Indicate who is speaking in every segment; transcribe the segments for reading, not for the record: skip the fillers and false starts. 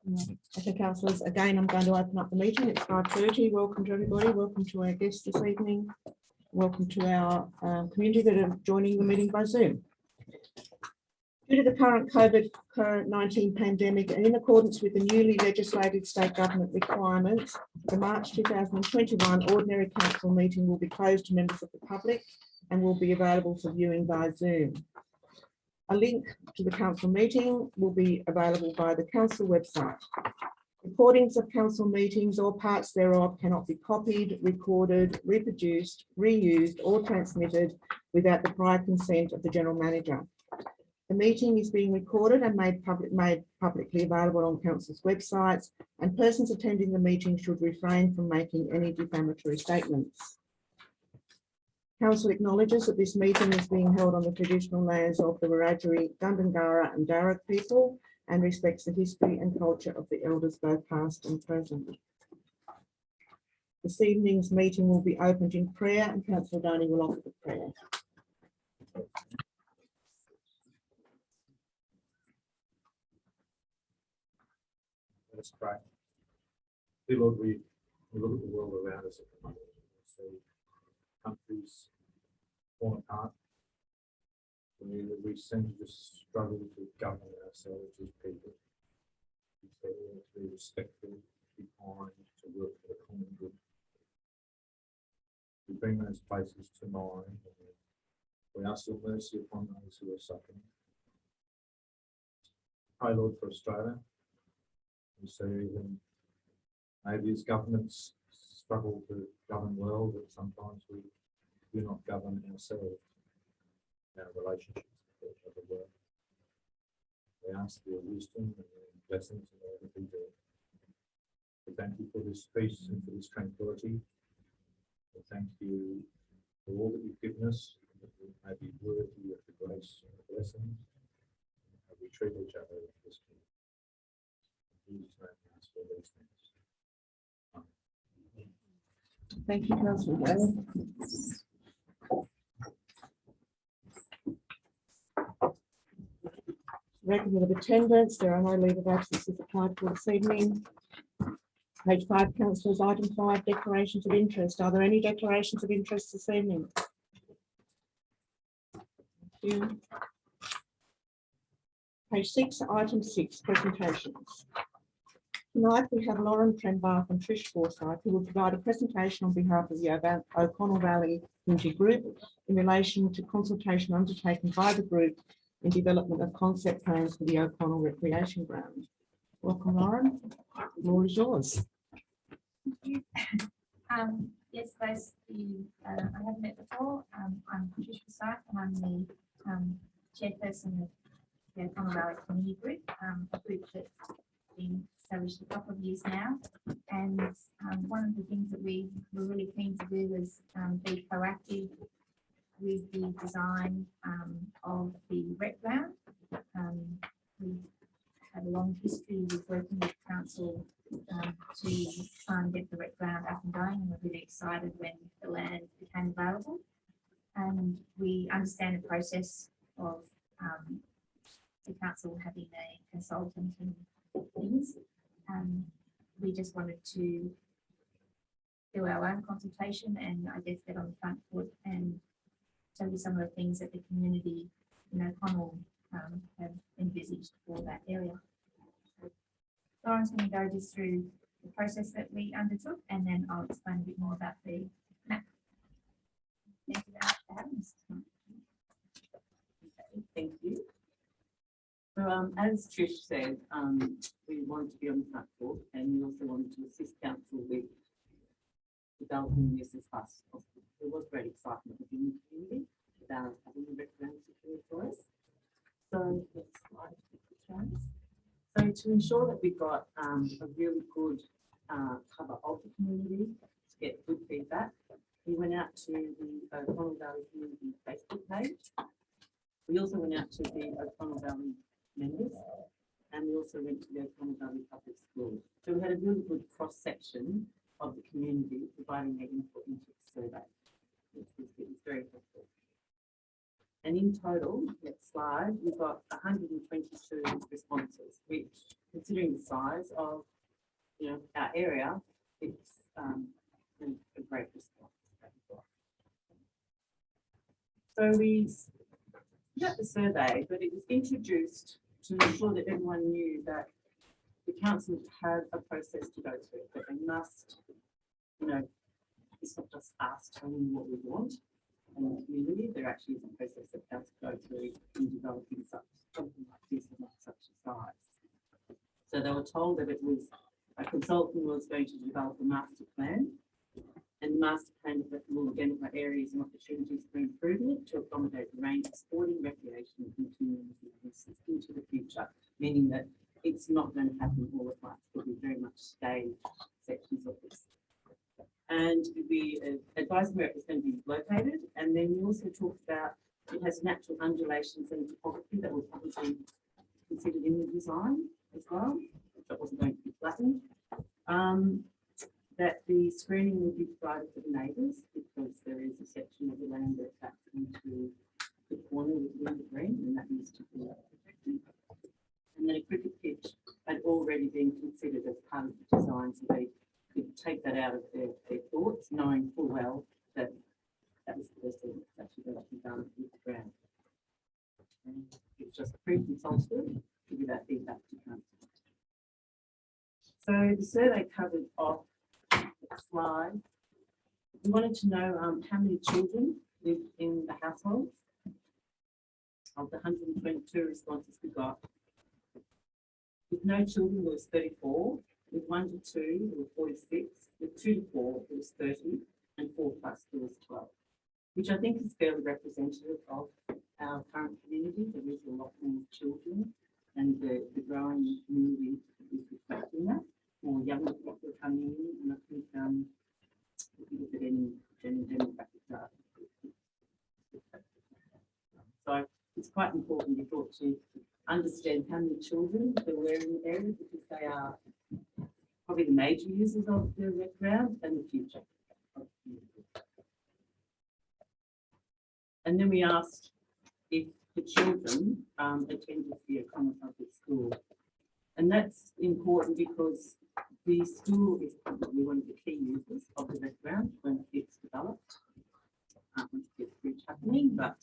Speaker 1: Okay, councillors, again, I'm going to open up the meeting. It's 5:30. Welcome to everybody. Welcome to our guests this evening. Welcome to our community that are joining the meeting by Zoom. Due to the current COVID-19 pandemic and in accordance with the newly legislated state government requirements, the March 2021 Ordinary Council meeting will be closed to members of the public and will be available for viewing by Zoom. A link to the council meeting will be available via the council website. Recordings of council meetings or parts thereof cannot be copied, recorded, reproduced, reused or transmitted without the prior consent of the General Manager. The meeting is being recorded and made publicly available on council's websites, and persons attending the meeting should refrain from making any defamatory statements. Council acknowledges that this meeting is being held on the traditional lands of the Wiradjuri, Gundungurra and Darug people and respects the history and culture of the elders both past and present. This evening's meeting will be opened in prayer and Councillor Doney will offer the prayer.
Speaker 2: That's right. Dear Lord, we look at the world around us at the moment. We see countries falling apart. We seem to just struggle to govern ourselves as people. We need to be respectful, to be kind, to work for the common good. We bring those places to mind. We ask your mercy upon those who are suffering. Pray, Lord, for Australia. We see even maybe as governments struggle to govern well, but sometimes we do not govern ourselves, our relationships with each other well. We ask for your wisdom and your blessings in all that we do. We thank you for this peace and for this tranquility. We thank you for all that you've given us, that we may be worthy of the grace and the blessings, and we treat each other with this kingdom.
Speaker 1: Thank you, Councillor Gale. Record of attendance. There are no leave of absences applied for this evening. Page 5, councillors, item 5, declarations of interest. Are there any declarations of interest this evening? Thank you. Page 6, item 6, presentations. Tonight we have Lauren Trenbarth and Trish Forsyth who will provide a presentation on behalf of the O'Connell Valley Community Group in relation to consultation undertaken by the group in development of concept plans for the O'Connell Recreation Ground. Welcome, Lauren. The floor is yours.
Speaker 3: Thank you. Yes, guys, I haven't met before. I'm Trish Forsyth and I'm the chairperson of the O'Connell Valley Community Group, a group that's been established a couple of years now. And one of the things that we were really keen to do was be proactive with the design of the rec ground. We've had a long history with working with council to try and get the rec ground up and going, and we're really excited when the land became available. And we understand the process of the council having a consultant and things. We just wanted to do our own consultation and I guess get on the front foot and show you some of the things that the community in O'Connell have envisaged for that area. So Lauren's going to go just through the process that we undertook and then I'll explain a bit more about the map. Thank you very much for having us tonight.
Speaker 4: Okay, thank you. So as Trish said, we wanted to be on the front foot and we also wanted to assist council with developing this as fast as possible. There was great excitement within the community about having the rec ground secured for us. So next slide, chance. So to ensure that we've got a really good cover of the community to get good feedback, we went out to the O'Connell Valley Community Facebook page. We also went out to the O'Connell Valley members and we also went to the O'Connell Valley Public Schools. So we had a really good cross section of the community providing their input into the survey, which was very helpful. And in total, next slide, we've got 122 responses, which, considering the size of, you know, our area, it's a great response. So we got the survey, but it was introduced to ensure that everyone knew that the council had a process to go through, that they must, you know, it's not just us telling you what we want in the community, there actually is a process that council go through in developing something like this and of such a size. So they were told that it was, a consultant was going to develop a master plan, and the master plan will identify areas and opportunities for improvement to accommodate the range of sporting, recreation and community uses into the future, meaning that it's not going to happen all at once. There'll be very much staged sections of this. And we advised where it was going to be located, and then we also talked about it has natural undulations and topography that will probably be considered in the design as well, if it wasn't going to be flattened. That the screening will be provided for the neighbours, because there is a section of the land that backs into the corner within the green, and that needs to be protected. And then a cricket pitch had already been considered as part of the design, so they could take that out of their thoughts, knowing full well that that was the first thing that's actually going to be done with the ground. And it's just pre-consulted to give that feedback to council. So the survey covered off the slide. We wanted to know how many children live in the household. Of the 122 responses we got, with no children there was 34, with 1 to 2 there were 46, with 2 to 4 there was 30, and 4 plus there was 12, which I think is fairly representative of our current community. There is a lot more children, and the growing community is reflecting that. More younger people are coming in, and I think if you look at any demographic data. So it's quite important, we thought, to understand how many children there were in the area, because they are probably the major users of the wet ground and the future of the community. And then we asked if the children attended the Common Public School. And that's important because the school is probably one of the key users of the wet ground when it's developed. Once it gets bridge happening, but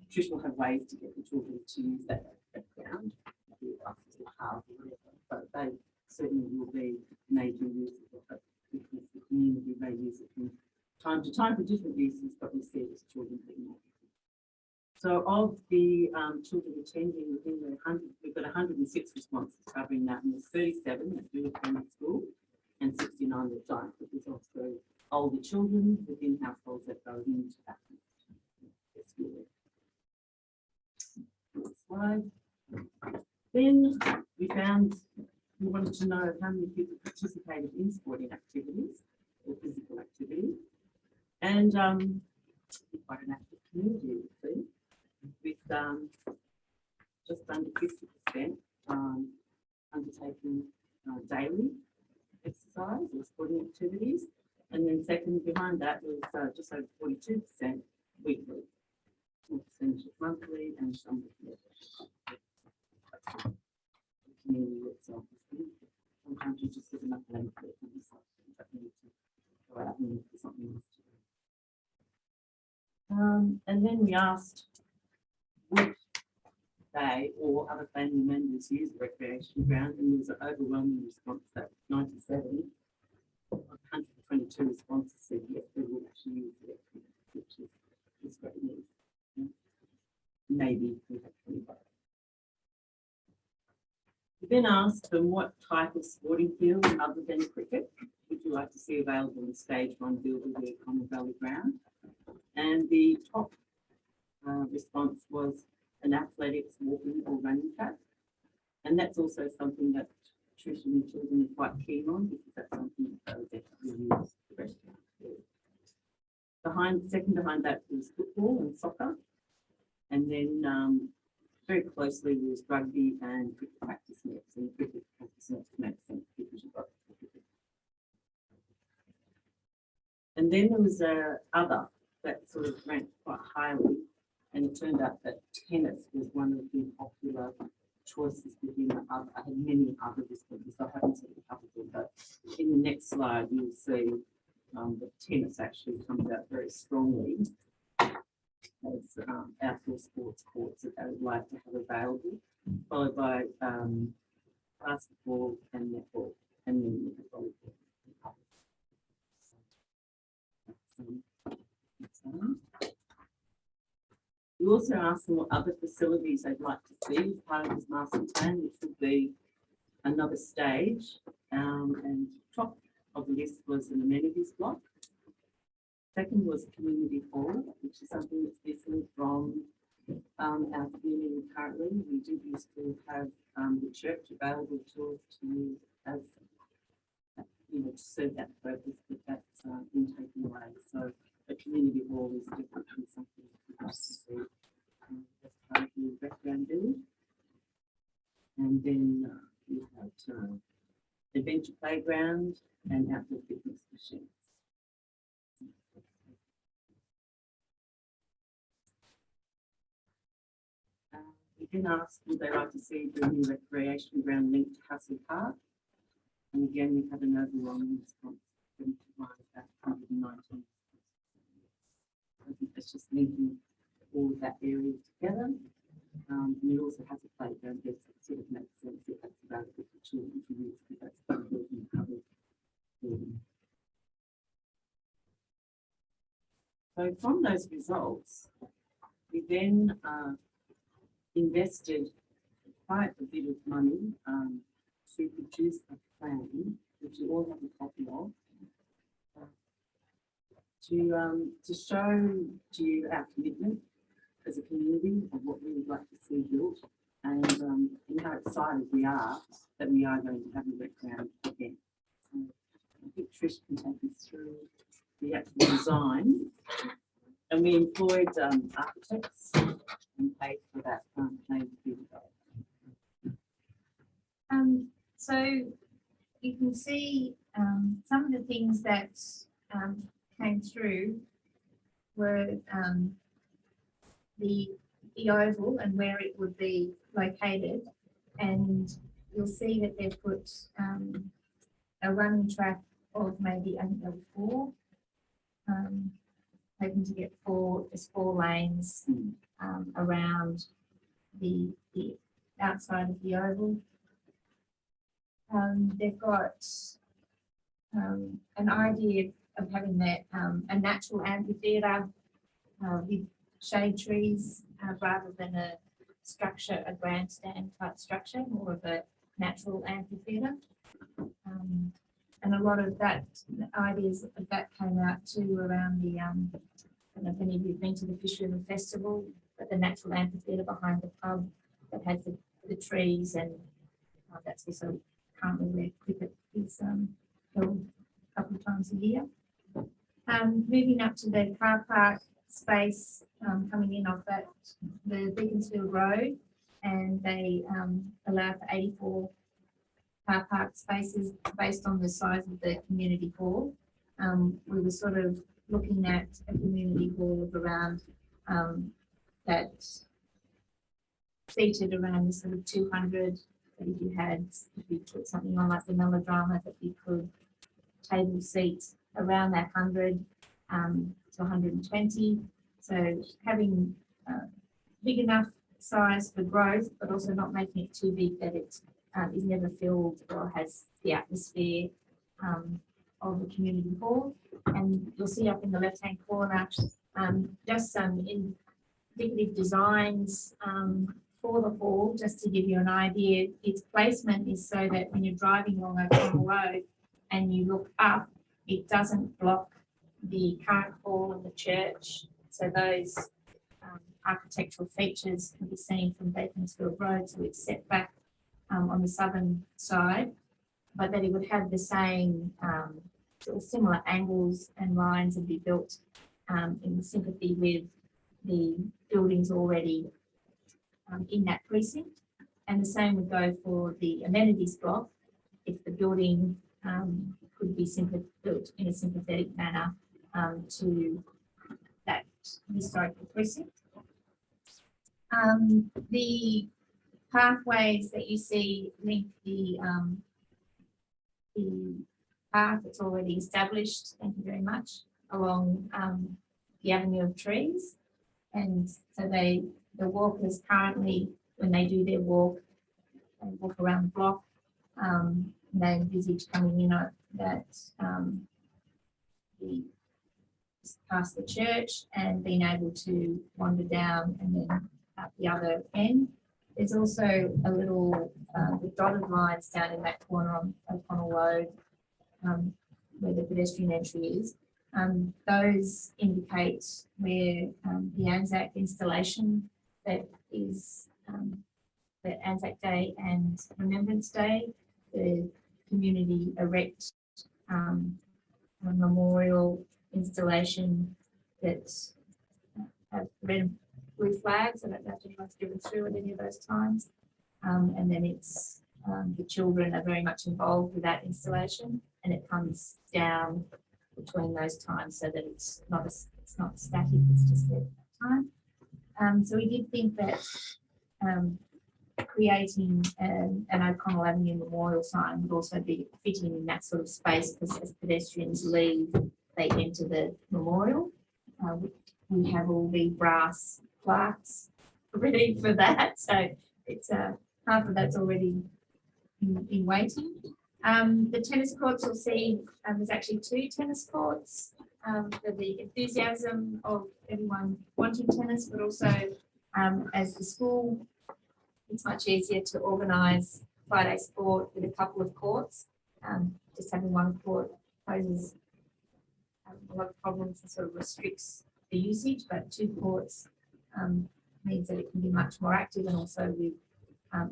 Speaker 4: Trish will have ways to get the children to use that ground, but they certainly will be major users of it, because the community may use it from time to time for different uses, but we see it as children being more. So of the children attending within the 100, we've got 106 responses covering that, and there's 37 that do attend school, and 69 that don't, but there's also older children within households that go into that school. Next slide. Then we wanted to know how many people participated in sporting activities or physical activity, and quite an active community, with just under 50% undertaking daily exercise or sporting activities, and then second behind that was just over 42% weekly, monthly, and some community itself. Sometimes you just get enough land for it, and you need to go out and look for something else to do. And then we asked, would they or other family members use the recreation ground, and there was an overwhelming response that 97 of 122 responses said yes, they would actually use it, which is great news. Yeah. Maybe we have 25. We then asked them what type of sporting field other than cricket would you like to see available in stage 1 build of the Common Valley ground, and the top response was an athletics, walking or running track, and that's also something that Trish and the children are quite keen on, because that's something that they'll definitely use the rest of the year. Second behind that was football and soccer, and then very closely was rugby and cricket practice nets, and cricket practice nets makes sense because you've got cricket. And then there was other that sort of ranked quite highly, and it turned out that tennis was one of the popular choices within the I had many other discoveries, so I haven't seen a couple of them, but in the next slide, you'll see the tennis actually comes out very strongly as outdoor sports courts that they would like to have available, followed by basketball and netball, and then we have volleyball. We also asked them what other facilities they'd like to see as part of this master plan, which would be another stage. And top of the list was an amenities block. Second was a community hall, which is something that's different from our community currently. We did used to have the church available to us to use as, to serve that purpose, but that's been taken away. So a community hall is different from something we'd like to see as part of the background building. And then we had adventure playground and outdoor fitness machines. We then asked would they like to see the new recreation ground linked to Hussey Park. And again, we had an overwhelming response from about 119. I think that's just linking all of that area together. And it also has a playground that sort of makes sense if that's available for children to use, because that's part of the public building. So from those results, we then invested quite a bit of money to produce a plan, which you all have a copy of, to show to you our commitment as a community of what we would like to see built, and how excited we are that we are going to have a background again. So I think Trish can take us through the actual design. And we employed architects and paid for that plan to be developed.
Speaker 3: So you can see some of the things that came through were the oval and where it would be located, and you'll see that they've put a running track of maybe I think there were 4, hoping to get 4 lanes around the outside of the oval. They've got an idea of having that a natural amphitheatre with shade trees rather than a structure, a grandstand type structure, more of a natural amphitheatre. And a lot of that ideas of that came out too around the I don't know if any of you've been to the Fish River Festival, but the natural amphitheatre behind the pub that has the trees, and that's also currently where cricket is held a couple of times a year. Moving up to the car park space coming in off that the Beaconsfield Road, and they allow for 84 car park spaces based on the size of the community hall. We were sort of looking at a community hall of around that seated around the sort of 200, that if you put something on like the melodrama, that you could table seats around that 100 to 120. So having big enough size for growth, but also not making it too big that it is never filled or has the atmosphere of the community hall. And you'll see up in the left-hand corner just some indicative designs for the hall, just to give you an idea. Its placement is so that when you're driving along Oberon Road and you look up, it doesn't block the current hall and the church. So those architectural features can be seen from Beaconsfield Road, so it's set back on the southern side, but that it would have the same sort of similar angles and lines and be built in sympathy with the buildings already in that precinct. And the same would go for the amenities block if the building could be built in a sympathetic manner to that historical precinct. The pathways that you see link the path that's already established, thank you very much, along the avenue of trees. And so the walkers currently, when they do their walk, they walk around the block, they envisage coming in at that past the church and being able to wander down and then up the other end. There's also a little with dotted lines down in that corner on O'Connell Road where the pedestrian entry is. Those indicate where the Anzac installation that is the Anzac Day and Remembrance Day, the community erect a memorial installation that have red and blue flags. I don't know if anyone's driven through at any of those times. And then it's the children are very much involved with that installation, and it comes down between those times so that it's not static, it's just there at that time. So we did think that creating an O'Connell Avenue memorial sign would also be fitting in that sort of space, because as pedestrians leave, they enter the memorial. We have all the brass plaques ready for that, so it's half of that's already in waiting. The tennis courts, you'll see there's actually 2 tennis courts for the enthusiasm of everyone wanting tennis, but also as the school, it's much easier to organise Friday sport with a couple of courts. Just having one court poses a lot of problems and sort of restricts the usage, but 2 courts means that it can be much more active, and also with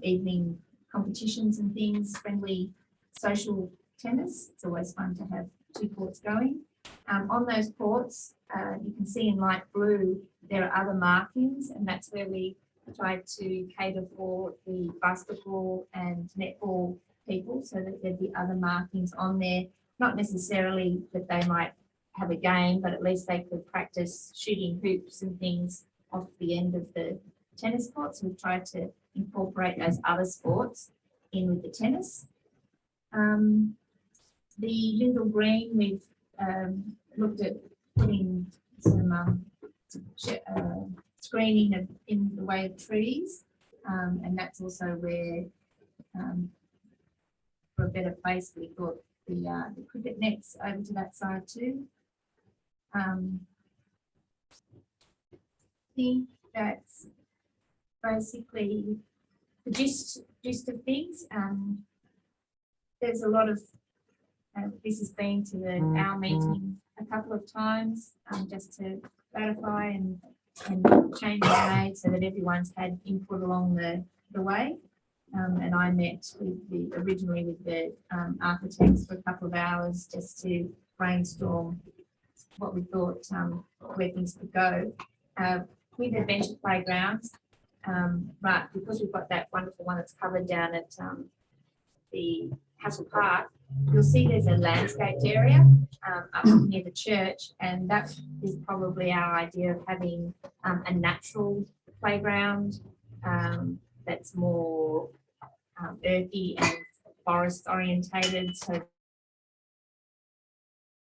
Speaker 3: evening competitions and things, friendly social tennis. It's always fun to have 2 courts going. On those courts, you can see in light blue, there are other markings, and that's where we tried to cater for the basketball and netball people, so that there'd be other markings on there, not necessarily that they might have a game, but at least they could practice shooting hoops and things off the end of the tennis courts. We've tried to incorporate those other sports in with the tennis. The Lindell Green, we've looked at putting some screening in the way of trees, and that's also where, for a better place, we thought the cricket nets over to that side too. I think that's basically the gist of things. There's a lot of this has been to our meeting a couple of times, just to ratify and changes made so that everyone's had input along the way. And I met originally with the architects for a couple of hours just to brainstorm what we thought where things could go. With adventure playgrounds, right, because we've got that wonderful one that's covered down at the Hassel Park, you'll see there's a landscaped area up near the church, and that is probably our idea of having a natural playground that's more earthy and forest orientated, so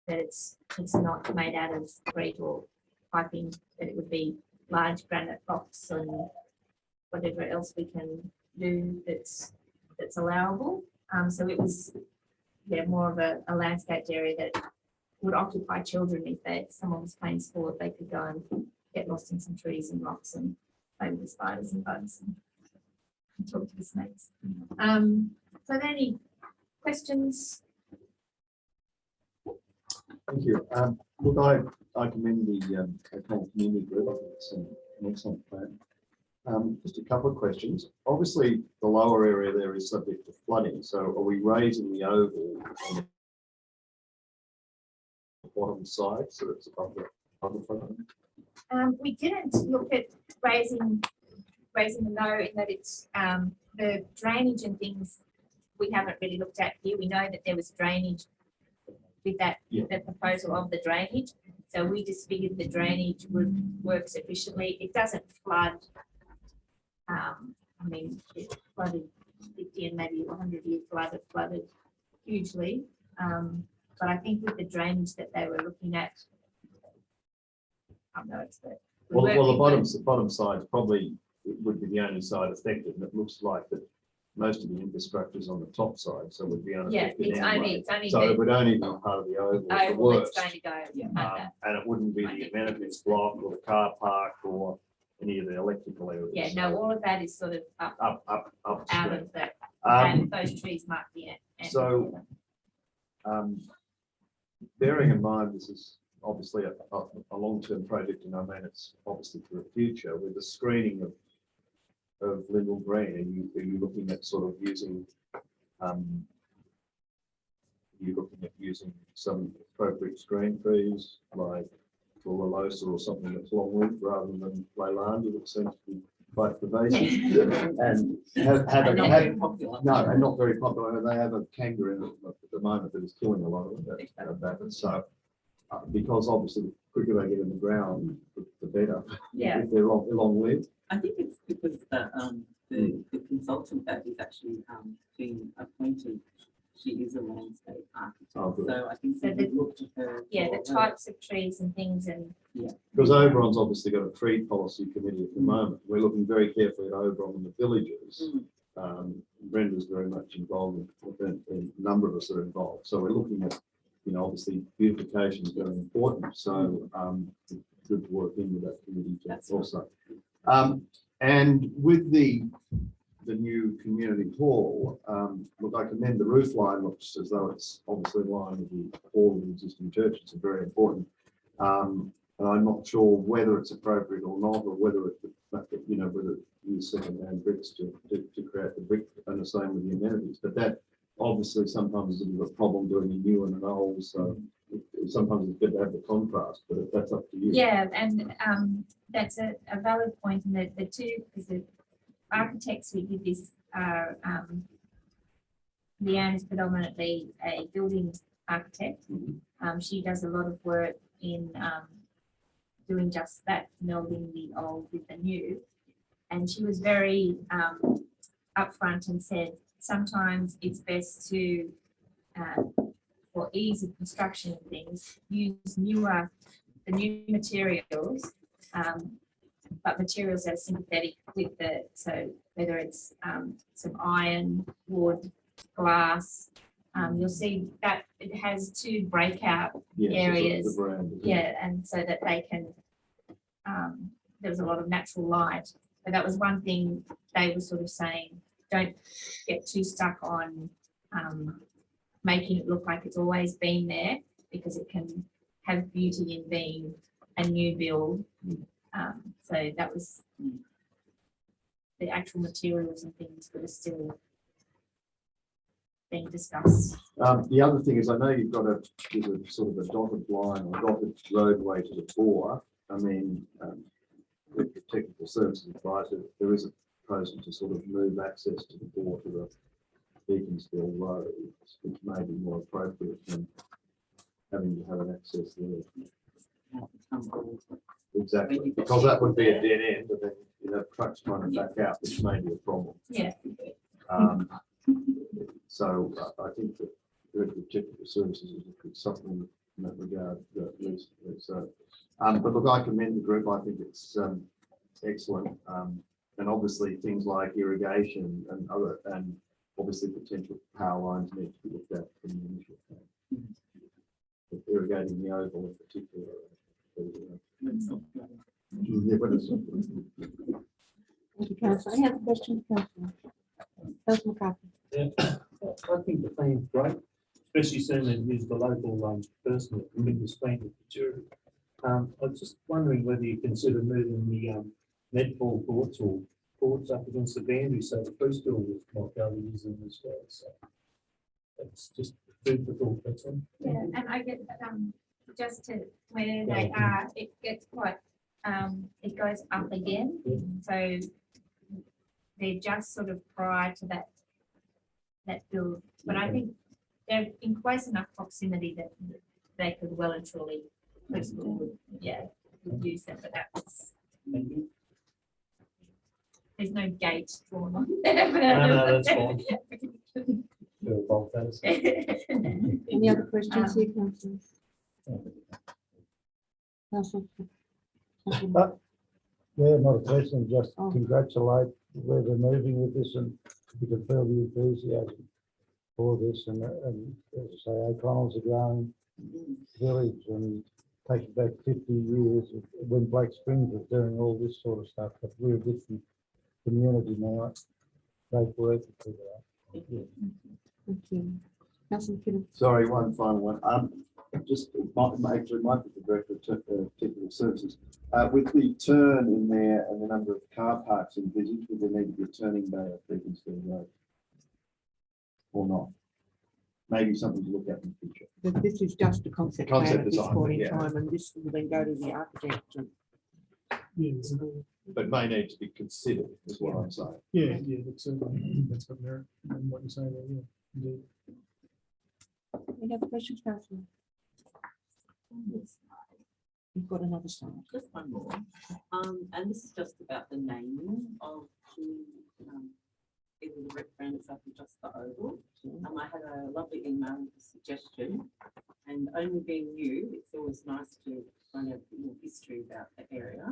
Speaker 3: that it's not made out of concrete or piping, that it would be large granite blocks and whatever else we can do that's allowable. So it was more of a landscaped area that would occupy children. If someone was playing sport, they could go and get lost in some trees and rocks and play with the spiders and bugs and talk to the snakes. So are there any questions?
Speaker 5: Thank you. Look, I commend the O'Connell Community Group. I think it's an excellent plan. Just a couple of questions. Obviously, the lower area there is subject to flooding. So are we raising the oval on the bottom side so it's above the flooding?
Speaker 3: We didn't look at raising the low, in that it's the drainage and things we haven't really looked at here. We know that there was drainage with that, the proposal of the drainage. So we just figured the drainage would work sufficiently. It doesn't flood I mean, it flooded 50 and maybe 100-year flooded hugely. But I think with the drainage that they were looking at, I'm no expert. We
Speaker 5: Well,
Speaker 3: weren't-
Speaker 5: the bottom side probably would be the only side affected, and it looks like that most of the infrastructure is on the top side, so it would be
Speaker 3: Yeah,
Speaker 5: unaffected
Speaker 3: it's
Speaker 5: anyway.
Speaker 3: only
Speaker 5: So it
Speaker 3: the
Speaker 5: would only be part of the oval at the
Speaker 3: oval that's
Speaker 5: worst.
Speaker 3: going to go
Speaker 4: Yeah.
Speaker 3: at that.
Speaker 5: And it wouldn't be the amenities block or the car park or any of the electrical areas.
Speaker 3: Yeah, no, all of that is sort of up
Speaker 5: Up
Speaker 3: out
Speaker 5: stream.
Speaker 3: of the,
Speaker 5: Um,
Speaker 3: those trees mark the end.
Speaker 5: So- Bearing in mind, this is obviously a long-term project, and I mean, it's obviously for the future, with the screening of Lindell Green, are you looking at sort of using, some appropriate screen trees, like Lolosa or something that's long-lived, rather than Leyland, that seems to be quite pervasive? And have
Speaker 4: And not
Speaker 5: a,
Speaker 4: very popular.
Speaker 5: no, and not very popular. They have a kangaroo at the moment that is killing a lot of that. So, because obviously the quicker they get in the ground, the better.
Speaker 3: Yeah.
Speaker 5: If they're long-lived.
Speaker 4: I think it's because the consultant that is actually being appointed, she is a landscape architect.
Speaker 5: Oh, good.
Speaker 4: So I think
Speaker 3: So
Speaker 4: we
Speaker 3: the-
Speaker 4: looked at her.
Speaker 3: Yeah, the
Speaker 4: for her.
Speaker 3: types of trees and things and,
Speaker 5: Because Oberon's obviously got a tree policy committee at the moment. We're looking very carefully at Oberon and the villages. Brenda's very much involved with it, and a number of us are involved. So we're looking at, obviously beautification is very important. So good to work in with that committee
Speaker 4: That's
Speaker 5: also. And with the new community hall, look, I commend the roof line, looks as though it's obviously in line with the hall of the existing church. It's very important. And I'm not sure whether it's appropriate or not, or whether whether it use second-hand bricks to create the brick, and the same with the amenities. But that obviously sometimes is a bit of a problem doing a new and an old. So sometimes it's good to have the contrast, but that's up to you.
Speaker 3: yeah, and that's a valid point. And the two, because the architects who did this are, Leanne is predominantly a building architect. She does a lot of work in doing just that, melding the old with the new. And she was very upfront and said, sometimes it's best to, for ease of construction and things, use the new materials, but materials that are sympathetic with so whether it's some iron, wood, glass, you'll see that it has two breakout
Speaker 5: Yes,
Speaker 3: areas.
Speaker 5: the brand, isn't it?
Speaker 3: yeah, and so that they can, there's a lot of natural light. But that was one thing they were sort of saying, don't get too stuck on making it look like it's always been there, because it can have beauty in being a new build. So that was the actual materials and things that are still being discussed.
Speaker 5: The other thing is, I know you've got there's a sort of a dotted line or dotted roadway to the fore. I mean, with the technical services advisor, there is a proposal to sort of move access to the fore to the Beaconsfield Road, which may be more appropriate than having to have an access there. Exactly, because that would be a dead end, and then trucks trying to back out, which may be a problem.
Speaker 3: Yeah.
Speaker 5: So I think that the technical services is something in that regard. But look, I commend the group. I think it's excellent. And obviously things like irrigation and obviously potential power lines need to be looked at from the initial plan. But irrigating the oval in particular. Yeah, but it's-
Speaker 1: Thank you, councillor. Any other questions, councillor? Councillor McCarthy.
Speaker 6: Yeah, I think the plan's great, especially seeing that it is the local person that can this plan with maturity. I was just wondering whether you consider moving the netball courts or courts up against the boundary so the preschool might go and use them as well. So that's just food for thought. That's all.
Speaker 3: Yeah, and I get just to where they are, it gets quite, it goes up again. So they're just sort of prior to that build, but I think they're in close enough proximity that they could well and truly, would use them, but that's.
Speaker 6: Thank you.
Speaker 3: there's no gate drawn on there.
Speaker 6: No, that's fine. Do a bulk that.
Speaker 1: Any other questions here, councillors? Councillor.
Speaker 7: Yeah, not a question, just
Speaker 1: Oh.
Speaker 7: congratulate where they're moving with this, and you can feel the enthusiasm for this, and as I say, O'Connell's a growing village, and taking back 50 years when Black Springs was doing all this sort of stuff, but we're a different community now. Great work.
Speaker 1: Thank you. Councillor Kidder.
Speaker 5: Sorry, one final one. Just actually might be the director of technical services. With the turn in there and the number of car parks envisaged, would there need to be a turning bay at Beaconsfield Road? Or not? Maybe something to look at in the future.
Speaker 1: But this is just a concept plan
Speaker 5: Concept
Speaker 1: at this
Speaker 5: design,
Speaker 1: point in
Speaker 5: yeah.
Speaker 1: time, and this will then go to the architect. And
Speaker 5: But may need to be considered, is what I'm saying.
Speaker 8: Yeah, that's what merit and what you're saying there, yeah, indeed.
Speaker 1: Any other questions, councillor? You've got another slide.
Speaker 4: Just one more. And this is just about the naming of the, either the referendum itself or just the oval. I had a lovely email with a suggestion, and only being new, it's always nice to find out a bit more history about the area.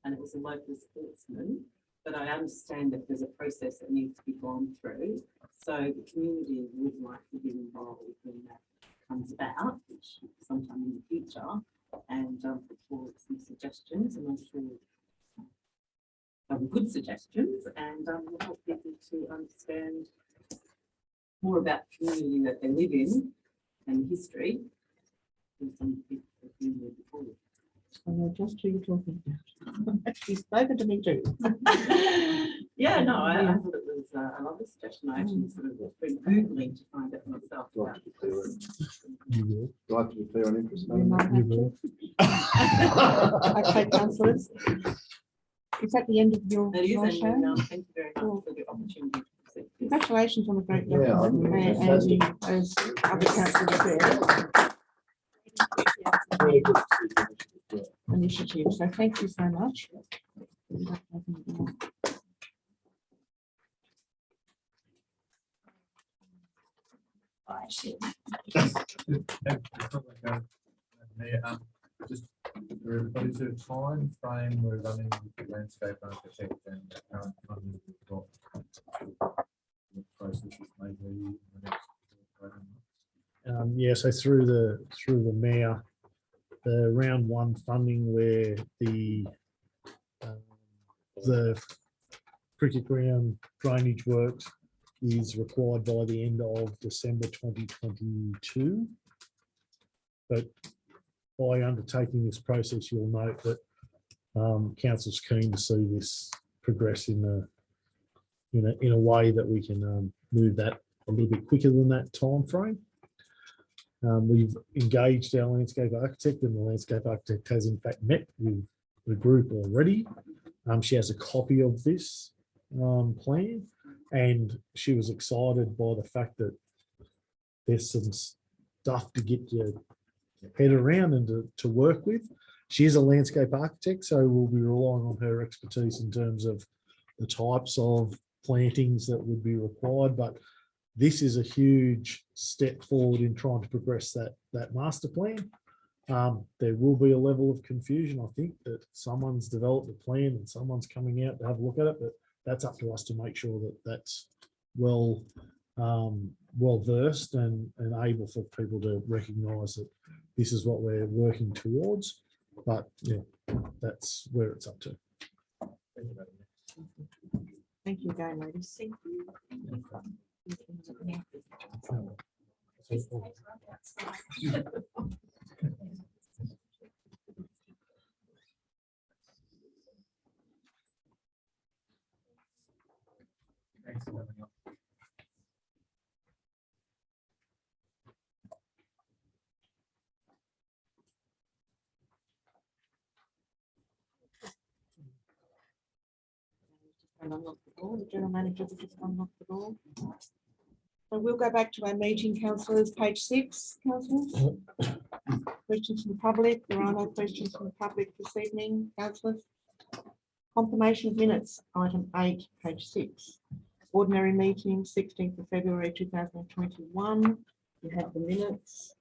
Speaker 4: And it was a local sportsman, but I understand that there's a process that needs to be gone through. So the community would like to be involved when that comes about, which sometime in the future, and put forward some suggestions, and I'm sure good suggestions, and will help people to understand more about the community that they live in and history. And some people have been there before.
Speaker 1: I know just who you're talking about. She's spoken to me too.
Speaker 4: Yeah, no, I thought it was a lovely suggestion. I actually sort of been Googling to find it myself.
Speaker 5: Do I have to be clear on-
Speaker 7: You will.
Speaker 5: do I have to be clear on interest?
Speaker 1: You might have to. Okay, councillors. Is that the end of your
Speaker 4: That is,
Speaker 1: your
Speaker 4: and
Speaker 1: show?
Speaker 4: thank you very much for the opportunity to present this.
Speaker 1: Congratulations on the great
Speaker 5: Yeah, I
Speaker 1: document,
Speaker 5: think
Speaker 1: and
Speaker 5: it's
Speaker 1: you, as other councillors there,
Speaker 5: Really good to see you. Yeah.
Speaker 1: initiative. So thank you so much.
Speaker 2: Just for everybody, is there a time frame we're running with the landscape architect and the current funding we've got? What processes may be in the next 12 months?
Speaker 8: Yeah, so through the mayor, the round one funding where the cricket ground drainage works is required by the end of December 2022. But by undertaking this process, you'll note that council's keen to see this progress in a way that we can move that a little bit quicker than that time frame. We've engaged our landscape architect, and the landscape architect has in fact met with the group already. She has a copy of this plan, and she was excited by the fact that there's some stuff to get your head around and to work with. She is a landscape architect, so we'll be relying on her expertise in terms of the types of plantings that would be required. But this is a huge step forward in trying to progress that master plan. There will be a level of confusion, I think, that someone's developed a plan and someone's coming out to have a look at it, but that's up to us to make sure that that's well versed and able for people to recognise that this is what we're working towards. But yeah, that's where it's up to.
Speaker 1: Thank you again, ladies.
Speaker 3: Thank you.
Speaker 2: Thanks for having us.
Speaker 1: And unlock the door. The general manager will just unlock the door. So we'll go back to our meeting, councillors, page 6, councillors. Questions from the public. There are no questions from the public this evening, councillors. Confirmation of minutes, item 8, page 6. Ordinary meeting, 16th of February 2021. You have the minutes.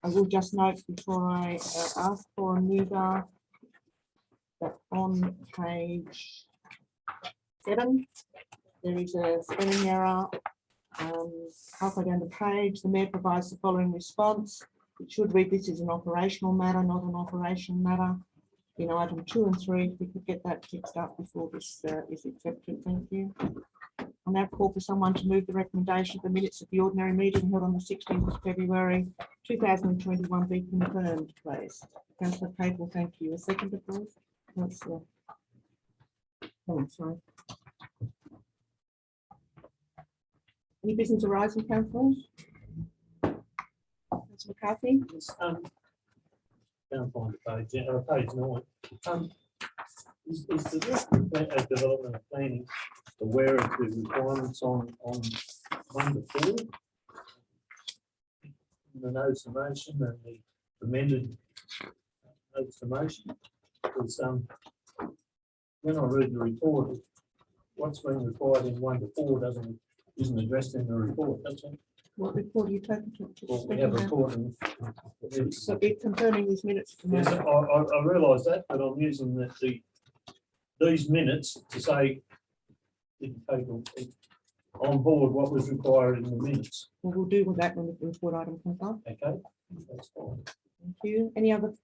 Speaker 1: I will just note before I ask for a mover that on page 7, there is a spelling error. Halfway down the page, the mayor provides the following response. It should read, this is an operational matter, not an operation matter. In item 2 and 3, if we could get that fixed up before this is accepted, thank you. I'll now call for someone to move the recommendation of the minutes of the ordinary meeting held on the 16th of February 2021 be confirmed, please. Councillor Capel, thank you. A second, please. Councillor. Oh, I'm sorry. Any business arising, councillors? Councillor McCarthy?
Speaker 6: Yes, can't find the page, page 9. Is the Director of Development and Planning aware of the requirements on 1 to 4? The notice of motion and the amended notice of motion? Because when I read the report, what's been required in 1 to 4 isn't addressed in the report, that's it.
Speaker 1: What report are you taking to?
Speaker 6: Well, we have a report and
Speaker 1: So be confirming these minutes. for
Speaker 6: yes,
Speaker 1: me.
Speaker 6: I realise that, but I'm using these minutes to say didn't take on board what was required in the minutes.
Speaker 1: Well, we'll deal with that when the report item comes up.
Speaker 6: Okay, that's fine.
Speaker 1: Thank you. Any other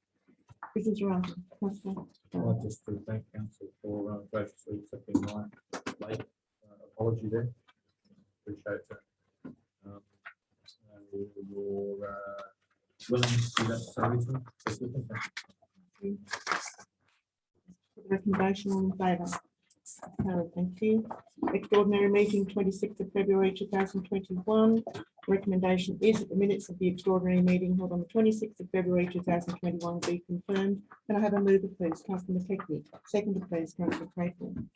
Speaker 1: business arising? Councillor?
Speaker 2: I'd just to thank council for graciously accepting my late apology there. Appreciate that. Your willingness to do that so recently.
Speaker 1: Recommendation, all in favour? Carried, thank you. Extraordinary meeting, 26th of February 2021. Recommendation is that the minutes of the extraordinary meeting held on the 26th of February 2021 be confirmed. Can I have a mover, please? Councillor McKechnie. Second, please, Councillor Clayton.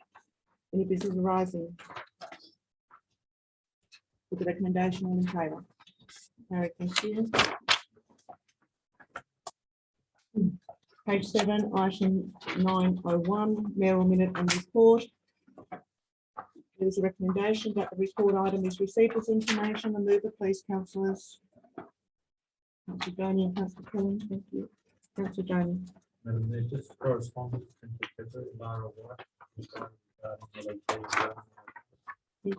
Speaker 1: Any business arising? With the recommendation, all in favour? Carried, thank you. Page 7, item 901, mayoral minute and report. There is a recommendation that the report item is received as information. And mover, please, councillors. Councillor Donny and Councillor Cullen, thank you. Councillor Donny.
Speaker 2: Madam, there's just correspondence into February, Lara White.
Speaker 1: This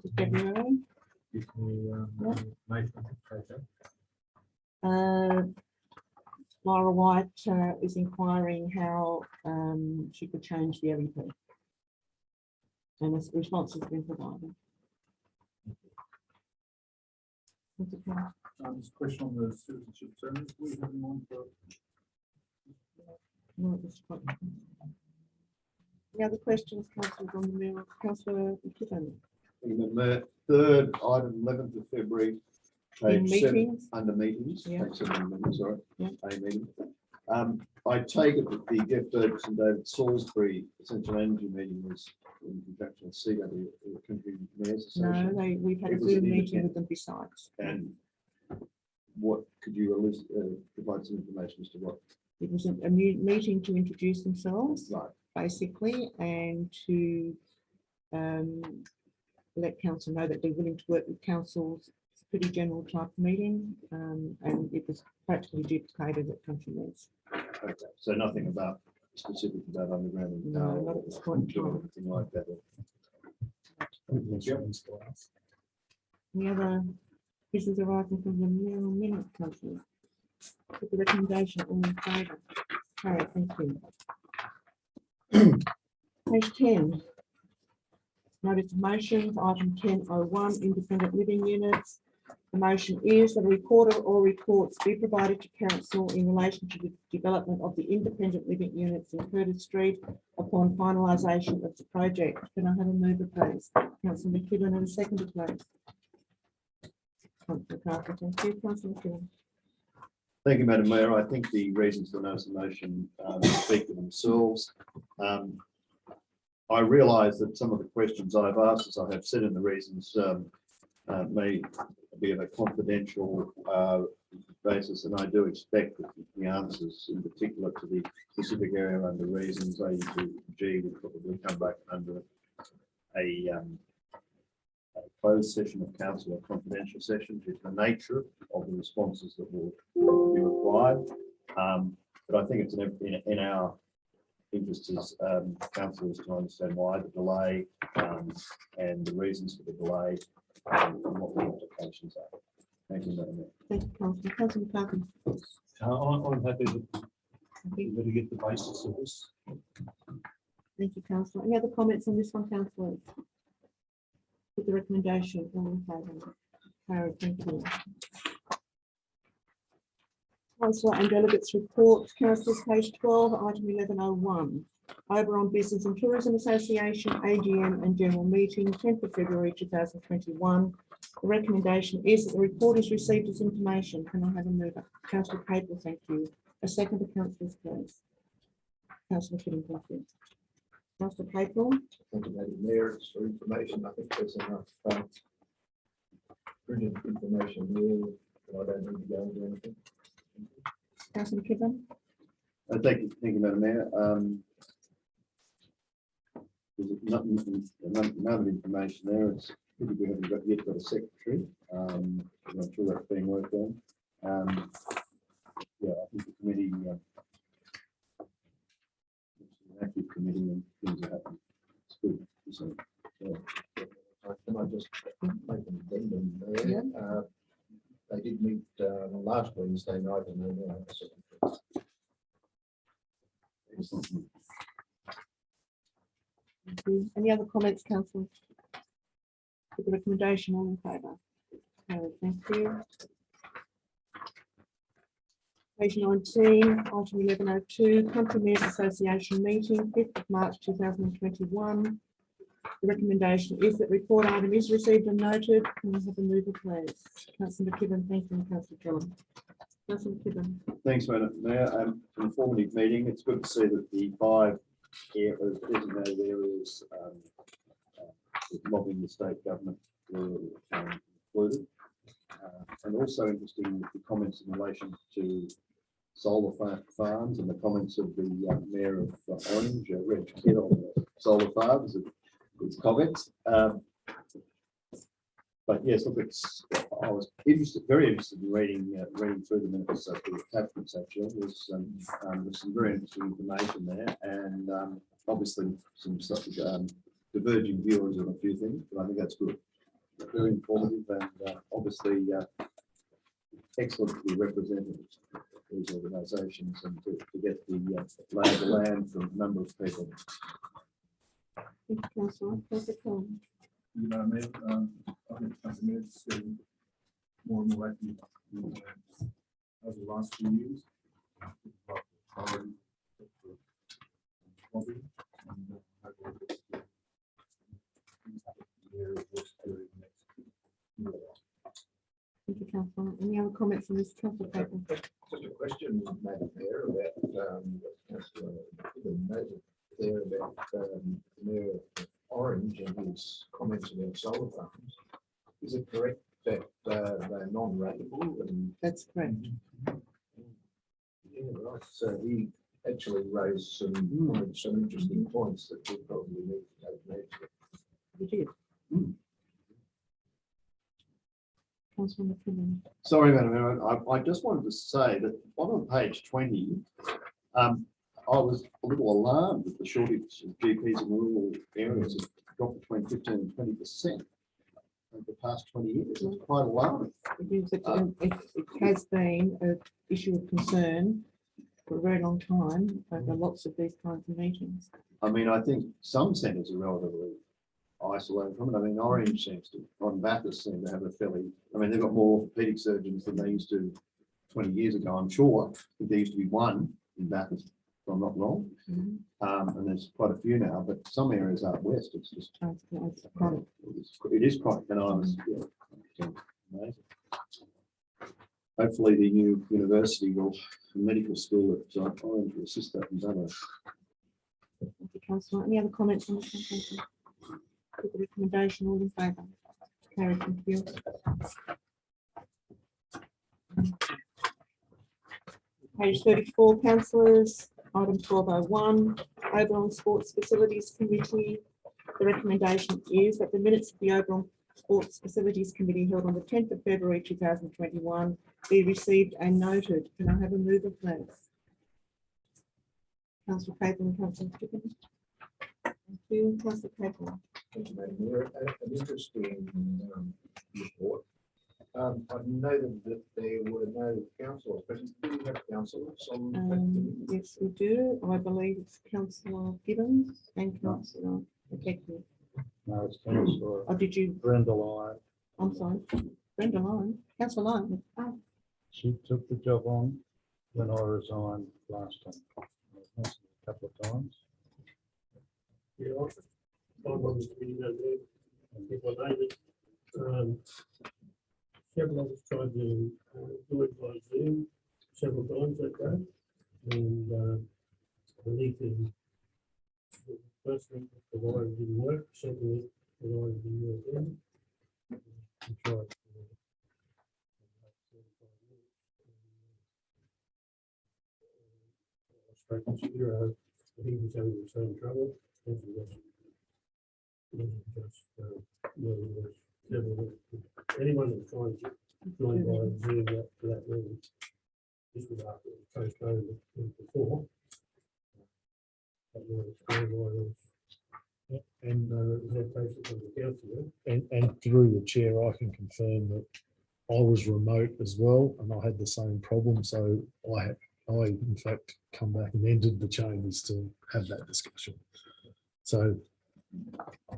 Speaker 1: is February.
Speaker 2: Gives me information. Okay.
Speaker 1: Laura White is inquiring how she could change the LEP. And a response has been provided.
Speaker 2: This question on the citizenship service, we have one for.
Speaker 1: No, this is quite- Any other questions, councillors, on the mayor? Councillor McKibben?
Speaker 5: Third item, 11th of February.
Speaker 1: In
Speaker 5: Page 7,
Speaker 1: meetings?
Speaker 5: under meetings.
Speaker 1: Yeah.
Speaker 5: Page 7, meetings, sorry.
Speaker 1: Yeah.
Speaker 5: A meeting. I take it that the Jeff Ferguson and David Salisbury Essential Energy meeting was in conjunction with CW, the Country Mayors
Speaker 1: No,
Speaker 5: Association.
Speaker 1: we've had a
Speaker 5: It was an
Speaker 1: Zoom meeting
Speaker 5: independent-
Speaker 1: with them besides.
Speaker 5: And what, could you provide some information as to what?
Speaker 1: It was a meeting to introduce themselves,
Speaker 5: Right.
Speaker 1: basically, and to let council know that they're willing to work with councils. It's a pretty general type of meeting, and it was practically duplicated at Country Mayors.
Speaker 5: Okay, so nothing about specific about underground. and
Speaker 1: No,
Speaker 5: power
Speaker 1: not at this point in
Speaker 5: or
Speaker 1: time.
Speaker 5: anything like that.
Speaker 1: Any other business arising from the mayoral minute, councillors? With the recommendation, all in favour? Carried, thank you. Page 10. Notice of motions, item 10.01, independent living units. The motion is that a report or reports be provided to council in relation to the development of the independent living units in Curtis Street upon finalisation of the project. Can I have a mover, please? Councillor McKibben, and a seconder, please. Councillor Carter, thank you. Councillor McKibben.
Speaker 5: Thank you, Madam Mayor. I think the reasons for the notice of motion speak for themselves. I realise that some of the questions I've asked, as I have said in the reasons, may be of a confidential basis, and I do expect that the answers in particular to the specific area under reasons A to G will probably come back under a closed session of council or confidential session due to the nature of the responses that will be required. But I think it's in our interest as councillors to understand why the delay and the reasons for the delay and what the implications are. Thank you, Madam Mayor.
Speaker 1: Thank you, Councillor. Councillor McCarthy.
Speaker 6: I'm happy to get the basis of this.
Speaker 1: Thank you, Councillor. Any other comments on this one, councillors? With the recommendation, all in favour? Carried, thank you. Councillor and delegates report, councillors, page 12, item 1101. Oberon Business and Tourism Association, AGM and General Meeting, 10th of February 2021. The recommendation is that the report is received as information. Can I have a mover? Councillor Capel, thank you. A second to councillors, please. Councillor Kidden, thank you. Councillor Capel.
Speaker 2: Thank you, Madam Mayor. It's for information. I think there's enough brilliant information here. I don't need to go into anything.
Speaker 1: Councillor Kidden.
Speaker 5: Thank you, Madam Mayor. There's not amount of information there. It's pretty good. We haven't yet got a secretary. I'm not sure that's being worked on. Yeah, I think the committee, it's an active committee and things are happening. It's good. So, yeah.
Speaker 2: Can I just make an addendum there?
Speaker 1: Yeah.
Speaker 2: They did meet last Wednesday night and they now have a secretary.
Speaker 5: Excellent.
Speaker 1: Thank you. Any other comments, councillors? With the recommendation, all in favour? Carried, thank you. Page 19, item 1102, Country Mayors Association meeting, 5th of March 2021. The recommendation is that report item is received and noted. Can we have a mover, please? Councillor McKibben, thank you, and Councillor John. Councillor McKibben.
Speaker 5: Thanks, Madam Mayor. Informative meeting. It's good to see that the 5 designated areas with lobbying the state government were included. And also interesting with the comments in relation to solar farms and the comments of the Mayor of Orange, Reg Kidd, on the solar farms. His comments. But yes, look, I was very interested in reading through the minutes of the attachments. Actually, there's some very interesting information there, and obviously some diverging views on a few things. But I think that's good. Very informative, and obviously excellent to be represented these organisations and to get the lay of the land from a number of people.
Speaker 1: Thank you, Councillor. Councillor Cohen.
Speaker 2: You know, I mean, I think companies getting more and more active over the last few years.
Speaker 1: Thank you, Councillor. Any other comments on this, Councillor Capel?
Speaker 2: Just a question, Madam Mayor, about Councillor noted there about Mayor of Orange and his comments about solar farms. Is it correct that they're non-ratable? And
Speaker 1: That's correct.
Speaker 2: yeah, right. So he actually raised some interesting points that we probably need to take note of.
Speaker 1: You did. Councillor McKibben.
Speaker 5: Sorry, Madam Mayor, I just wanted to say that on page 20, I was a little alarmed that the shortage of GPs in rural areas has dropped between 15 and 20% over the past 20 years. It's quite alarming.
Speaker 1: It has been an issue of concern for a very long time over lots of these kinds of meetings.
Speaker 5: I mean, I think some centres are relatively isolated from it. I mean, Orange seems to, on Bathurst, seem to have a fairly, I mean, they've got more orthopaedic surgeons than they used to 20 years ago, I'm sure. I think there used to be one in Bathurst, if I'm not wrong. And there's quite a few now, but some areas out west, it's just,
Speaker 1: It's chronic.
Speaker 5: it is quite, and I was, yeah, amazing. Hopefully the new university will, the medical school at Orange will assist that and other.
Speaker 1: Thank you, Councillor. Any other comments on this one? With the recommendation, all in favour? Carried, thank you. Page 34, councillors, item 1201, Oberon Sports Facilities Committee. The recommendation is that the minutes of the Oberon Sports Facilities Committee held on the 10th of February 2021 be received and noted. Can I have a mover, please? Councillor Clayton and Councillor Stickens. Thank you, Councillor Clayton.
Speaker 9: Thank you, Madam Mayor. An interesting report. I noted that there were no councillors, but do we have councillors on that committee?
Speaker 1: Yes, we do. I believe it's Councillor Gibbons and Councillor Effective.
Speaker 7: No, it's councillor
Speaker 1: Or did you,
Speaker 7: Brenda Lyon.
Speaker 1: I'm sorry, Brenda Lyon, Councillor Lyon. Oh,
Speaker 7: She took the job on when I resigned last time. I mentioned it a couple of times.
Speaker 6: Yeah, I'm on the committee now, and people know that, several of us tried to do it by Zoom several times that day. And I believe the person provider didn't work, secondly, provider didn't work then. We tried for, I spoke to Spiro, he was having the same trouble. It wasn't just, anyone that's trying to join by Zoom that for that reason. This was after it was postponed before. But now it's coronavirus. And representation from the council.
Speaker 8: And through the chair, I can confirm that I was remote as well, and I had the same problem. So I in fact come back and entered the chambers to have that discussion. So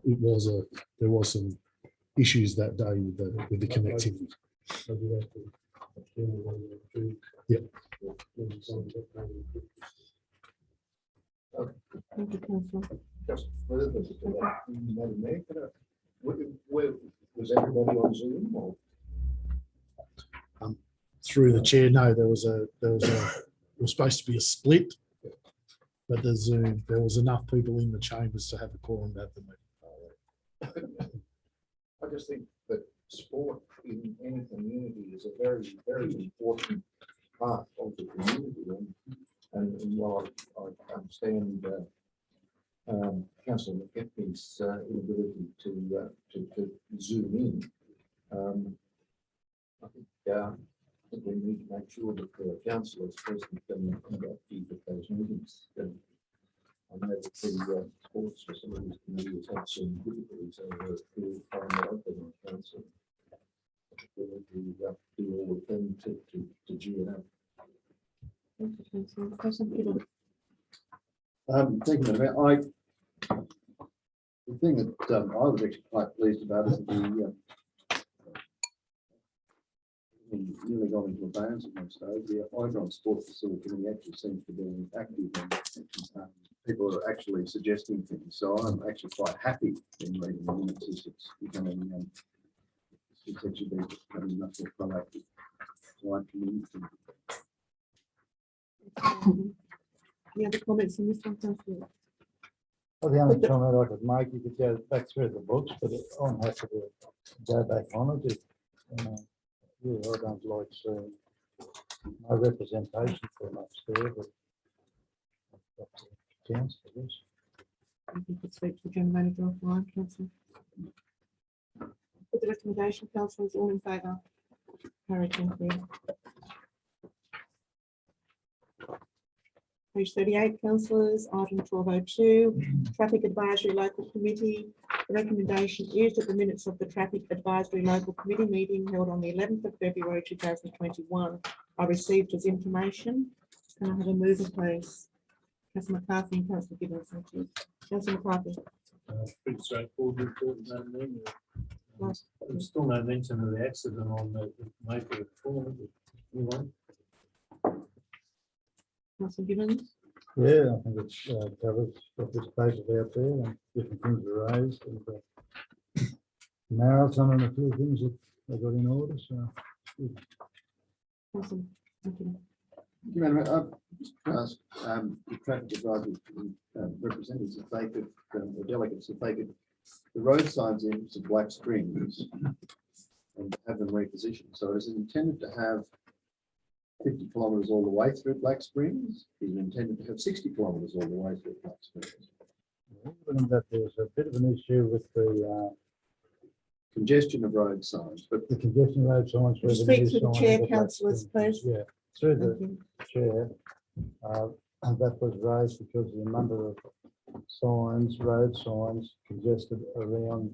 Speaker 8: there was some issues that day with the connectivity.
Speaker 6: So we have to extend the one or two.
Speaker 8: Yep.
Speaker 1: thank you, Councillor.
Speaker 9: Just further to that, Madam Mayor, where was everybody on Zoom or?
Speaker 8: Through the chair, no, there was supposed to be a split, but there was enough people in the chambers to have a quorum at the meeting.
Speaker 9: I just think that sport in any community is a very, very important part of the community. And while I understand Councillor McKechnie's inability to zoom in, I think we need to make sure that the councillors present can conduct those meetings. And I know that the sports facilities committee has had some difficulties over a period of time that I've been on council. We need to do all we can to G it up.
Speaker 1: Thank you, Councillor. Councillor Gibbons.
Speaker 5: Thank you, Madam Mayor. The thing that I was actually quite pleased about is that nearly gone into abeyance at one stage. The Oberon Sports Facility Committee actually seems to be active and people are actually suggesting things. So I'm actually quite happy in reading the minutes. It's becoming it's actually becoming much more proactive. So I can
Speaker 1: Any other comments on this one, Councillor?
Speaker 7: Well, the only comment I could make, you could go back through the books, but I'm happy to go back on it. Yeah, I don't like seeing no representation from upstairs, but counts for this.
Speaker 1: I think it's speak to the General Manager offline, Councillor. With the recommendation, councillors, all in favour? Carried, thank you. Page 38, councillors, item 1202, Traffic Advisory Local Committee. The recommendation is that the minutes of the Traffic Advisory Local Committee meeting held on the 11th of February 2021 are received as information. Can I have a mover, please? Councillor McCarthy and Councillor Gibbons, thank you. Councillor McCarthy.
Speaker 6: Pretty straightforward report, Madam Mayor.
Speaker 1: Right.
Speaker 6: There's still no mention of the accident on the Mayfair before. Anyone?
Speaker 1: Councillor Gibbons.
Speaker 7: Yeah, I think it's covers what this space is out there and different things are raised. And marathon and a few things that they got in order, so.
Speaker 1: Councillor, thank you.
Speaker 5: Madam Mayor, just ask the traffic advisory representatives if they could, the delegates, if they could the road signs into Black Springs and have them repositioned. So is it intended to have 50 kilometres all the way through Black Springs? Is it intended to have 60 kilometres all the way through Black Springs?
Speaker 7: Given that there's a bit of an issue with
Speaker 5: Congestion of road signs, but
Speaker 7: the congestion road signs.
Speaker 1: Could you
Speaker 7: where
Speaker 1: speak
Speaker 7: the
Speaker 1: to the
Speaker 7: new sign
Speaker 1: chair,
Speaker 7: on Black
Speaker 1: councillors,
Speaker 7: Springs is.
Speaker 1: please?
Speaker 7: Yeah, through
Speaker 1: Thank
Speaker 7: the
Speaker 1: you.
Speaker 7: chair, that was raised because of the number of signs, road signs congested around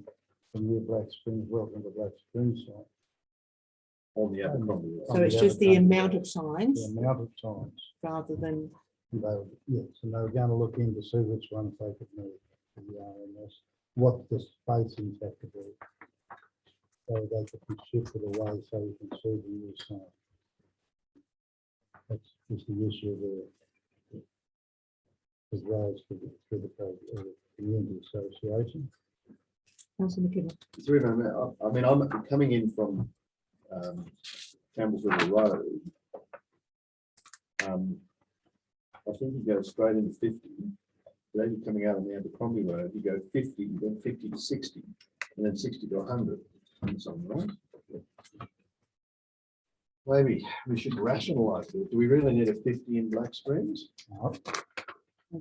Speaker 7: the new Black Springs, welcome to Black Springs sign.
Speaker 5: on the Abercrombie.
Speaker 1: So it's just the amount of signs
Speaker 7: The amount of signs.
Speaker 1: rather than,
Speaker 7: Yes, and they were going to look in to see which ones they could move to the RMS, what the spacings have to be. So they could be shifted away so you can see the new sign. That's just the issue there. The roads through the community association.
Speaker 1: councillor McKibben.
Speaker 5: Through them, I mean, I'm coming in from Campbell's River Road. I think you go straight into 50. Then you're coming out on the Abercrombie Road, you go 50, then 50 to 60, and then 60 to 100. And so on, right? Maybe we should rationalise it. Do we really need a 50 in Black Springs?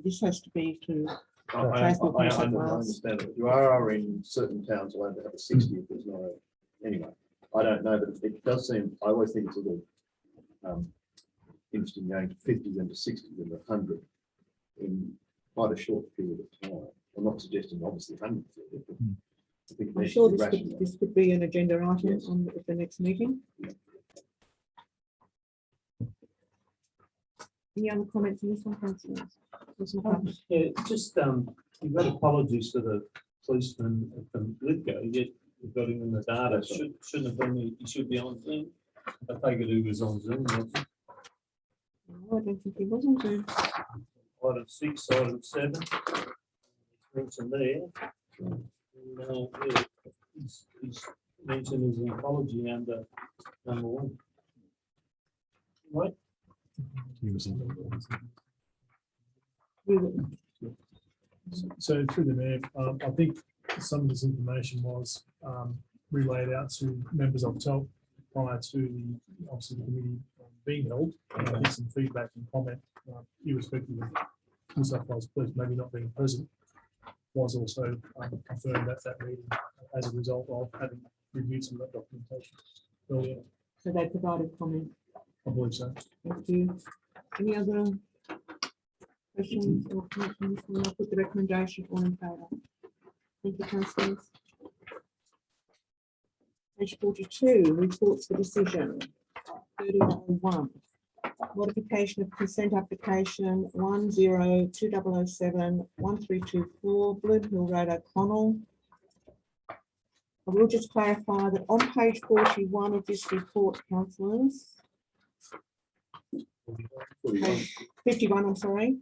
Speaker 1: This has to be to,
Speaker 5: I
Speaker 1: Transport Commission of Wales.
Speaker 5: understand it. You are in certain towns allowed to have a 60 if there's not a, anyway, I don't know, but it does seem, I always think it's a little interesting going to 50 then to 60 then to 100 in quite a short period of time. I'm not suggesting obviously 100. But I think it
Speaker 1: I'm
Speaker 5: needs
Speaker 1: sure
Speaker 5: to be
Speaker 1: this could,
Speaker 5: rational.
Speaker 1: this could be an agenda item
Speaker 5: Yes.
Speaker 1: on the next meeting. Any other comments on this one, councillors? Councillor Carter?
Speaker 6: Yeah, just, you've got apologies to the policeman from Lithgow, yet you've got him in the data.
Speaker 5: That's right.
Speaker 6: Shouldn't have been, he should be on Zoom. I take it he was on Zoom, wasn't he?
Speaker 1: No, I don't think he wasn't.
Speaker 6: Item 6, item 7. Mentioned there. And, yeah, he's mentioned his apology under number 1. Right?
Speaker 8: So through the mayor, I think some of this information was relayed out to members of TELP prior to the, obviously, the committee being held. I think some feedback and comment, irrespective of New South Wales Police maybe not being present, was also confirmed at that meeting as a result of having reviewed some of that documentation earlier.
Speaker 1: So they provided comment.
Speaker 8: I believe so.
Speaker 1: Thank you. Any other questions or comments? I'll put the recommendation all in favour. Thank you, councillors. Page 42, reports for decision. 30.1. Modification of consent application 1020071324 Bloom Hill Road, O'Connell. I will just clarify that on page 41 of this report, councillors, page 51, I'm sorry,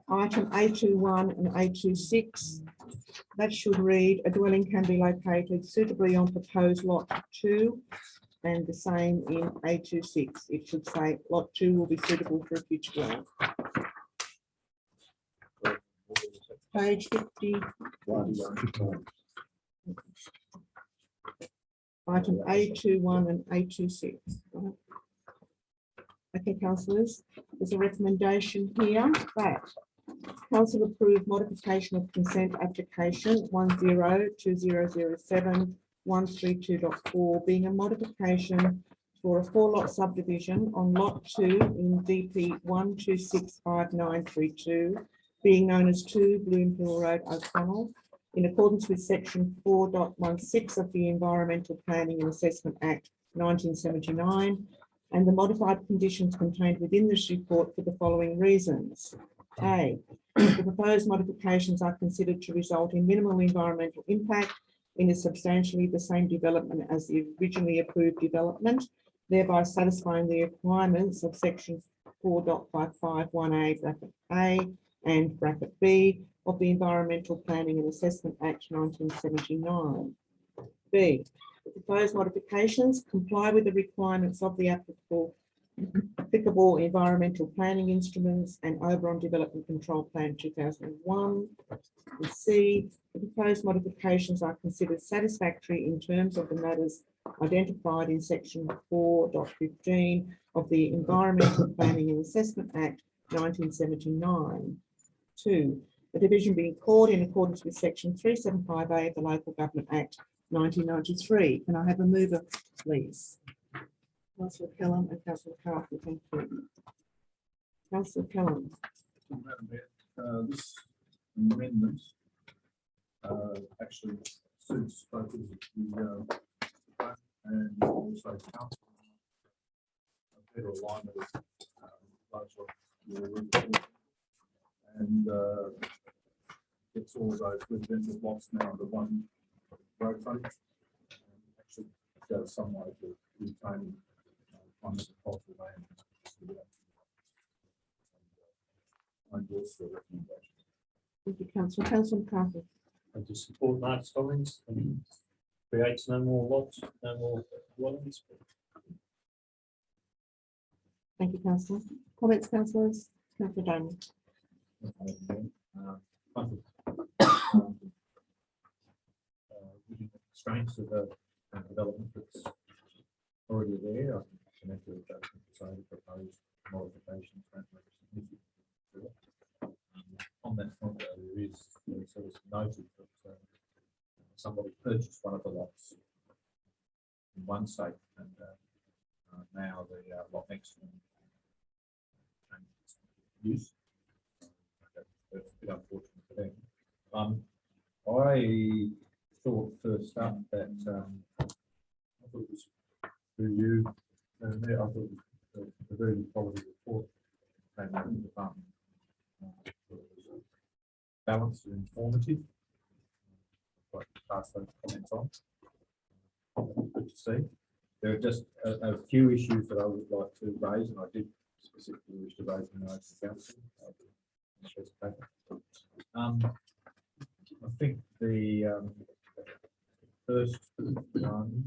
Speaker 1: item A21 and A26, that should read, a dwelling can be located suitably on proposed lot 2, and the same in A26. It should say lot 2 will be suitable for a future dwelling. Page 50, item A21 and A26. Okay, councillors, there's a recommendation here that council approve modification of consent application 102007-132.4 being a modification for a 4-lot subdivision on lot 2 in DP 1265932, being known as 2 Bloom Hill Road, O'Connell, in accordance with section 4.16 of the Environmental Planning and Assessment Act 1979, and the modified conditions contained within this report for the following reasons. A, the proposed modifications are considered to result in minimal environmental impact in a substantially the same development as the originally approved development, thereby satisfying the requirements of section 4.551A bracket A and bracket B of the Environmental Planning and Assessment Act 1979. B, the proposed modifications comply with the requirements of the applicable applicable environmental planning instruments and Oberon Development Control Plan 2001. And C, the proposed modifications are considered satisfactory in terms of the matters identified in section 4.15 of the Environmental Planning and Assessment Act 1979. 2, the division being called in accordance with section 375A of the Local Government Act 1993. Can I have a mover, please? Councillor Kellam and Councillor McCarthy, thank you. Councillor Kellam.
Speaker 9: Madam Mayor, this amendment actually suits both of the and also council a better alignment with larger law reform. And gets all those residential blocks now under one road frontage. Actually goes some way to retaining climate and cultural land. I endorse the recommendation.
Speaker 1: Thank you, Councillor. Councillor McCarthy.
Speaker 6: I just support Mark's comments and creates no more lots, no more dwellings.
Speaker 1: Thank you, Councillor. Comments, councillors? Councillor Diamond.
Speaker 2: Within the constraints of the development that's already there, I think the connected adjustment to say the proposed modifications don't make a significant difference. On that front, though, there is sort of noted that somebody purchased one of the lots in one state, and now the lot next to them changed its use. That's a bit unfortunate for them. I thought first up that I thought it was review, and there I thought it was a very good quality report came out of the department. It was balanced and informative. I'd like to pass those comments on. Good to see. There are just a few issues that I would like to raise, and I did specifically wish to raise in the council. I think the first one on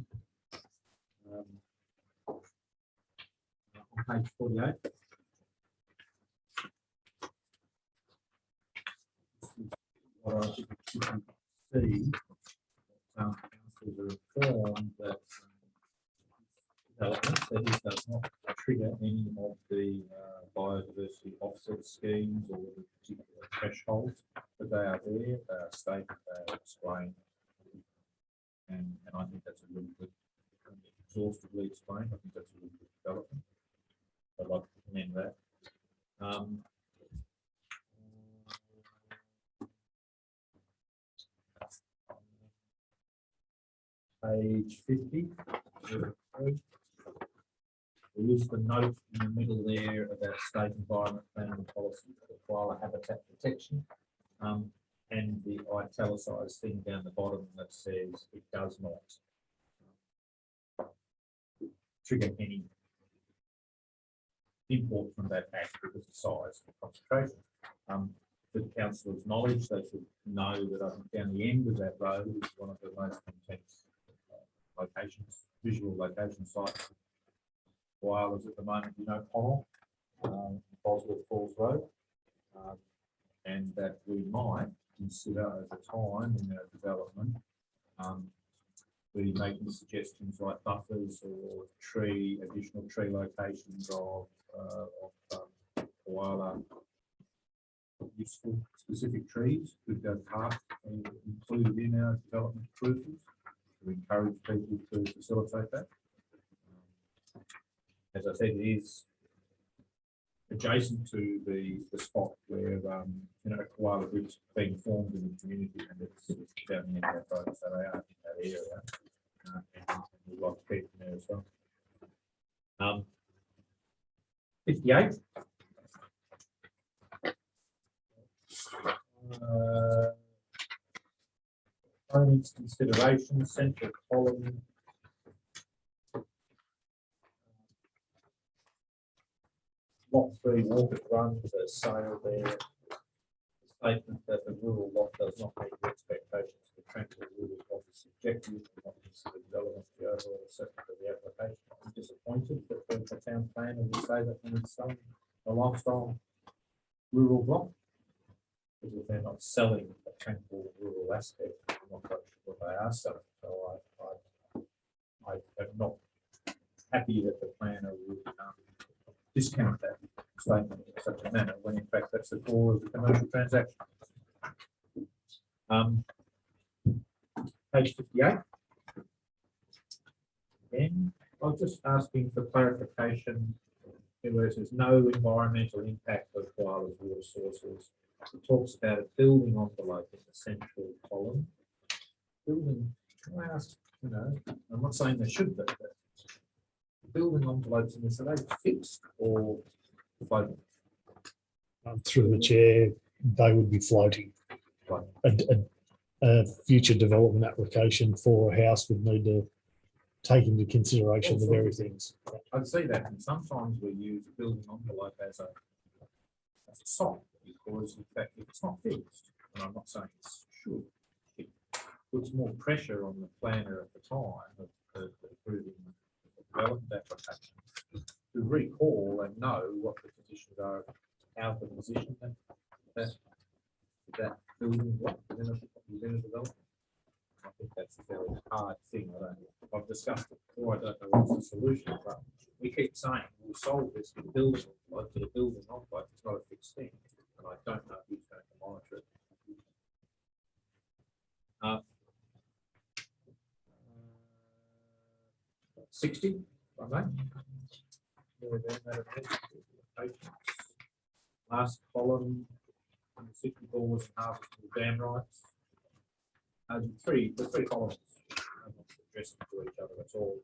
Speaker 2: page 48. What I think you can see, councils are informed that development that it does not trigger any of the biodiversity offset schemes or the particular thresholds, but they are there, they are stated, they are explained. And I think that's a really good, exhaustively explained. I think that's a really good development. I'd like to commend that. Page 50. There is the note in the middle there about state environment planning policy for koala habitat protection. And the italicized thing down the bottom that says it does not trigger any import from that act because of size and concentration. For the councillors' knowledge, they should know that I think down the end of that road is one of the most intense locations, visual location sites. Koalas at the moment, Connell, Boswell Falls Road, and that we might consider over time in our development, be making suggestions like buffers or additional tree locations of koala useful specific trees could go past and included in our development approvals to encourage people to facilitate that. As I said, it is adjacent to the spot where koala groups being formed in the community, and it's down the end of that road, so they are in that area, and we'd like to keep them there as well. 58. Finance consideration, central column. Lot 3 Walker Run for the sale there. Statement that the rural lot does not meet the expectations of the tranquil rural lot is subjective and not considered relevant to the overall assessment of the application. I'm disappointed that the town plan and we say that when it's a lifestyle rural block. Because if they're not selling a tranquil rural aspect, I'm not quite sure what they are selling. So I am not happy that the planner would discount that statement in such a manner, when in fact that's the core of the commercial transaction. Page 58. Again, I was just asking for clarification. Where it says no environmental impact of wireless water sources. It talks about a building envelope in the central column. Building, can I ask, you know, I'm not saying there should be, but building envelopes in this, are they fixed or floating?
Speaker 8: Through the chair, they would be floating.
Speaker 2: Right.
Speaker 8: A future development application for a house would need to take into consideration the very things.
Speaker 2: I'd see that, and sometimes we use a building envelope as a site, because in fact, if it's not fixed, and I'm not saying it should, it puts more pressure on the planner at the time of approving the development application to recall and know what the conditions are, how to position that building block within a development. I think that's a very hard thing. I've discussed it before. I don't know what's the solution, but we keep saying we'll solve this with building envelope, but a building envelope is not a fixed thing, and I don't know who's going to monitor it. 60, if I may. There, Madam Head. Last column, 64 was harvestable dam rights. The three columns addressing to each other. That's all.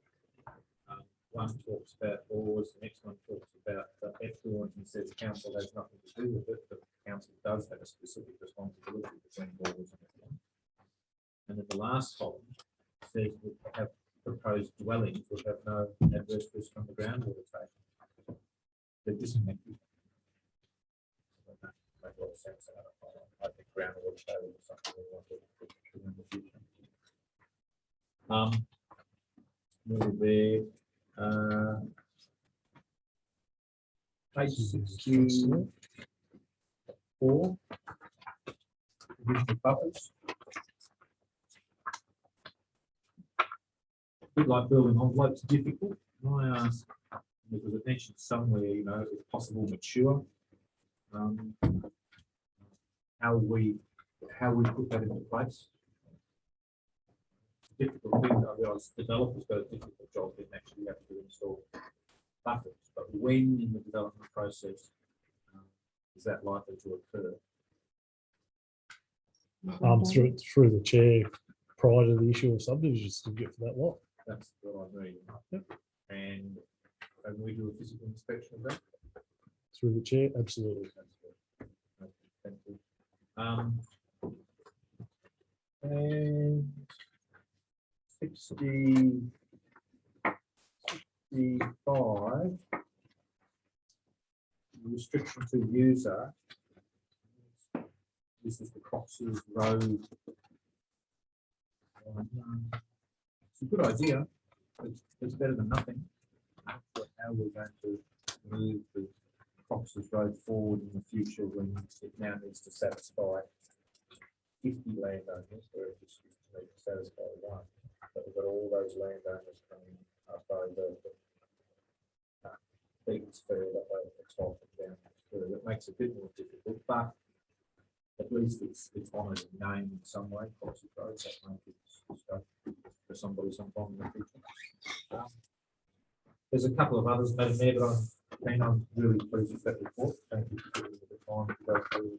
Speaker 2: One talks about bores, the next one talks about effluent and says council has nothing to do with it, but the council does have a specific responsibility between bores and effluent. And then the last column says we have proposed dwellings will have no adverse risk from the groundwater table. They're disconnected. Make a lot of sense. I think groundwater table is something we want to put in the future. Move there. Page 64. Additional buffers. A bit like building envelopes, difficult. I ask, because it mentions somewhere, you know, if possible, mature. How we put that into place. Difficult thing. I realise developers got a difficult job in actually have to install buffers, but when in the development process is that likely to occur?
Speaker 8: Through the chair, prior to the issue of subdivision certificate for that lot.
Speaker 2: That's what I'm reading. Yep. And we do a physical inspection of that?
Speaker 8: Through the chair, absolutely.
Speaker 2: Okay, thank you. And 65, restriction to user. This is the Cox's Road. It's a good idea. It's better than nothing. Not sure how we're going to move the Cox's Road forward in the future when it now needs to satisfy 50 landowners, where it just used to need to satisfy one. But we've got all those landowners coming up over the things further over the top and down further. It makes it a bit more difficult, but at least it's honoured and named in some way. Cox's Road, that might be scope for somebody sometime in the future. There's a couple of others, Madam Mayor, but I'm really pleased with that report. Thank you for giving me the time to go through.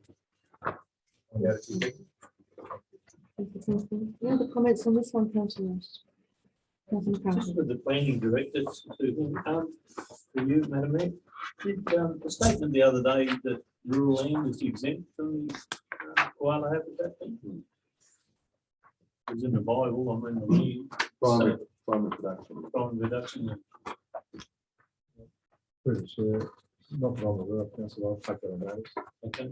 Speaker 1: Thank you, Councillor. Any other comments on this one, councillors?
Speaker 6: Just with the planning director, Susan, for you, Madam Mayor, did the statement the other day that rural land is exempt from the koala habitat thing? It was in the Bible, I'm in the new
Speaker 5: Primary production.
Speaker 6: crime reduction.
Speaker 9: Not wrong with that, Councillor. I'll take that on notice.
Speaker 6: Okay.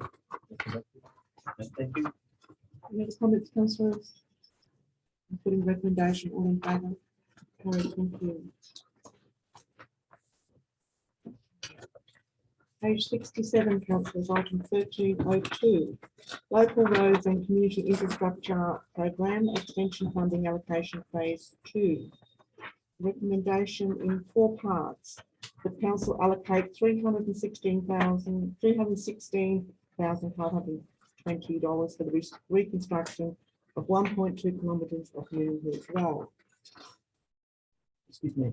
Speaker 6: Thank you.
Speaker 1: Any other comments, councillors? Putting recommendation, all in favour? Carried, thank you. Page 67, councillors, item 1302. Local roads and community infrastructure program extension funding allocation phase 2. Recommendation in 4 parts. The council allocate $316,520 for the reconstruction of 1.2 kilometres of Newman Hills Road. Excuse me.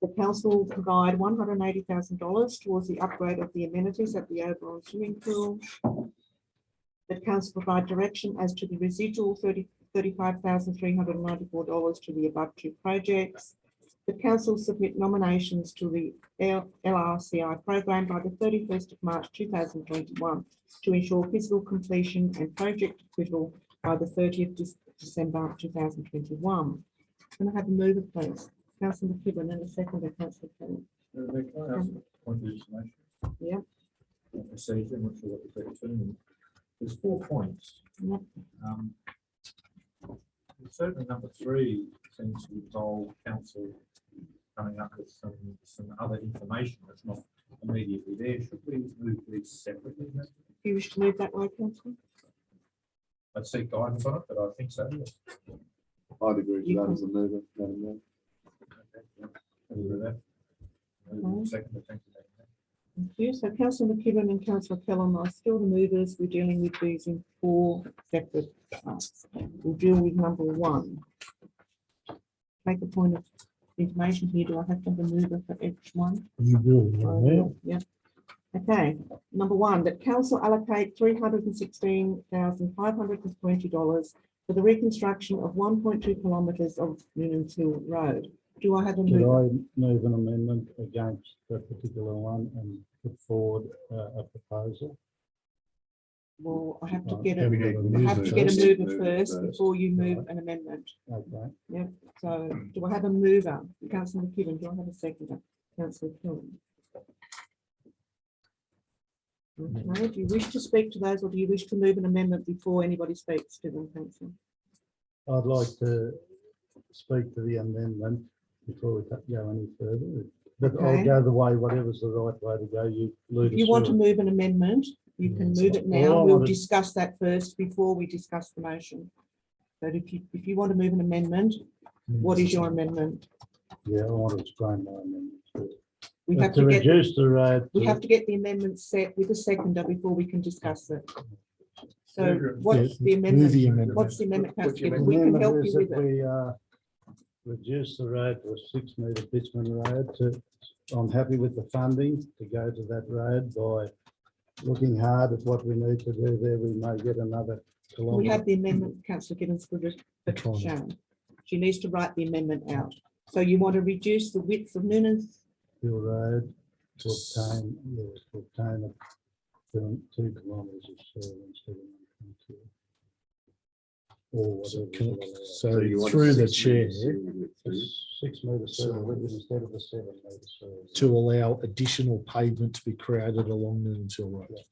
Speaker 1: The council will provide $180,000 towards the upgrade of the amenities at the Oberon swimming pool. The council provide direction as to the residual $35,394 to the above 2 projects. The council submit nominations to the LRCI program by the 31st of March 2021 to ensure physical completion and project acquittal by the 30th of December 2021. Can I have a mover, please? Councillor McKibben and a seconder, Councillor Kelly.
Speaker 2: Can I ask a point of information?
Speaker 1: Yeah.
Speaker 2: Procedure, I'm not sure what the term. There's 4 points.
Speaker 1: Yep.
Speaker 2: Certainly number 3 seems to involve council coming up with some other information that's not immediately there. Should we move these separately?
Speaker 1: Do you wish to move that way, Councillor?
Speaker 2: I'd seek guidance on it, but I think so. Yes.
Speaker 5: I'd agree
Speaker 1: You
Speaker 5: to that
Speaker 1: can-
Speaker 5: as a mover, Madam Mayor.
Speaker 2: Okay, yeah. Agree with that. Second, thank you.
Speaker 1: Thank you. So Councillor McKibben and Councillor Kellum are still the movers. We're dealing with these in 4 separate parts. We'll deal with number 1. Make a point of information here. Do I have to have a mover for each one?
Speaker 8: You will, Madam Mayor.
Speaker 1: Yeah. Okay. Number 1, that council allocate $316,520 for the reconstruction of 1.2 kilometres of Newlands Hill Road. Do I have a
Speaker 7: Could
Speaker 1: mover?
Speaker 7: I move an amendment against that particular one and put forward a proposal?
Speaker 1: Well, I have to get
Speaker 8: Yeah,
Speaker 1: it.
Speaker 8: we need a
Speaker 1: I have
Speaker 8: mover
Speaker 1: to get a
Speaker 8: first.
Speaker 1: mover
Speaker 5: Mover
Speaker 1: first
Speaker 5: first.
Speaker 1: before you move an amendment.
Speaker 7: Okay,
Speaker 1: So do I have a mover? Councillor McKibben, do I have a seconder? Councillor Killen. Okay, do you wish to speak to those or do you wish to move an amendment before anybody speaks to them, Councillor?
Speaker 7: I'd like to speak to the amendment before we go any further. But I'll
Speaker 1: Okay.
Speaker 7: go the way, whatever's the right way to go. You lead
Speaker 1: If you
Speaker 7: us
Speaker 1: want to
Speaker 7: through.
Speaker 1: move an amendment, you can
Speaker 8: Yes,
Speaker 1: move it
Speaker 7: all
Speaker 1: now.
Speaker 7: I
Speaker 1: We'll
Speaker 7: wanted-
Speaker 1: discuss that first before we discuss the motion. But if you want to move an amendment, what is your amendment?
Speaker 7: Yeah, I want to explain my amendment.
Speaker 1: We
Speaker 7: But
Speaker 1: have
Speaker 7: to
Speaker 1: to get,
Speaker 7: reduce the road.
Speaker 1: we
Speaker 7: to-
Speaker 1: have to get the amendment set with a seconder before we can discuss it. So
Speaker 2: Move your-
Speaker 1: what's the
Speaker 8: Move
Speaker 1: amendment?
Speaker 8: the amendment.
Speaker 1: What's the amendment,
Speaker 9: What's
Speaker 1: Councillor
Speaker 9: your
Speaker 1: Gibbon? We can
Speaker 7: amendment
Speaker 1: help
Speaker 7: is
Speaker 1: you with
Speaker 7: that
Speaker 1: it.
Speaker 7: we reduce the road to a 6-metre bitumen road to, I'm happy with the funding to go to that road by looking hard at what we need to do there. We may get another
Speaker 1: We
Speaker 7: kilometre.
Speaker 1: have the amendment, councillor Gibbons, for
Speaker 8: Trying.
Speaker 1: Sharon. She needs to write the amendment out. So you want to reduce the width of Noonan's,
Speaker 7: Hill Road to obtain, yes, to obtain a 2 kilometres of soil instead of 1.2. Or
Speaker 8: So
Speaker 7: whatever.
Speaker 8: can-
Speaker 7: it allows.
Speaker 8: So
Speaker 5: you want
Speaker 8: through the
Speaker 5: 6
Speaker 8: chair,
Speaker 5: metres with
Speaker 7: A
Speaker 5: the-
Speaker 7: 6-metre soil width instead of a 7-metre soil.
Speaker 8: to allow additional pavement to be created along Newlands Hill Road.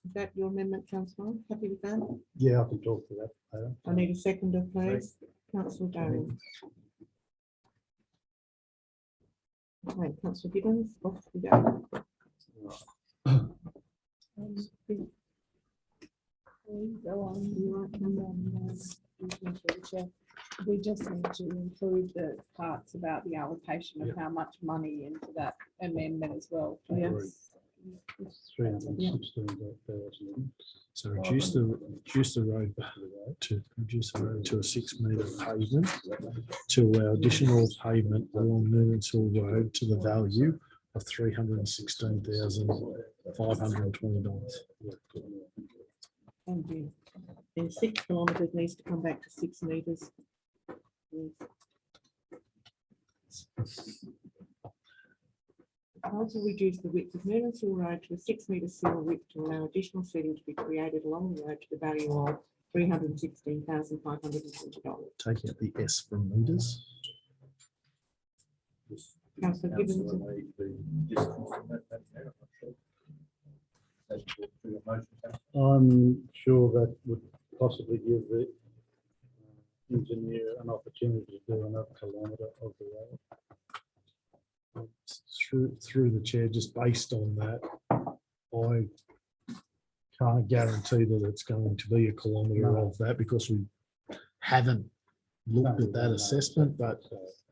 Speaker 1: is that your amendment, councillor? Happy with that?
Speaker 7: Yeah, I can talk to that later.
Speaker 1: I need a seconder, please. Councillor Darren. Okay, councillor Gibbons, off we go.
Speaker 10: Go on.
Speaker 1: You right, Cameron?
Speaker 10: We just need to include the parts about the allocation of how much money into that amendment as well.
Speaker 1: Yeah.
Speaker 10: please.
Speaker 7: It's 316,000.
Speaker 8: So reduce the road to a 6-metre pavement to allow additional pavement along Newlands Hill Road to the value of $316,520.
Speaker 1: Thank you. Then 6 kilometres needs to come back to 6 metres. Also reduce the width of Newlands Hill Road to a 6-metre sewer width to allow additional seating to be created along the road to the value of $316,520.
Speaker 8: Taking out the S from meters.
Speaker 1: Councillor Gibbons.
Speaker 2: council and the distance from that, I'm not sure. That's for your motion, councillor.
Speaker 7: I'm sure that would possibly give the engineer an opportunity to do another kilometre of the road.
Speaker 8: Through the chair, just based on that, I can't guarantee that it's going to be a kilometre
Speaker 7: No.
Speaker 8: of that because we haven't looked at that assessment, but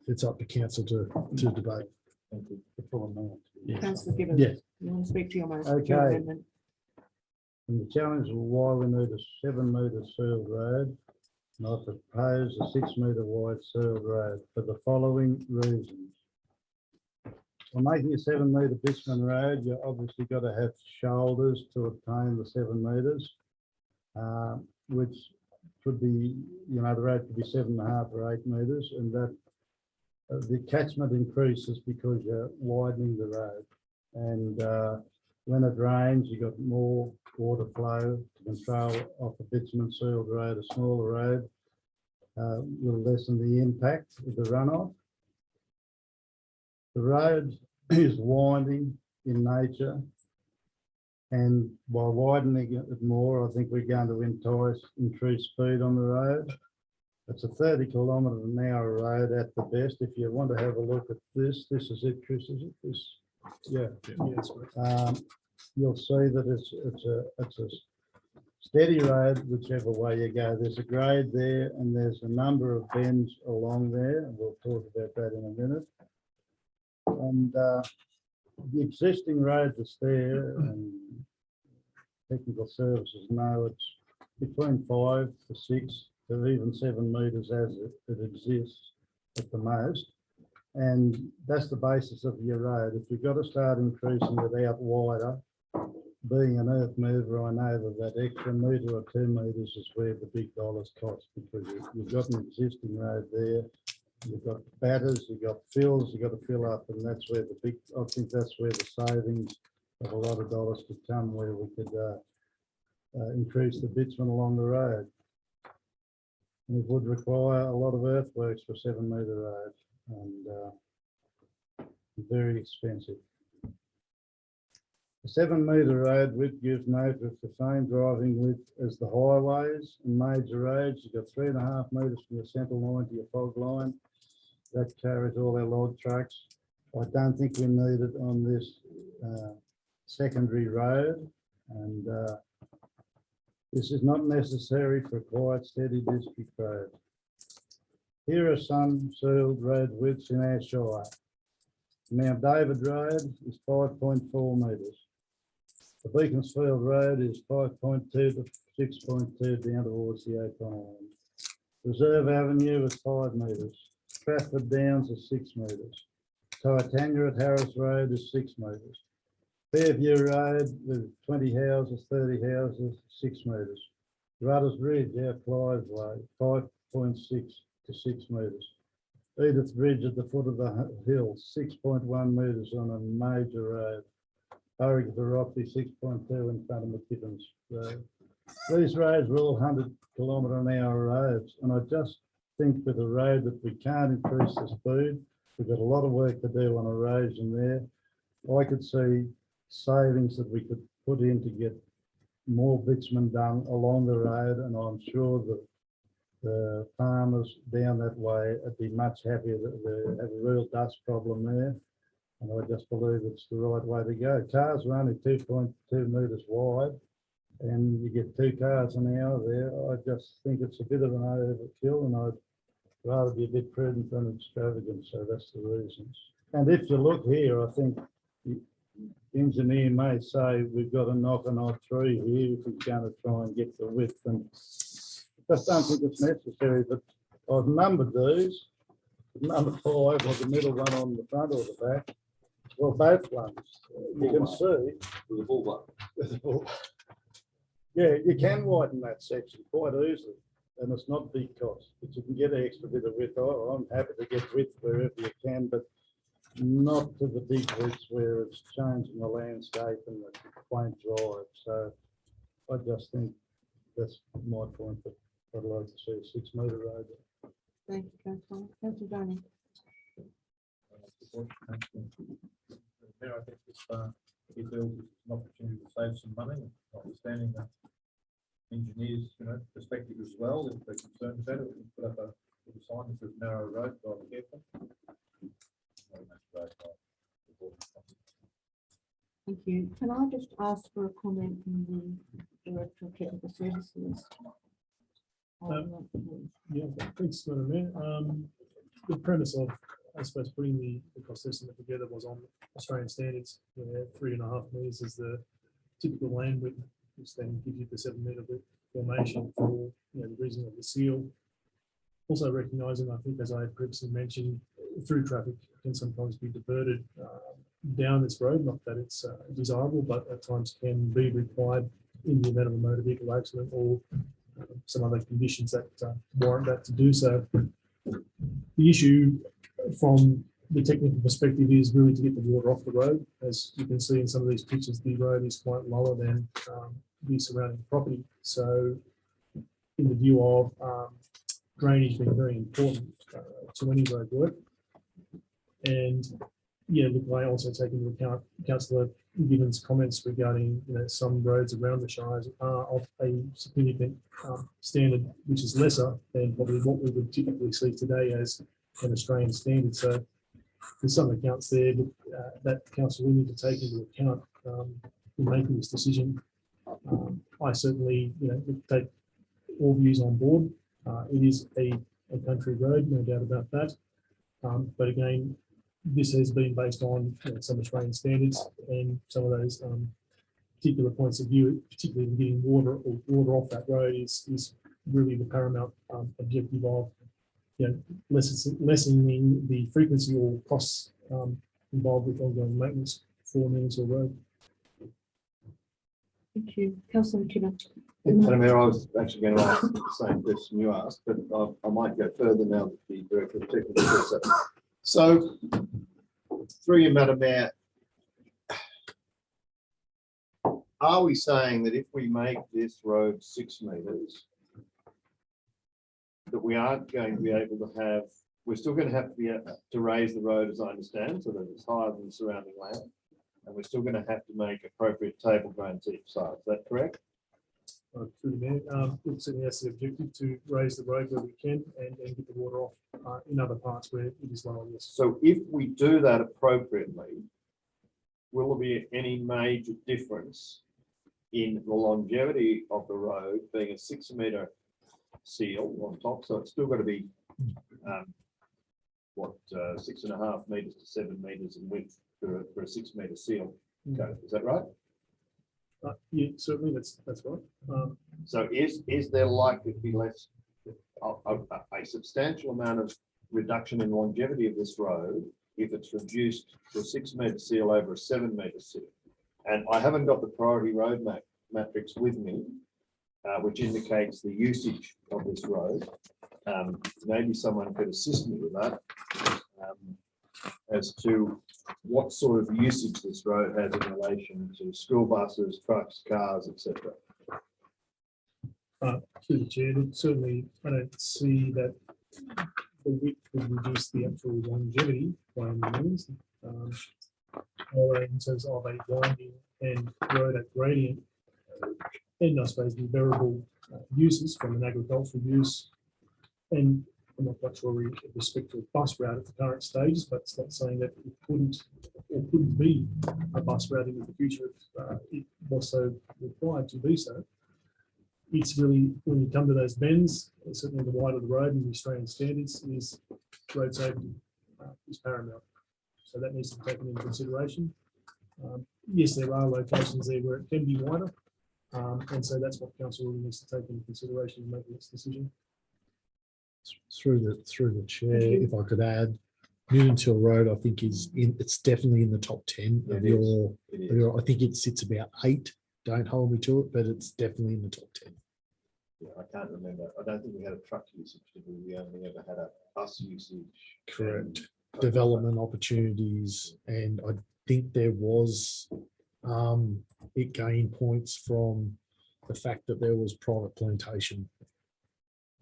Speaker 8: it's up to council to debate.
Speaker 2: Thank you.
Speaker 7: The full amount.
Speaker 8: Yeah.
Speaker 1: Councillor Gibbons.
Speaker 8: Yeah.
Speaker 1: You want to speak to your motion?
Speaker 7: Okay.
Speaker 1: your amendment?
Speaker 7: And the challenge is why we need a 7-metre sealed road, and I propose a 6-metre wide sealed road for the following reasons. For making a 7-metre bitumen road, you obviously got to have shoulders to obtain the 7 metres, which could be, the road could be 7.5 or 8 metres, and that the catchment increases because you're widening the road. And when it rains, you got more water flow to control off a bitumen sealed road. A smaller road will lessen the impact of the runoff. The road is winding in nature, and by widening it more, I think we're going to increase speed on the road. It's a 30 km/h road at the best. If you want to have a look at this is it, Chris, is it this? Yeah. You'll see that it's a steady road whichever way you go. There's a grade there and there's a number of bends along there, and we'll talk about that in a minute. And the existing road that's there, and technical services know it's between 5 to 6 to even 7 metres as it exists at the most. And that's the basis of your road. If you've got to start increasing it out wider, being an earth mover, I know that extra metre or 2 metres is where the big dollars cost, because you've got an existing road there. You've got batters, you've got fills, you've got to fill up, and that's where I think that's where the savings of a lot of dollars could come, where we could increase the bitumen along the road. And it would require a lot of earthworks for a 7-metre road, and very expensive. A 7-metre road width gives motorists the same driving width as the highways and major roads. You've got 3.5 metres from your central line to your fog line. That carries all our log trucks. I don't think we need it on this secondary road, and this is not necessary for a quiet, steady district road. Here are some sealed road widths in our shire. Mount David Road is 5.4 metres. The Beaconsfield Road is 5.2 to 6.2 down towards the O'Connell end. Reserve Avenue is 5 metres. Trafford Downs is 6 metres. Titania at Harris Road is 6 metres. Fairview Road with 20 houses, 30 houses, 6 metres. Rudders Ridge out Clive Way, 5.6 to 6 metres. Edith Bridge at the foot of the hill, 6.1 metres on a major road. Hurricane Baropi, 6.2 in front of McKibbin's Road. These roads are all 100 km/h roads, and I just think with a road that we can't increase the speed, we've got a lot of work to do on erosion there. I could see savings that we could put in to get more bitumen done along the road, and I'm sure that the farmers down that way would be much happier that they have a real dust problem there. And I just believe it's the right way to go. Cars are only 2.2 metres wide, and you get 2 cars an hour there. I just think it's a bit of an overkill, and I'd rather be a bit prudent than extravagant. So that's the reasons. And if you look here, I think the engineer may say we've got to knock an odd tree here if we're going to try and get the width. And I just don't think it's necessary, but I've numbered these. Number 5 was the middle one on the front or the back. Well, both ones. You can see.
Speaker 9: With a bull.
Speaker 7: Yeah, you can widen that section quite easily, and it's not big cost, but you can get an extra bit of width. I'm happy to get width wherever you can, but not to the big widths where it's changing the landscape and the quaint drive. So I just think that's my point, that I'd like to see a 6-metre road.
Speaker 1: Thank you, Councillor. Councillor Donny.
Speaker 2: report. Thank you. Mayor, I think he feels it's an opportunity to save some money, notwithstanding the engineers, perspective as well, if they're concerned about it, we can put up a sign that says narrow road, drive careful.
Speaker 1: Thank you. Can I just ask for a comment from the Director of Technical Services?
Speaker 6: Yeah, thanks, Madam Mayor. The premise of, I suppose, putting the cost estimate together was on Australian standards. 3.5 metres is the typical land width, which then gives you the 7 metre width formation for the reason of the seal. Also recognising, I think, as I had previously mentioned, through traffic can sometimes be diverted down this road. Not that it's desirable, but at times can be required in the event of a motor vehicle accident or some other conditions that warrant that to do so. The issue from the technical perspective is really to get the water off the road. As you can see in some of these pictures, the road is quite lower than the surrounding property. So in the view of drainage being very important to any road work. And look, I also take into account Councillor Gibbons' comments regarding some roads around the shires are of a significant standard, which is lesser than probably what we would typically see today as an Australian standard. So there's some accounts there that council will need to take into account in making this decision. I certainly would take all views on board. It is a country road, no doubt about that. But again, this has been based on some Australian standards, and some of those particular points of view, particularly in getting water off that road, is really the paramount objective of lessening the frequency or costs involved with ongoing maintenance for Newcastle Road.
Speaker 1: Thank you. Councillor McKinnon.
Speaker 5: Madam Mayor, I was actually going to ask the same question you asked, but I might go further now that the Director of Technical Services. So, through you, Madam Mayor, are we saying that if we make this road 6 metres, that we aren't going to be able to have, we're still going to have to be to raise the road, as I understand, so that it's higher than the surrounding land, and we're still going to have to make appropriate table drains each side. Is that correct?
Speaker 6: Through the mayor, it certainly has the objective to raise the road where we can and get the water off in other parts where it is lower. Yes.
Speaker 5: So if we do that appropriately, will there be any major difference in the longevity of the road being a 6 metre seal on top? So it's still got to be 6.5 metres to 7 metres in width for a 6 metre seal. Okay, is that right?
Speaker 6: Yeah, certainly that's right.
Speaker 5: So is there likely to be less a substantial amount of reduction in longevity of this road if it's reduced to a 6 metre seal over a 7 metre seal? And I haven't got the priority road matrix with me, which indicates the usage of this road. Maybe someone could assist me with that as to what sort of usage this road has in relation to school buses, trucks, cars, etc.
Speaker 6: Through the chair, certainly I don't see that the width would reduce the actual longevity by any means. Or in terms of a winding and road at gradient, and I suppose the variable uses from an agricultural use, and I'm not quite sure with respect to a bus route at the current stages, but it's not saying that it couldn't or couldn't be a bus route in the future if it was so required to be so. It's really, when you come to those bends, certainly the wider the road and the Australian standards is road safety is paramount. So that needs to be taken into consideration. Yes, there are locations there where it can be wider. And so that's what council really needs to take into consideration in making its decision.
Speaker 8: Through the chair, if I could add, Newton Till Road, I think it's definitely in the top 10 of your, I think it sits about 8. Don't hold me to it, but it's definitely in the top 10.
Speaker 5: Yeah, I can't remember. I don't think we had a truck usage. We only ever had a bus usage.
Speaker 8: Correct. Development opportunities, and I think there was it gained points from the fact that there was private plantation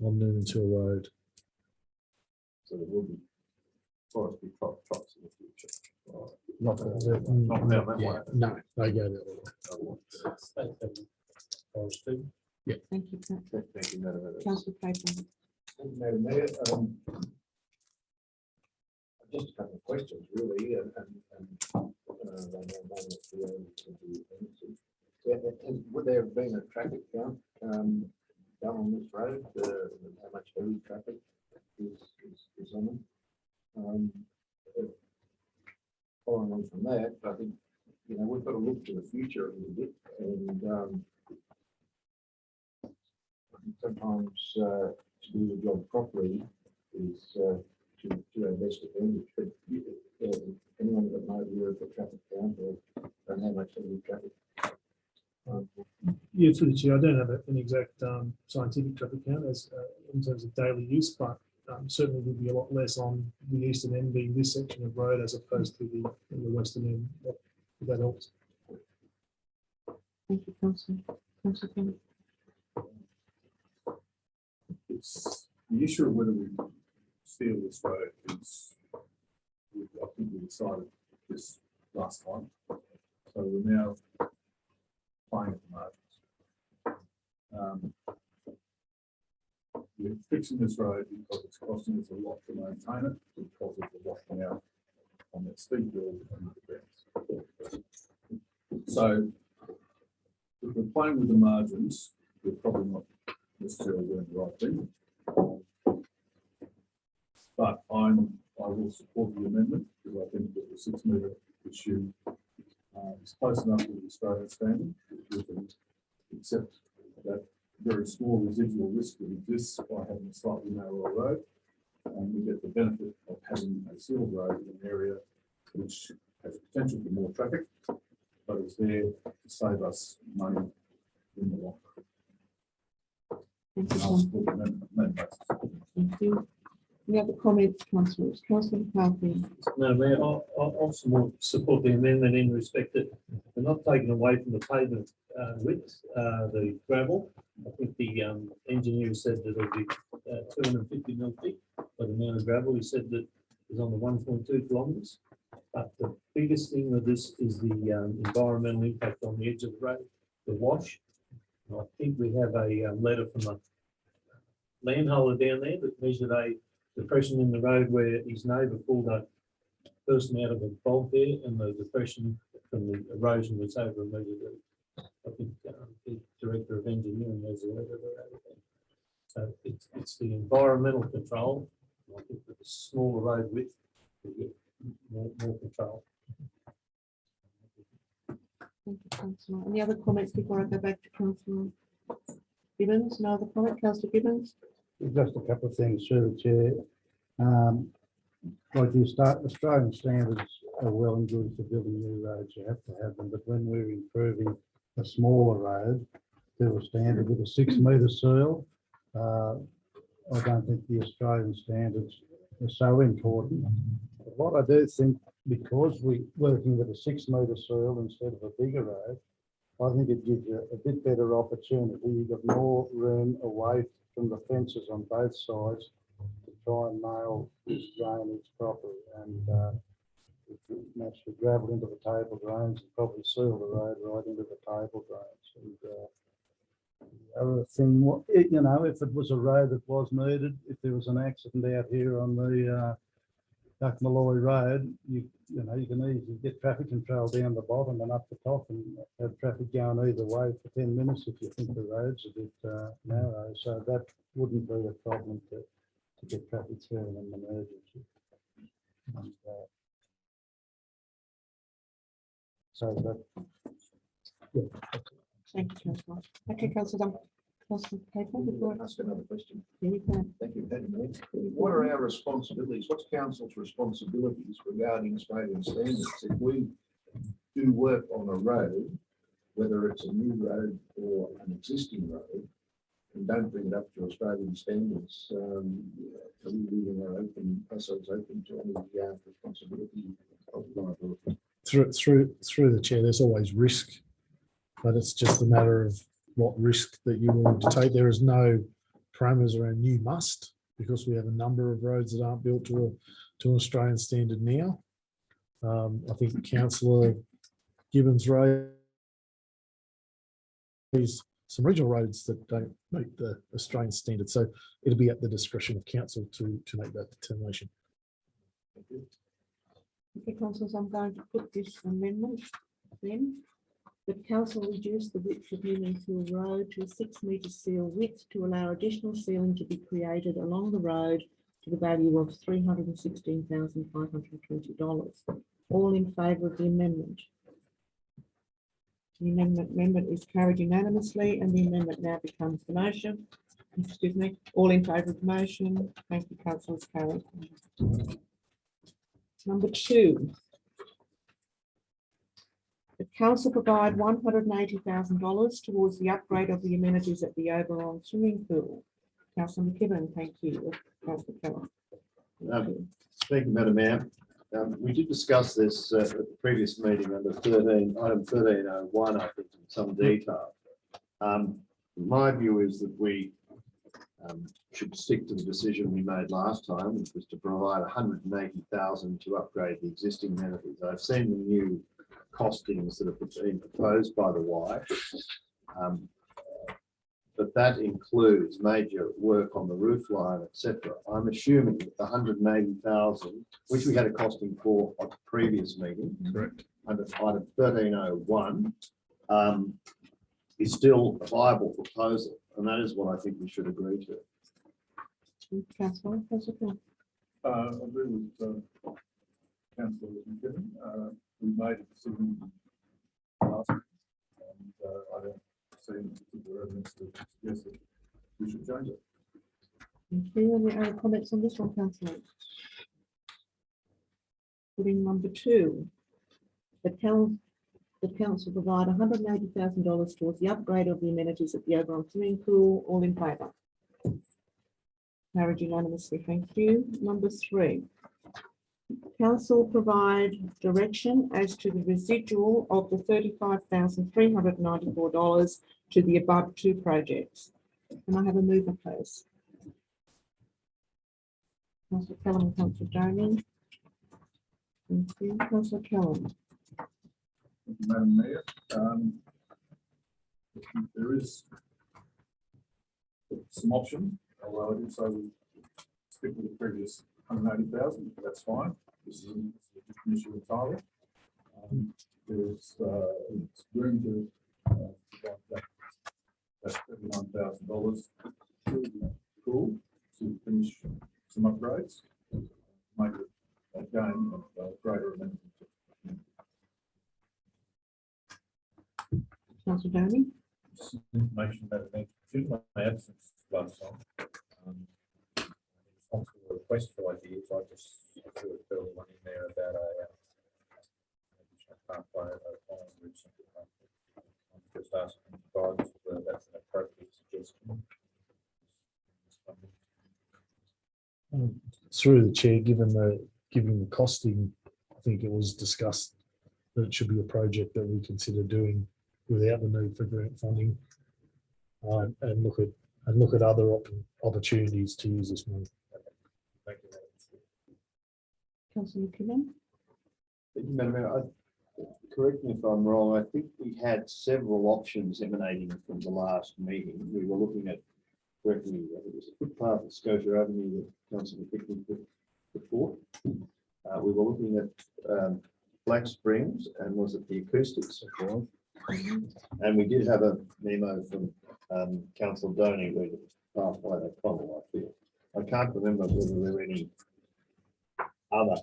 Speaker 8: on Newton Till Road.
Speaker 5: So there will be
Speaker 9: forestry trucks in the future.
Speaker 8: Not
Speaker 9: Not now, that
Speaker 8: yeah,
Speaker 9: way.
Speaker 8: no, they go the other way.
Speaker 6: Forestry.
Speaker 1: Thank you,
Speaker 9: Thank you, Madam Mayor.
Speaker 1: Councillor Clayton.
Speaker 9: Thank you, Madam Mayor. Just a couple of questions, really, and they may not be able to be answered. And would there have been a traffic count done on this road? How much heavy traffic is on it? Following on from that, I think, we've got to look to the future a little bit, and I think sometimes to do the job properly is to our best advantage. But anyone that might be of the traffic count or don't have much heavy traffic.
Speaker 11: Yeah, through the chair, I don't have an exact scientific traffic count as in terms of daily use, but certainly would be a lot less on the eastern end being this section of road as opposed to the western end. If that helps.
Speaker 1: Thank you, Councillor. Councillor King.
Speaker 2: It's the issue of whether we seal this road is, I think we decided this last time. So we're now playing at the margins. We're fixing this road because it's costing us a lot to maintain it because of the washing out on that steep hill and the grounds. So if we're playing with the margins, we're probably not necessarily doing the right thing. But I will support the amendment because I think that the 6 metre issue is close enough to the Australian standard. We can accept that very small residual risk that exists by having a slightly narrower road, and we get the benefit of having a sealed road in an area which has potential for more traffic, but it's there to save us money in the long run.
Speaker 1: Thank you,
Speaker 2: And I'll
Speaker 1: Councillor.
Speaker 2: support the amendment.
Speaker 1: Thank you. Any other comments, councillors? Councillor McCarthy.
Speaker 6: No, Mayor, I'll support the amendment in respect that we're not taking away from the pavement width, the gravel. I think the engineer said that it'll be 250 mil thick, but the amount of gravel he said that is on the 1.2 kilometres. But the biggest thing with this is the environmental impact on the edge of the road, the wash. And I think we have a letter from a landholder down there that measured a depression in the road where his neighbour pulled a person out of a bog there, and the depression from the erosion was over a metre. I think the director of engineering has a letter over there. So it's the environmental control. I think with the smaller road width, we get more control.
Speaker 1: Thank you, councillor. Any other comments before I go back to councillor Gibbons? No other comment, councillor Gibbons?
Speaker 7: Just a couple of things through the chair. Like you start, Australian standards are well and good for building new roads. You have to have them, but when we're improving a smaller road to a standard with a 6 metre soil, I don't think the Australian standards are so important. But what I do think, because we're working with a 6 metre soil instead of a bigger road, I think it gives you a bit better opportunity. You've got more room away from the fences on both sides to try and nail this drainage properly. And if you match the gravel into the table drains, you probably seal the road right into the table drains. And the other thing, if it was a road that was needed, if there was an accident out here on the Duck Malloy Road, you can easily get traffic control down the bottom and up the top and have traffic going either way for 10 minutes if you think the road's a bit narrow. So that wouldn't be a problem to get traffic through in an emergency. And, so that, yeah.
Speaker 1: Thank you, councillor. Okay, councillor Duncan. Councillor Clayton, before I
Speaker 9: Ask another question.
Speaker 1: you can.
Speaker 9: Thank you, Madam Mayor. What are our responsibilities? What's council's responsibilities regarding Australian standards? If we do work on a road, whether it's a new road or an existing road, and don't bring it up to Australian standards, are we leaving ourselves open to any responsibility of liability?
Speaker 8: Through the chair, there's always risk, but it's just a matter of what risk that you're willing to take. There is no parameters around you must, because we have a number of roads that aren't built to to Australian standard now. I think Councillor Gibbons raised some regional roads that don't meet the Australian standard. So it'll be at the discretion of council to make that determination.
Speaker 1: Okay, councillors, I'm going to put this amendment then. That council reduce the width of Union Hill Road to a 6 metre seal width to allow additional sealing to be created along the road to the value of $316,520. All in favour of the amendment? The amendment is carried unanimously and the amendment now becomes the motion. Excuse me. All in favour of the motion? Thank you, councillors. Carried. Number 2. The council provide $180,000 towards the upgrade of the amenities at the Oberon swimming pool. Councillor McKibben, thank you. Councillor Keller.
Speaker 5: Thank you, Madam Mayor. We did discuss this at the previous meeting under item 1301, I think, in some detail. My view is that we should stick to the decision we made last time, which was to provide $180,000 to upgrade the existing amenities. I've seen the new costings that have been proposed by the Y, but that includes major work on the roof line, etc. I'm assuming that the $180,000, which we had a costing for at the previous meeting,
Speaker 11: Correct.
Speaker 5: under item 1301, is still a viable proposal, and that is what I think we should agree to.
Speaker 1: Councillor, Councillor Keller.
Speaker 2: I agree with Councillor McKibben. We made a decision last week, and I don't see any particular evidence to suggest that we should change it.
Speaker 1: Thank you. Any other comments on this one, councillor? Putting number 2. The council provide $180,000 towards the upgrade of the amenities at the Oberon swimming pool. All in favour? Carried unanimously. Thank you. Number 3. Council provide direction as to the residual of the $35,394 to the above 2 projects. Can I have a mover, please? Councillor Kellam and Councillor Doney. Thank you. Councillor Kellam.
Speaker 2: Thank you, Madam Mayor. There is some option, although I did say we stick with the previous 180,000, that's fine. This is a different issue entirely. There's room to provide that $39,000 to the pool to finish some upgrades, make it again a greater amount.
Speaker 1: Councillor Doney.
Speaker 2: Just information about it. In my absence last time, responsible for request for ideas, I just threw a further one in there about a pathway over Holland Bridge. I'm just asking guidance whether that's an appropriate suggestion.
Speaker 8: Through the chair, given the costing, I think it was discussed that it should be a project that we consider doing without the need for grant funding, and look at other opportunities to use this money.
Speaker 2: Thank you.
Speaker 1: Councillor McKibben.
Speaker 5: Thank you, Madam Mayor. Correct me if I'm wrong, I think we had several options emanating from the last meeting. We were looking at, correctly, I think it was a footpath at Scotia Avenue that Councillor McKibben put forward. We were looking at Black Springs, and was it the acoustics? And we did have a memo from Councillor Doney where the pathway they follow, I feel. I can't remember whether there were any other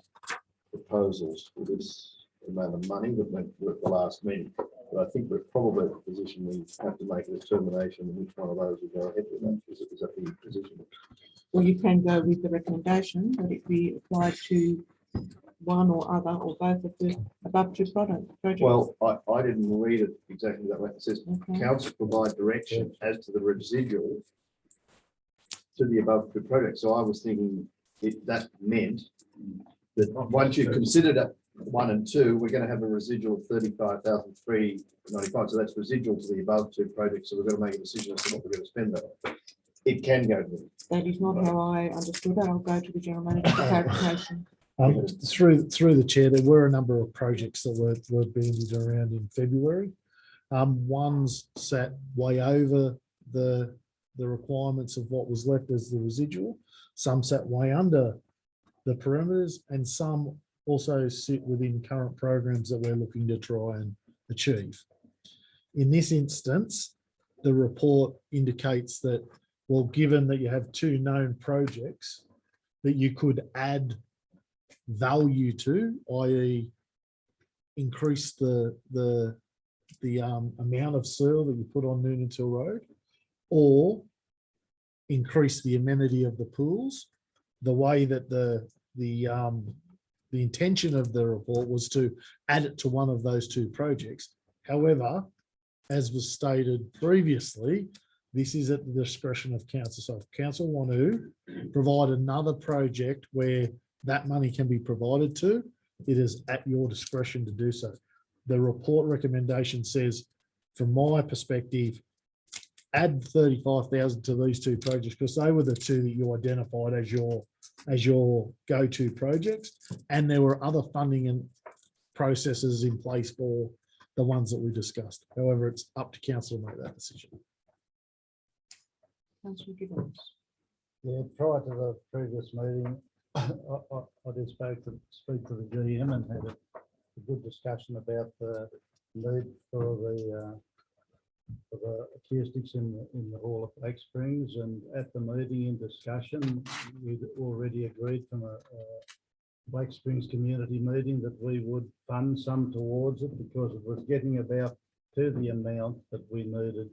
Speaker 5: proposals for this amount of money that went through at the last meeting. But I think we're probably in a position we have to make a determination which one of those we go ahead with. Is that the position?
Speaker 1: Well, you can go with the recommendation, but it be applied to one or other or both of the above 2 projects.
Speaker 5: Well, I didn't read it exactly that way. It says
Speaker 1: Okay.
Speaker 5: council provide direction as to the residual to the above 2 projects. So I was thinking that meant that once you've considered it 1 and 2, we're going to have a residual of $35,395. So that's residual to the above 2 projects. So we've got to make a decision as to what we're going to spend that on. It can go to them.
Speaker 1: That is not how I understood it. I'll go to the general manager for clarification.
Speaker 8: Through the chair, there were a number of projects that were bandied around in February. Ones sat way over the requirements of what was left as the residual. Some sat way under the perimeters, and some also sit within current programs that we're looking to try and achieve. In this instance, the report indicates that, well, given that you have two known projects that you could add value to, i.e. increase the amount of soil that you put on Noonan Hill Road, or increase the amenity of the pools. The way that the intention of the report was to add it to one of those two projects. However, as was stated previously, this is at the discretion of council. So if council want to provide another project where that money can be provided to, it is at your discretion to do so. The report recommendation says, from my perspective, add 35,000 to these two projects, because they were the two that you identified as your go-to projects, and there were other funding and processes in place for the ones that we discussed. However, it's up to council to make that decision.
Speaker 1: Councillor Gibbons.
Speaker 7: Yeah, prior to the previous meeting, I did speak to the GM and had a good discussion about the need for the acoustics in the Hall of Lake Springs, and at the meeting in discussion, we'd already agreed from a Lake Springs community meeting that we would fund some towards it, because it was getting about to the amount that we needed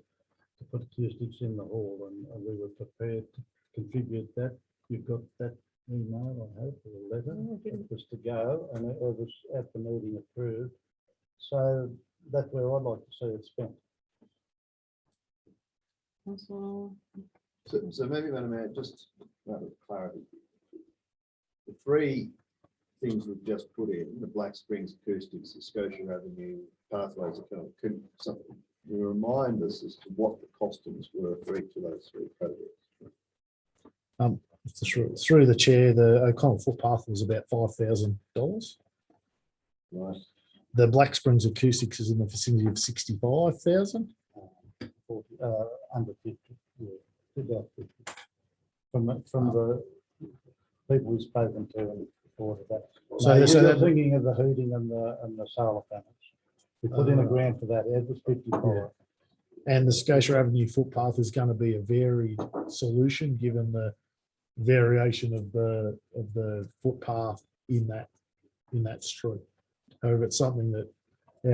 Speaker 7: to put acoustics in the hall, and we were prepared to contribute that. You've got that email, I hope, or a letter. It was to go, and it was at the meeting approved. So that's where I'd like to see it spent.
Speaker 1: Councillor.
Speaker 9: So maybe, Madam Mayor, just out of clarity, the three things we've just put in, the Black Springs acoustics, the Scotia Avenue pathways, could something remind us as to what the costings were for each of those three projects?
Speaker 8: Through the chair, the O'Connell footpath was about $5,000.
Speaker 9: Right.
Speaker 8: The Black Springs acoustics is in the vicinity of 65,000.
Speaker 7: 40, under 50, yeah, about 50. From the people we've spoken to and before that.
Speaker 8: So
Speaker 7: You're thinking of the heating and the solar panels. We put in a grant for that. It was 55.
Speaker 8: Yeah. And the Scotia Avenue footpath is going to be a varied solution, given the variation of the footpath in that street. However, it's something that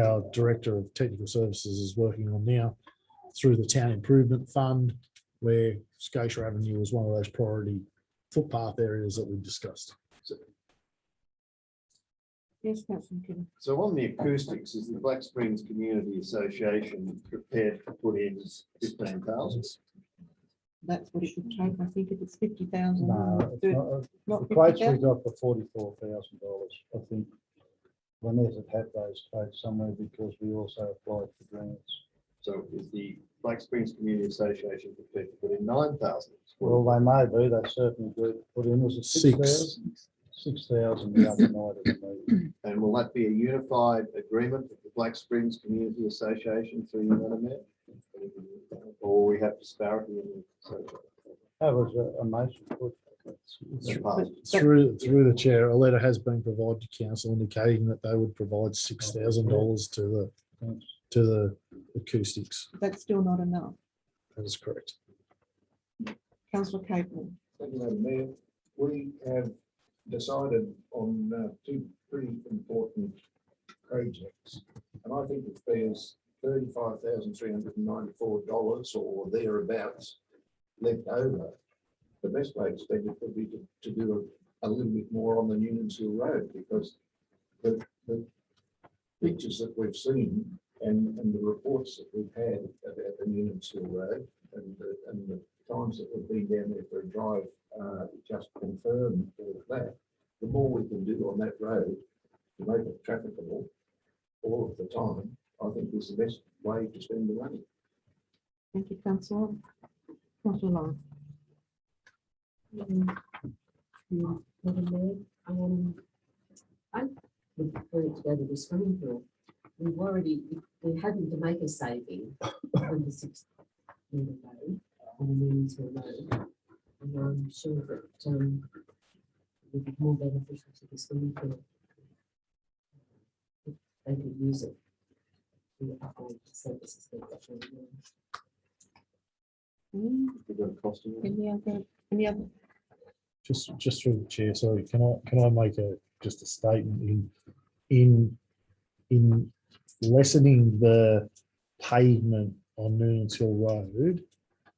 Speaker 8: our Director of Technical Services is working on now through the Town Improvement Fund, where Scotia Avenue was one of those priority footpath areas that we discussed.
Speaker 1: Yes, Councillor Gibbons.
Speaker 9: So on the acoustics, is the Black Springs Community Association prepared to put in 15,000?
Speaker 1: That's what it would take. I think if it's 50,000.
Speaker 7: No, it's not.
Speaker 1: Not
Speaker 7: The quotes we
Speaker 1: 50,000?
Speaker 7: got for $44,000. I think Vanessa had those quotes somewhere, because we also applied for grants.
Speaker 9: So is the Black Springs Community Association prepared to put in 9,000?
Speaker 7: Well, they may be. They certainly do. Put in, was it 6,000? 6,000 the other night at the meeting.
Speaker 9: And will that be a unified agreement with the Black Springs Community Association through you, Madam Mayor? Or we have disparity in the association?
Speaker 7: That was a motion put.
Speaker 8: Through the chair, a letter has been provided to council indicating that they would provide $6,000 to the acoustics.
Speaker 1: That's still not enough.
Speaker 8: That is correct.
Speaker 1: Councillor Capel.
Speaker 9: Thank you, Madam Mayor. We have decided on two pretty important projects, and I think if there's $35,394 or thereabouts left over, the best way to spend it would be to do a little bit more on the Noonan Hill Road, because the pictures that we've seen and the reports that we've had about the Noonan Hill Road and the times that we've been down there for a drive just confirm all of that. The more we can do on that road to make it trafficable all of the time, I think is the best way to spend the money.
Speaker 1: Thank you, Councillor. Councillor Long.
Speaker 12: Madam Mayor, would prefer it to go to the swimming pool. We've already, we're having to make a saving on the 6 metre road, on the Newman's Road. And I'm sure that it would be more beneficial to the swimming pool if they could use it to upgrade the services they've got going on.
Speaker 5: We've got a cost of it.
Speaker 1: Any other?
Speaker 8: Just through the chair, sorry, can I make just a statement in lessening the pavement on Noonan's Hill Road,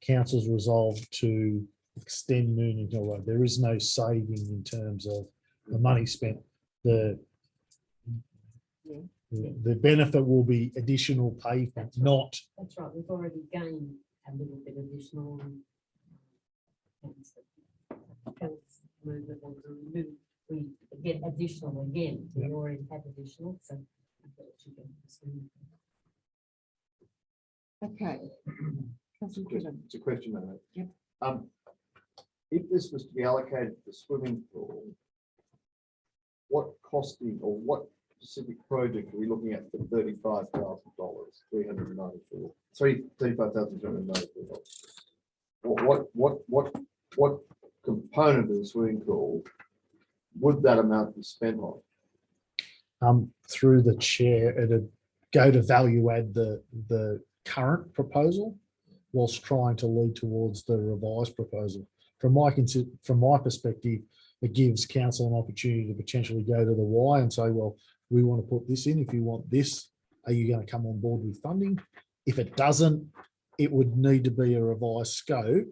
Speaker 8: council's resolved to extend Noonan Hill Road. There is no saving in terms of the money spent. The benefit will be additional pavement, not
Speaker 12: That's right, we've already gained a little bit additional. We get additional again, we already had additional, so. I thought it should go to the swimming pool.
Speaker 1: Okay. Councillor Chisholm.
Speaker 5: It's a question, Madam.
Speaker 1: Yep.
Speaker 5: If this was to be allocated to the swimming pool, what costing or what specific project are we looking at for $35,000, $35,294? What component of the swimming pool would that amount be spent on?
Speaker 8: Through the chair, it'd go to value add the current proposal whilst trying to lead towards the revised proposal. From my perspective, it gives council an opportunity to potentially go to the Y and say, well, we want to put this in. If you want this, are you going to come on board with funding? If it doesn't, it would need to be a revised scope,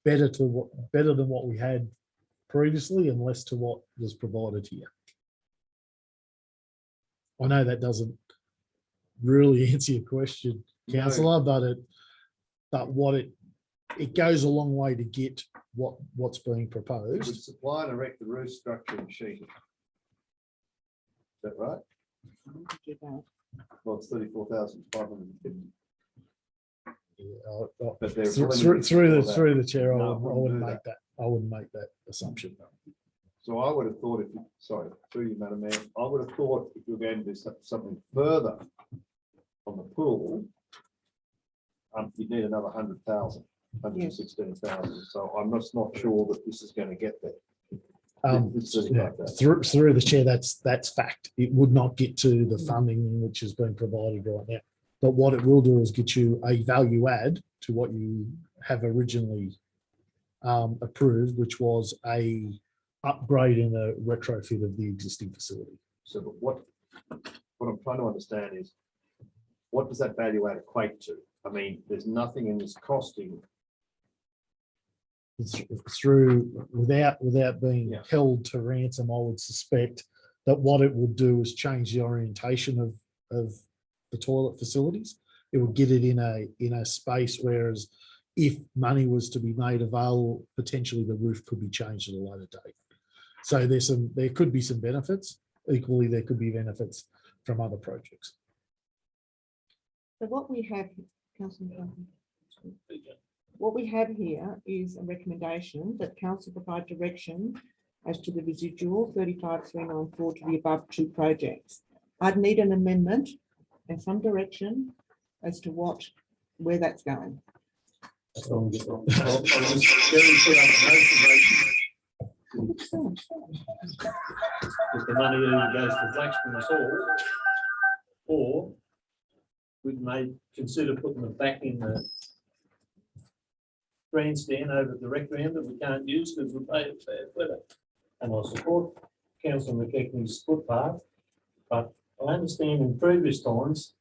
Speaker 8: better than what we had previously and less to what was provided here. I know that doesn't really answer your question, councillor, but what it goes a long way to get what's being
Speaker 5: It would
Speaker 8: proposed.
Speaker 5: supply and erect the roof structure and sheeting. Is that right? Well, it's 34,550. But they're
Speaker 8: Through the chair, I
Speaker 5: No,
Speaker 8: wouldn't
Speaker 5: do
Speaker 8: make that. I wouldn't make that assumption.
Speaker 5: So I would have thought through you, Madam Mayor, I would have thought if you're going to do something further on the pool, you'd need another 100,000, 116,000. So I'm just not sure that this is going to get there.
Speaker 8: Through the chair, that's fact. It would not get to the funding which has been provided right now. But what it will do is get you a value add to what you have originally approved, which was a upgrade and a retrofit of the existing facility.
Speaker 5: So what I'm trying to understand is, what does that value add equate to? I mean, there's nothing in this costing.
Speaker 8: Through without being held to ransom, I would suspect that what it will do is change the orientation of the toilet facilities. It will get it in a space, whereas if money was to be made available, potentially the roof could be changed at a later date. So there could be some benefits. Equally, there could be benefits from other projects.
Speaker 1: So what we have, Councillor Duncan, what we have here is a recommendation that council provide direction as to the residual 35,394 to the above two projects. I'd need an amendment and some direction as to where that's going.
Speaker 6: I'll just put up a motivation. If the money either goes to Blacksmith's Hall, or we may consider putting it back in the grandstand over at the rec ground that we can't use because we pay it bad weather. And I support Councillor McKechnie's footpath, but I understand in previous times,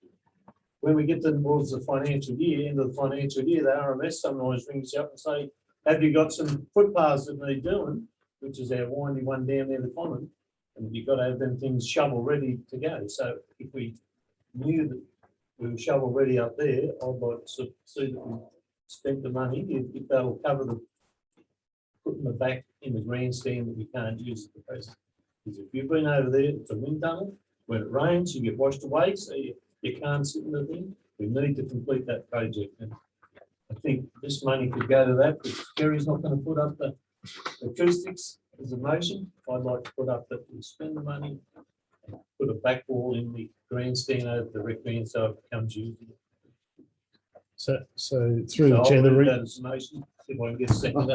Speaker 6: when we get towards the financial year, end of the financial year, the RMS sometimes rings you up and say, have you got some footpaths that need doing, which is our windy one down there, the common, and you've got to have them things shovel ready to go. So if we knew that we were shovel ready up there, I'd like to see that we spent the money, if they'll cover the, putting the back in the grandstand that we can't use at the present. Because if you've been over there, it's a wind tunnel, when it rains, you get washed away, so you can't sit in the thing. We need to complete that project. And I think this money could go to that, but Kerry's not going to put up the acoustics as a motion. I'd like to put up that we spend the money put a back wall in the grandstand over the rec green so it becomes usable.
Speaker 8: So through the
Speaker 6: So
Speaker 8: chair,
Speaker 6: I'll
Speaker 8: the
Speaker 6: move
Speaker 8: re-
Speaker 6: that as a motion, if I can get a second.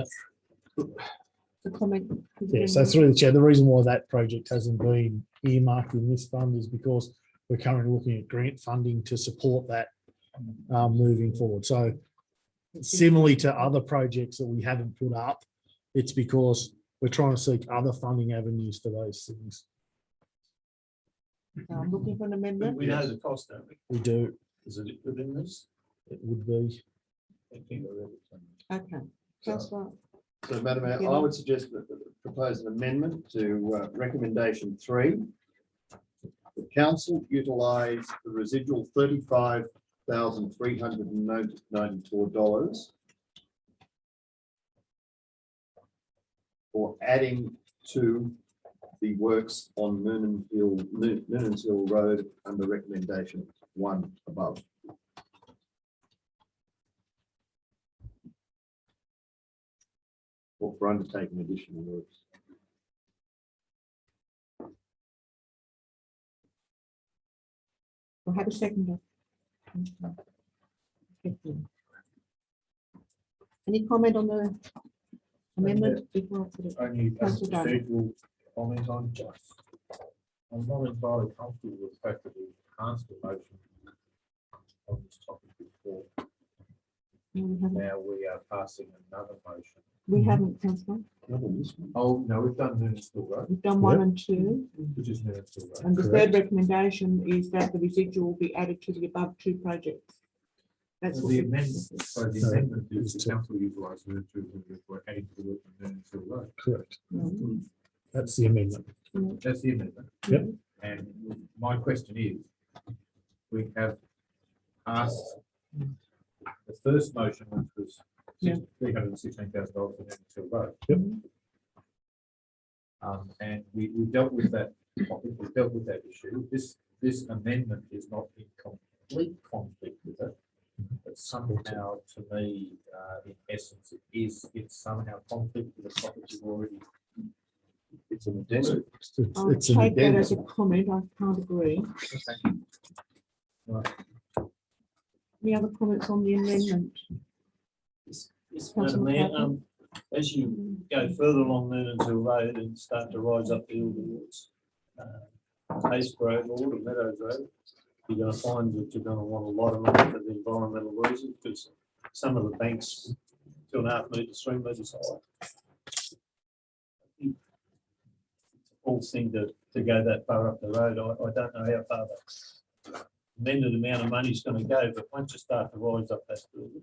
Speaker 1: The comment.
Speaker 8: yeah, so through the chair, the reason why that project hasn't been earmarked in this fund is because we're currently looking at grant funding to support that moving forward. So similarly to other projects that we haven't put up, it's because we're trying to seek other funding avenues for those things.
Speaker 1: Looking for an amendment.
Speaker 6: We know the cost, don't we?
Speaker 8: We do,
Speaker 6: Is it within this?
Speaker 8: it would be.
Speaker 1: Okay, councillor,
Speaker 5: So, Madam Mayor, I would suggest that propose an amendment to recommendation 3. The council utilise the residual $35,394 for adding to the works on Noonan's Hill Road under recommendation 1 above. Or for undertaking additional works.
Speaker 1: we'll have a second. Any comment on the amendment before I put it?
Speaker 2: Only a
Speaker 1: Councillor Dolan.
Speaker 2: procedural comment on just. I'm not entirely comfortable with the fact that we passed the motion on this topic before. Now we are passing another motion.
Speaker 1: We haven't, councillor.
Speaker 2: Oh, no, we've done Noonan's Hill Road,
Speaker 1: We've done 1 and 2,
Speaker 2: which is Noonan's Hill Road.
Speaker 1: and the third recommendation is that the residual will be added to the above 2 projects. That's what
Speaker 2: The
Speaker 1: we-
Speaker 2: amendment, so the
Speaker 8: No,
Speaker 2: amendment is
Speaker 8: it's
Speaker 2: the council utilise the for adding to the work on Noonan's Hill Road.
Speaker 8: Correct.
Speaker 1: Mhm.
Speaker 8: That's the amendment.
Speaker 2: That's the amendment.
Speaker 8: Yep.
Speaker 2: And my question is, we have passed the first motion, which was
Speaker 1: Yeah.
Speaker 2: $316,000 for Noonan's Hill Road.
Speaker 8: Yep.
Speaker 2: And we dealt with that, we dealt with that issue. This amendment is not in complete conflict with it. But somehow, to me, in essence, it's somehow conflict with the topic you've already.
Speaker 5: It's an addendum.
Speaker 1: I'll
Speaker 8: It's an
Speaker 1: take that as a
Speaker 8: addendum.
Speaker 1: comment. I can't agree.
Speaker 2: Right.
Speaker 1: Any other comments on the amendment?
Speaker 6: Yes,
Speaker 1: Councillor
Speaker 6: Madam Mayor,
Speaker 1: McCarthy.
Speaker 6: as you go further along Noonan's Hill Road and start to rise up the hill towards Hayes Road or the Meadows Road, you're going to find that you're going to want a lot of money for the environmental reasons, because some of the banks 2.5 metres, 3 metres high. It's a false thing to go that far up the road. I don't know how far the amended amount of money is going to go, but once you start to rise up that building,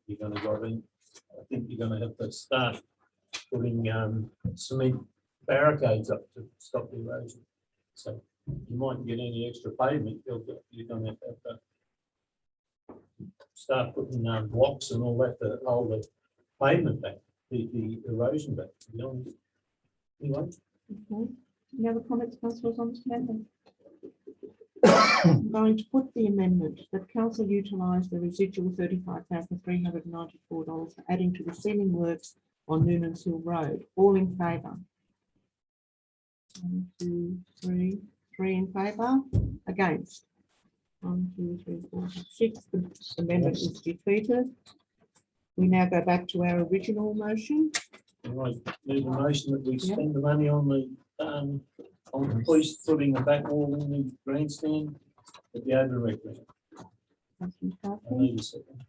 Speaker 6: you're going to go in. I think you're going to have to start putting cement barricades up to stop the erosion. So you mightn't get any extra pavement, you're going to have to start putting blocks and all that to hold the pavement back, the erosion back, to be honest. Anyway,
Speaker 1: Okay. Any other comments, councillors, on this amendment? I'm going to put the amendment that council utilise the residual $35,394 for adding to the ceiling works on Noonan's Hill Road. All in favour? 1, 2, 3. 3 in favour. Against? 1, 2, 3, 4, 5, 6. The amendment is defeated. We now go back to our original motion.
Speaker 6: I move a motion that we spend the money on the police putting the back wall in the grandstand at the Oberon Rec Ground.
Speaker 1: Councillor
Speaker 6: I
Speaker 1: McCarthy.
Speaker 6: need a second.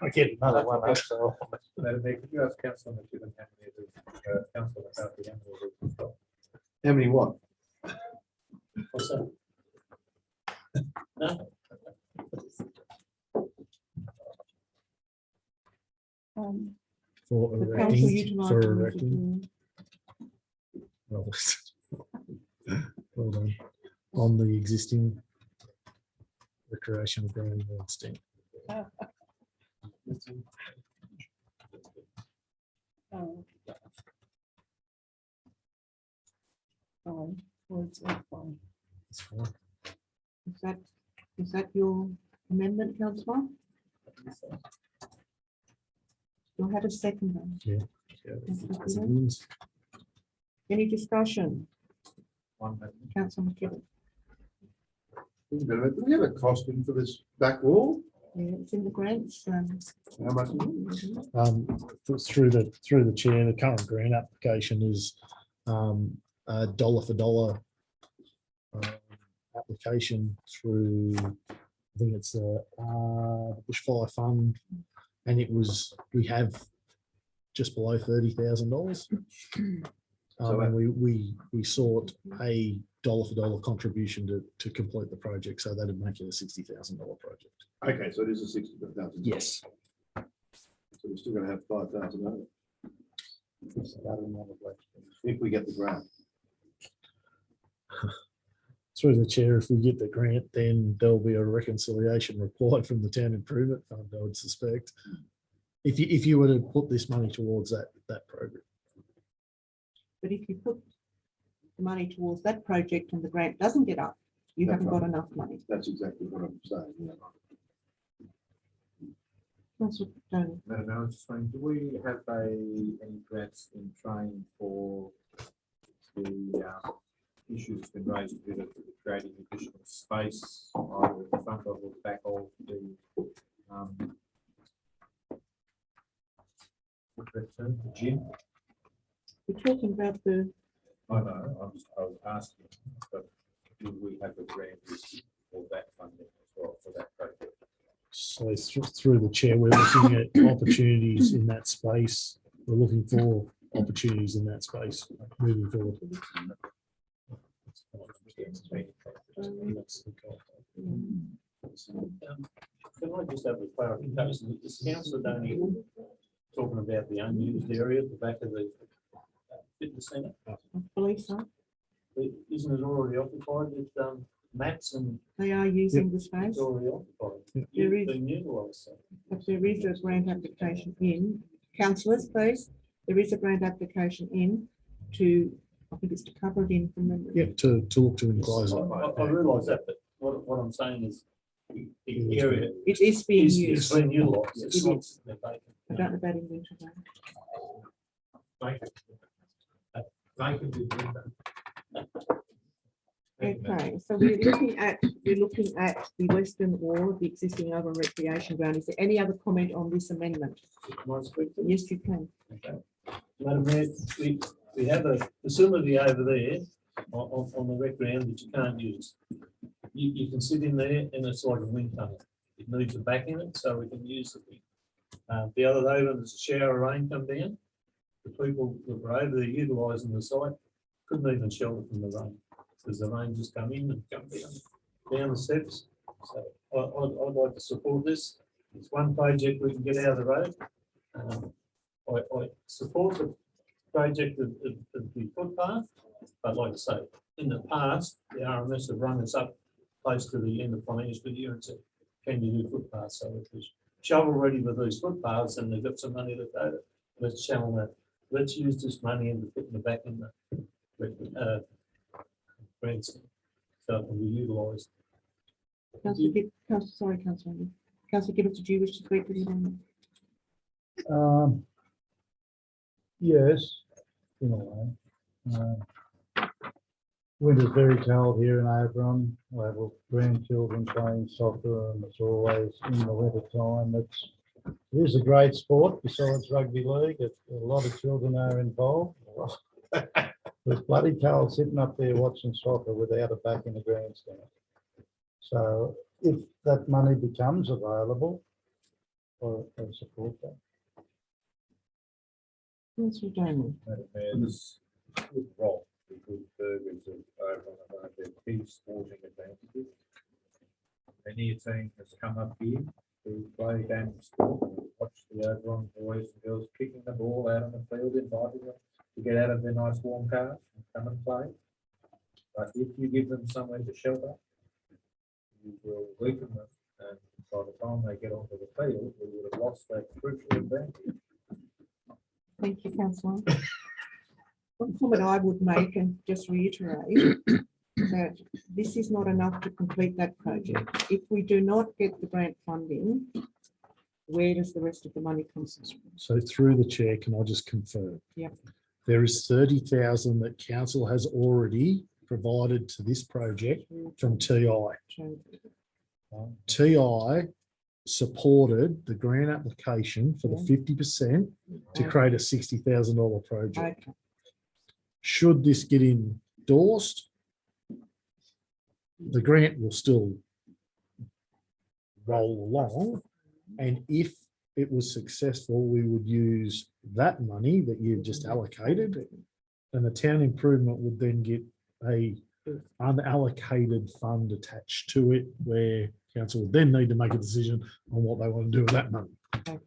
Speaker 8: I get another one. So
Speaker 2: Madam Mayor, could you ask Councillor McKibben how many of the councillor about the animal we've got?
Speaker 5: How many what?
Speaker 6: What's that? No,
Speaker 8: for
Speaker 1: The council
Speaker 8: erecting,
Speaker 1: utilised
Speaker 8: for
Speaker 1: the
Speaker 8: erecting.
Speaker 1: residual.
Speaker 8: Hold on. On the existing recreational ground stand.
Speaker 10: Oh. Oh, well, it's all fine.
Speaker 8: It's fine.
Speaker 1: Is that your amendment, councillor? You'll have a second then.
Speaker 8: Yeah.
Speaker 1: Councillor
Speaker 8: As it
Speaker 1: Keeling.
Speaker 8: is.
Speaker 1: Any discussion?
Speaker 2: One minute.
Speaker 1: Councillor McKibben?
Speaker 9: Do we have a costing for this back wall?
Speaker 1: Yeah, it's in the grants.
Speaker 9: How much is it?
Speaker 8: Through the chair, the current grant application is a dollar for dollar application through, I think it's the bushfire fund, and we have just below $30,000. And we sought a dollar for dollar contribution to complete the project, so that'd make it a $60,000 project.
Speaker 9: Okay, so it is a 60,000.
Speaker 8: Yes.
Speaker 9: So we're still gonna have 5,000 over. If we get the grant.
Speaker 8: Through the chair, if we get the grant, then there'll be a reconciliation required from the town improvement fund, I would suspect. If you were to put this money towards that program.
Speaker 1: But if you put the money towards that project and the grant doesn't get up, you
Speaker 9: That's
Speaker 1: haven't got
Speaker 9: right.
Speaker 1: enough money.
Speaker 9: That's exactly what I'm saying. Yeah.
Speaker 1: Councillor Donald.
Speaker 2: Madam Mayor, I was just wondering, do we have any grants in train for the issues that's been raised with creating additional space, either at the front of or the back of the what's that term, the gym?
Speaker 1: We're talking about the,
Speaker 2: I know, I was asking, but do we have a grant for that funding as well for that project?
Speaker 8: So through the chair, we're looking at opportunities in that space. We're looking for opportunities in that space moving forward.
Speaker 6: Can I just have a clarification? Is council only talking about the unused area at the back of the fitness centre?
Speaker 1: I believe so.
Speaker 6: Isn't it already occupied with mats and
Speaker 1: They are using the space,
Speaker 6: it's already occupied?
Speaker 1: There is.
Speaker 6: Been utilised, so.
Speaker 1: but there is a grant application in. Councillors, please, there is a grant application in to, I think it's to cover it in from memory.
Speaker 8: Yeah, to look to enclose it.
Speaker 6: I realise that, but what I'm saying is the area
Speaker 1: It is being
Speaker 6: is
Speaker 1: used.
Speaker 6: being utilised.
Speaker 1: It
Speaker 6: It's
Speaker 1: is.
Speaker 6: not vacant.
Speaker 1: I don't know about in winter though. Okay, so we're looking at the western wall of the existing urban recreation ground. Is there any other comment on this amendment?
Speaker 6: Can I speak to it?
Speaker 1: Yes, you can.
Speaker 6: Madam Mayor, we have a facility over there on the rec ground that you can't use. You can sit in there and it's like a wind tunnel. It needs a back in it so we can use the thing. The other day when there's a shower of rain come down, the people that were over there utilising the site couldn't even shelter from the rain. Because the rain just come in and come down the steps. So I'd like to support this. It's one project we can get out of the road. I support the project of the footpath, but like I say, in the past, the RMS have rung us up close to the end of financial year and said, can you do footpaths? So if there's shovel ready with these footpaths and they've got some money left over, let's channel that. Let's use this money into putting it back in the grants so it can be utilised.
Speaker 1: Councillor Gibbons, did you wish to speak to the amendment?
Speaker 7: Yes, in a way. Winter's very cold here in Oberon. I have grandchildren playing soccer and it's always in the winter time. It is a great sport besides rugby league. A lot of children are involved. It's bloody cold sitting up there watching soccer without a back in the grandstand. So if that money becomes available, I support that.
Speaker 1: Councillor Damon.
Speaker 2: Madam Mayor, this would rock the good burgers of Oberon and their key sporting advantages. Many team has come up here to play a game of sport, and watch the Oberon boys and girls kicking the ball out on the field, inviting them to get out of their nice warm cars and come and play. But if you give them somewhere to shelter, you will weaken them, and by the time they get onto the field, we would have lost that crucial advantage.
Speaker 1: Thank you, councillor. One comment I would make and just reiterate that this is not enough to complete that project. If we do not get the grant funding, where does the rest of the money come from?
Speaker 8: So through the chair, can I just confirm?
Speaker 1: Yep.
Speaker 8: There is 30,000 that council has already provided to this project from TI. TI supported the grant application for the 50% to create a $60,000 project.
Speaker 1: Okay.
Speaker 8: Should this get endorsed, the grant will still roll along. And if it was successful, we would use that money that you've just allocated, and the town improvement would then get a unallocated fund attached to it, where council would then need to make a decision on what they want to do with that money.
Speaker 1: Okay.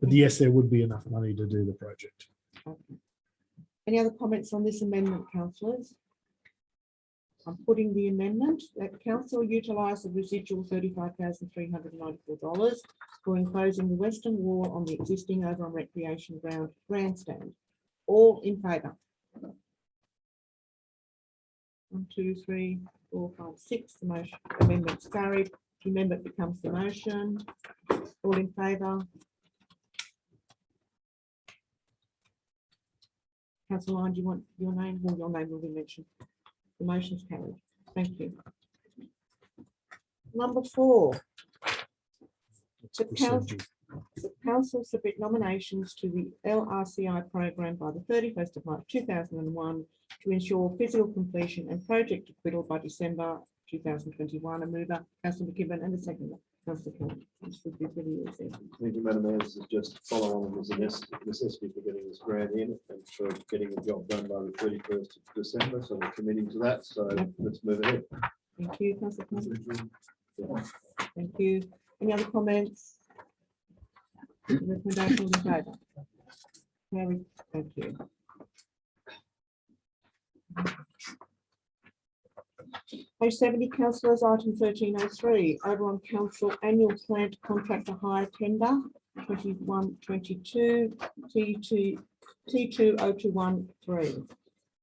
Speaker 8: But yes, there would be enough money to do the project.
Speaker 1: Okay. Any other comments on this amendment, councillors? I'm putting the amendment that council utilise the residual $35,394 for enclosing the western wall on the existing Oberon Recreation Ground grandstand. All in favour? 1, 2, 3, 4, 5, 6. The motion amendment's carried. The amendment becomes the motion. All in favour? Councillor Lyon, do you want your name? Well, your name will be mentioned. The motion's carried. Thank you. Number 4. The council submit nominations to the LRCI program by the 31st of March 2001 to ensure physical completion and project acquittal by December 2021. A mover, Councillor McKibben, and a seconder, Councillor Kelly.
Speaker 5: Thank you, Madam Mayor. This is just follow on with the necessity for getting this grant in and for getting the job done by the 31st of December. So we're committing to that. So let's move ahead.
Speaker 1: Thank you, Councillor Kelly. Thank you. Any other comments? Recommendation in favour? Carried. Thank you. Page 70, councillors, item 1303, Oberon Council Annual Plant Contractor Hire Tender 21-22 T2021-3. The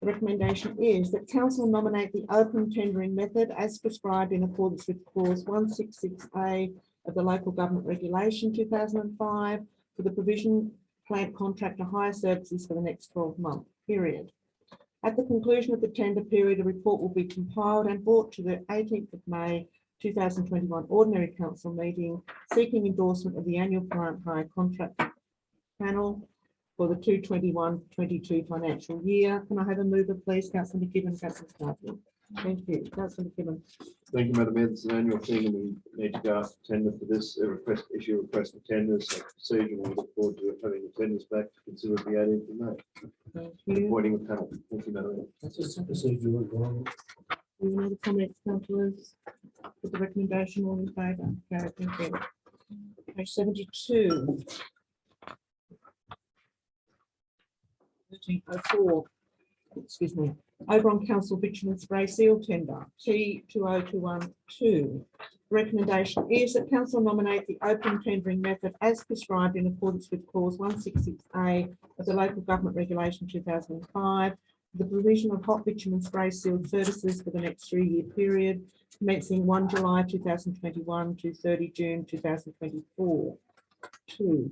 Speaker 1: recommendation is that council nominate the open tendering method as prescribed in accordance with clause 166A of the Local Government Regulation 2005 for the provision plant contractor hire services for the next 12-month period. At the conclusion of the tender period, a report will be compiled and brought to the 18th of May 2021 Ordinary Council meeting seeking endorsement of the annual plant hire contract panel for the 2021-22 financial year. Can I have a mover, please? Councillor McKibben, Councillor Starkey. Thank you. Councillor McKibben.
Speaker 5: Thank you, Madam Mayor. This is an annual thing and we need to go out to tender for this. Issue a request for tenders, so procedure. We look forward to having the tenders back to consider the 18th of May.
Speaker 1: Thank you.
Speaker 5: Appointing a panel. Thank you, Madam Mayor.
Speaker 6: That's just a procedural requirement.
Speaker 1: Any other comments, councillors? With the recommendation, all in favour? Carried. Thank you. Page 72. 1304. Excuse me. Oberon Council Bitumen Spray Seal Tender T20212. Recommendation is that council nominate the open tendering method as prescribed in accordance with clause 166A of the Local Government Regulation 2005 for the provision of hot bitumen spray sealed services for the next 3-year period commencing 1 July 2021 to 30 June 2024. 2.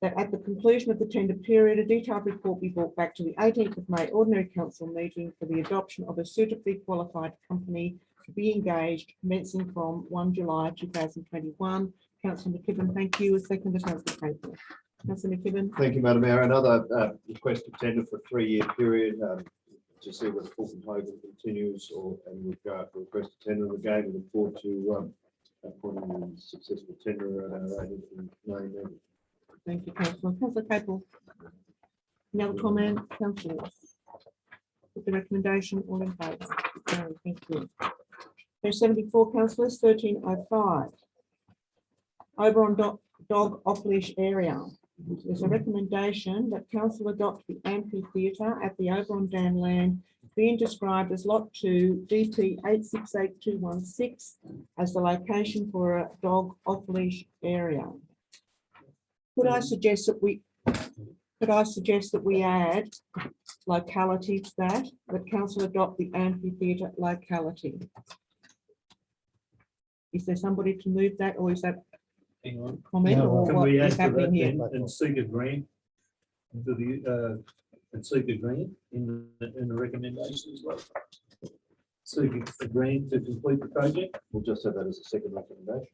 Speaker 1: That at the conclusion of the tender period, a detailed report be brought back to the 18th of May Ordinary Council meeting for the adoption of a suitably qualified company to be engaged commencing from 1 July 2021. Councillor McKibben, thank you. A second, Councillor Capel. Councillor McKibben.
Speaker 5: Thank you, Madam Mayor. Another request for tender for a 3-year period to see whether Fulton Hogan continues and we've got a request for tender again. We look forward to appointing a successful tenderer at our 18th of May meeting.
Speaker 1: Thank you, Councillor. Councillor Capel. Any other comment, councillors? With the recommendation, all in favour? Thank you. Page 74, councillors, 1305. Oberon dog off-leash area. There's a recommendation that council adopt the amphitheatre at the Oberon Dam land being described as Lot 2, DP 868216 as the location for a dog off-leash area. Could I suggest that we add locality to that council adopt the amphitheatre locality? Is there somebody to move that, or is that
Speaker 6: hang on.
Speaker 1: comment
Speaker 7: No,
Speaker 1: or
Speaker 6: Can
Speaker 1: what
Speaker 6: we add
Speaker 1: is
Speaker 6: to that
Speaker 1: happening here?
Speaker 6: then and seek a grant for the, and seek a grant in the recommendation as well? Seek a grant to complete the project?
Speaker 5: We'll just have that as a second recommendation.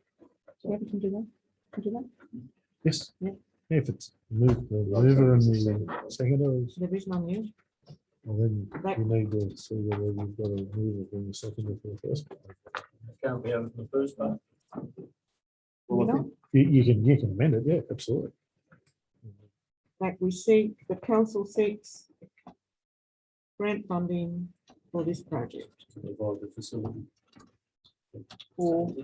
Speaker 1: Yeah, we can do that. Can do that.
Speaker 8: Yes.
Speaker 1: Yeah.
Speaker 8: If it's moved, the mover and the seconder, is-
Speaker 1: There is none yet.
Speaker 8: well, then
Speaker 1: That-
Speaker 8: you need to see whether you've got a mover and a seconder for the first. part.
Speaker 6: Can't we have it in the first part?
Speaker 5: Well, I
Speaker 1: No.
Speaker 5: think
Speaker 8: You can amend it, yeah, absolutely.
Speaker 1: Like we seek, the council seeks grant funding for this project,
Speaker 6: To provide the facility.
Speaker 1: for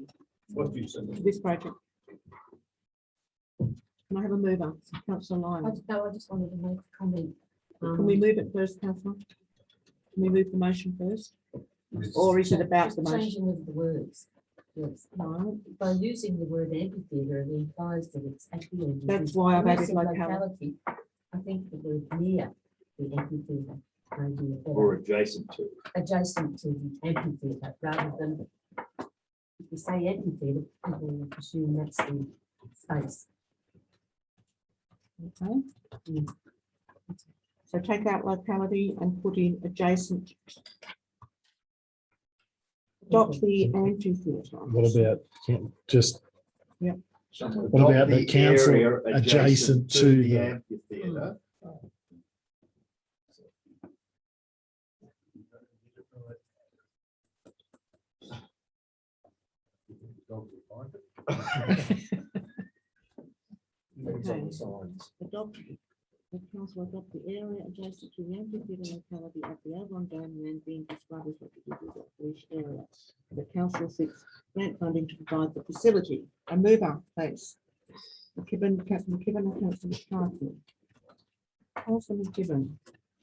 Speaker 6: What do you say?
Speaker 1: this project. Can I have a mover? Councillor Lyons.
Speaker 12: No, I just wanted to make a comment.
Speaker 1: Can we move it first, councillor? Can we move the motion first? Or is it about the
Speaker 12: Just
Speaker 1: motion?
Speaker 12: changing of the words. Yes,
Speaker 1: No,
Speaker 12: by using the word amphitheatre, it implies that it's at the end.
Speaker 1: that's why I've added
Speaker 12: Using
Speaker 1: locality.
Speaker 12: I think the word near the amphitheatre may be a better-
Speaker 5: or adjacent to.
Speaker 12: adjacent to the amphitheatre rather than, if you say amphitheatre, people will presume that's the space.
Speaker 1: Okay. So take out locality and put in adjacent. Adopt the amphitheatre.
Speaker 8: What about, just,
Speaker 5: What
Speaker 8: about the council adjacent to
Speaker 5: the
Speaker 8: the-
Speaker 5: amphitheatre?
Speaker 9: Depends on the signs.
Speaker 1: Adopt, the council adopt the area adjacent to the amphitheatre locality of the Oberon Dome land being described as representative of each area. The council seeks grant funding to provide the facility. A mover, please. McKibben, Councillor McKibben, and Councillor McCarthy. Councillor McKibben.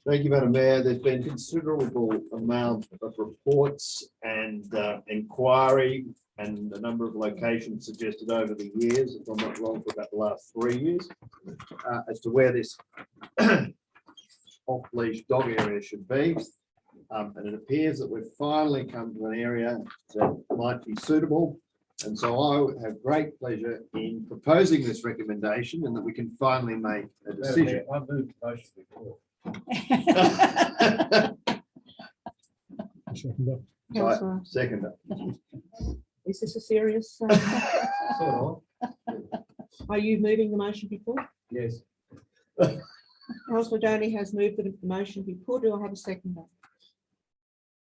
Speaker 5: Thank you, Madam Mayor. There's been considerable amount of reports and inquiry and a number of locations suggested over the years, if I'm not wrong, for about the last 3 years, as to where this off-leash dog area should be. And it appears that we've finally come to an area that might be suitable. And so I have great pleasure in proposing this recommendation and that we can finally make a decision.
Speaker 2: I moved the motion before.
Speaker 1: Councillor,
Speaker 5: Second.
Speaker 1: is this a serious?
Speaker 2: So,
Speaker 1: Are you moving the motion before?
Speaker 2: yes.
Speaker 1: Councillor Donny has moved the motion before. Do I have a seconder?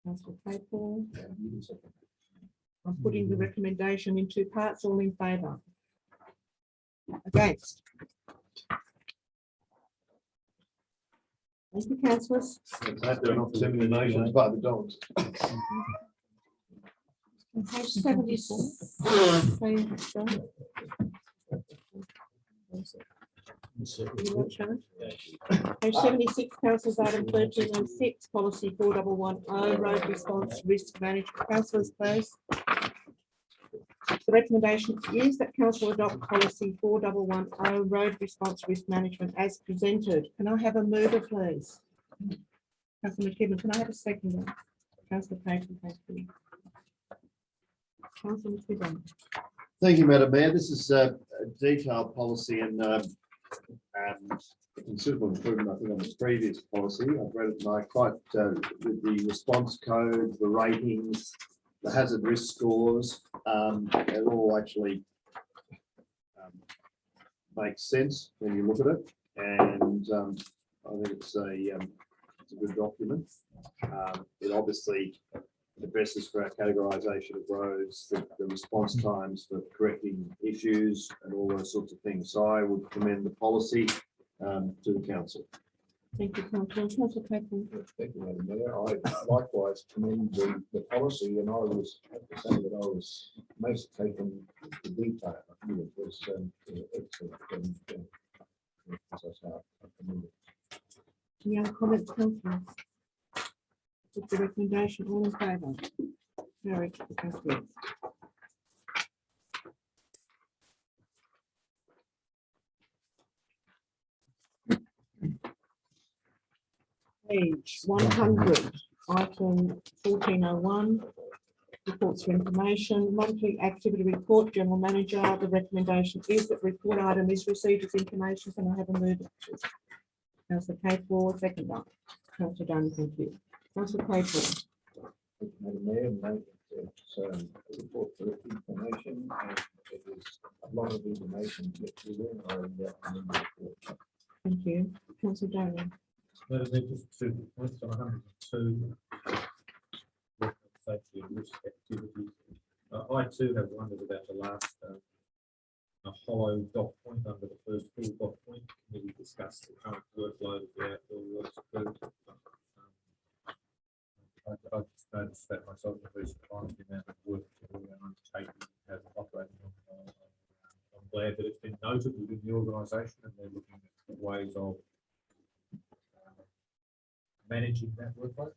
Speaker 1: Councillor Claypool. I'm putting the recommendation in two parts, all in favour. Against. Thank you, councillors.
Speaker 5: They're not too many motions by the dogs.
Speaker 1: Page 74. You want Sharon? Page 76, councillors, item 1306, policy 4110, road response risk management. Councillors, please. The recommendation is that council adopt policy 4110, road response risk management as presented. Can I have a mover, please? Councillor McKibben, can I have a seconder? Councillor Payton, thank you. Councillor McKibben.
Speaker 5: Thank you, Madam Mayor. This is a detailed policy and considerable improvement, I think, on the previous policy. I've read it and I quite, with the response code, the ratings, the hazard risk scores, it all actually makes sense when you look at it. And I think it's a good document. It obviously addresses for our categorization of roads, the response times for correcting issues and all those sorts of things. So I would commend the policy to the council.
Speaker 1: Thank you, councillor. Councillor Clayton.
Speaker 9: Thank you, Madam Mayor. I likewise commend the policy, and I was, have to say that I was most taken to detail. I think it was excellent. And, as I say, I commend it.
Speaker 1: Any other comments, councillors? With the recommendation, all in favour? Carried, councillors. Page 100, item 1401, Reports for information, monthly activity report, general manager. The recommendation is that report item is received as information. Can I have a move? Councillor Capewell, second one. Councillor Dunn, thank you. Councillor Capewell.
Speaker 9: Madam Mayor, note that it's a report for information, and it is a lot of information to get through there. I recommend the report.
Speaker 1: Thank you. Councillor Daniel.
Speaker 2: Madam Mayor, just 2 points on 102. Safety and risk activities. I too have wondered about the last a hollow dot point under the first full dot point. We discussed the current workload of the outdoor works crew. I just noticed that myself in recent times, the amount of work that we're undertaking as operating on. I'm glad that it's been noted within the organisation and they're looking at ways of managing that workload.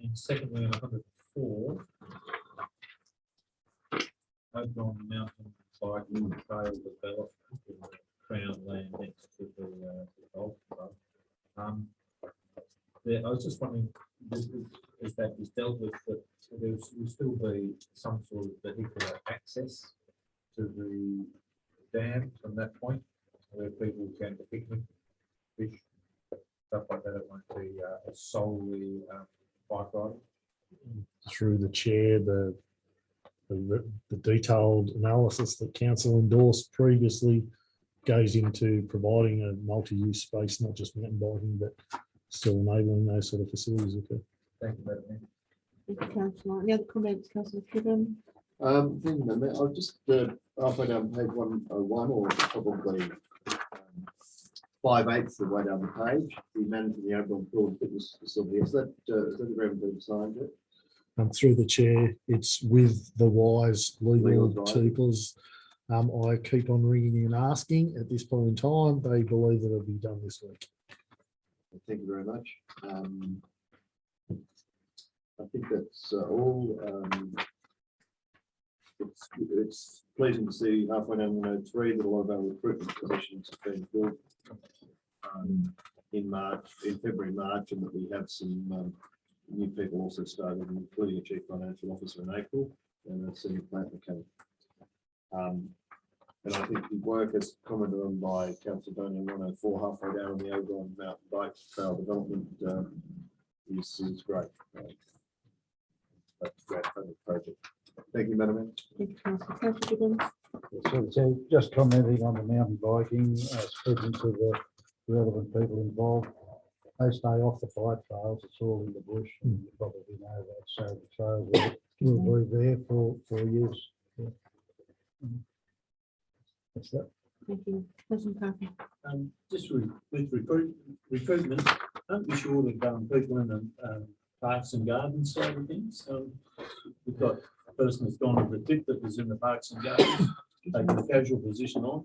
Speaker 2: And secondly, on 104, Oberon Mountain Biking Trail Development in the Crown land next to the golf club. I was just wondering, is that is dealt with, that there will still be some sort of vehicular access to the dam from that point, where people can picnic, fish, stuff like that. It won't be solely bike riding.
Speaker 8: Through the chair, the detailed analysis that council endorsed previously goes into providing a multi-use space, not just mountain biking, but still enabling those sort of facilities. Okay.
Speaker 2: Thank you, Madam Mayor.
Speaker 1: Thank you, Councillor. Any other comments, Councillor Kiven?
Speaker 5: I'll just halfway down page 101, or probably 5/8 the way down the page, the managing the Oberon Pool Fitness Facility. Is that agreement been signed yet?
Speaker 8: Through the chair, it's with the wise legal
Speaker 5: Legal advice.
Speaker 8: teepers. I keep on ringing and asking. At this point in time, they believe that it'll be done this week.
Speaker 5: Thank you very much. I think that's all. It's pleasing to see halfway down 103 that a lot of our recruitment positions have been filled in February, March, and that we have some new people also started, including a chief financial officer in April and a senior plant mechanic. And I think the work as commented on by Councillor Daniel 104 halfway down the Oberon Mountain Bike Trail Development is great. That's a great project. Thank you, Madam Mayor.
Speaker 1: Thank you, Councillor. Councillor Gibbons.
Speaker 7: So just commenting on the mountain biking, speaking to the relevant people involved, they stay off the bike trails, it's all in the bush, and you probably know that, so the trails will be there for use. Yeah. That's that.
Speaker 1: Thank you. Councillor Carter.
Speaker 6: Just with recruitment, aren't we short of people in the parks and gardens side of things? We've got a person that's gone to the tip that was in the parks and gardens, taking a casual position on,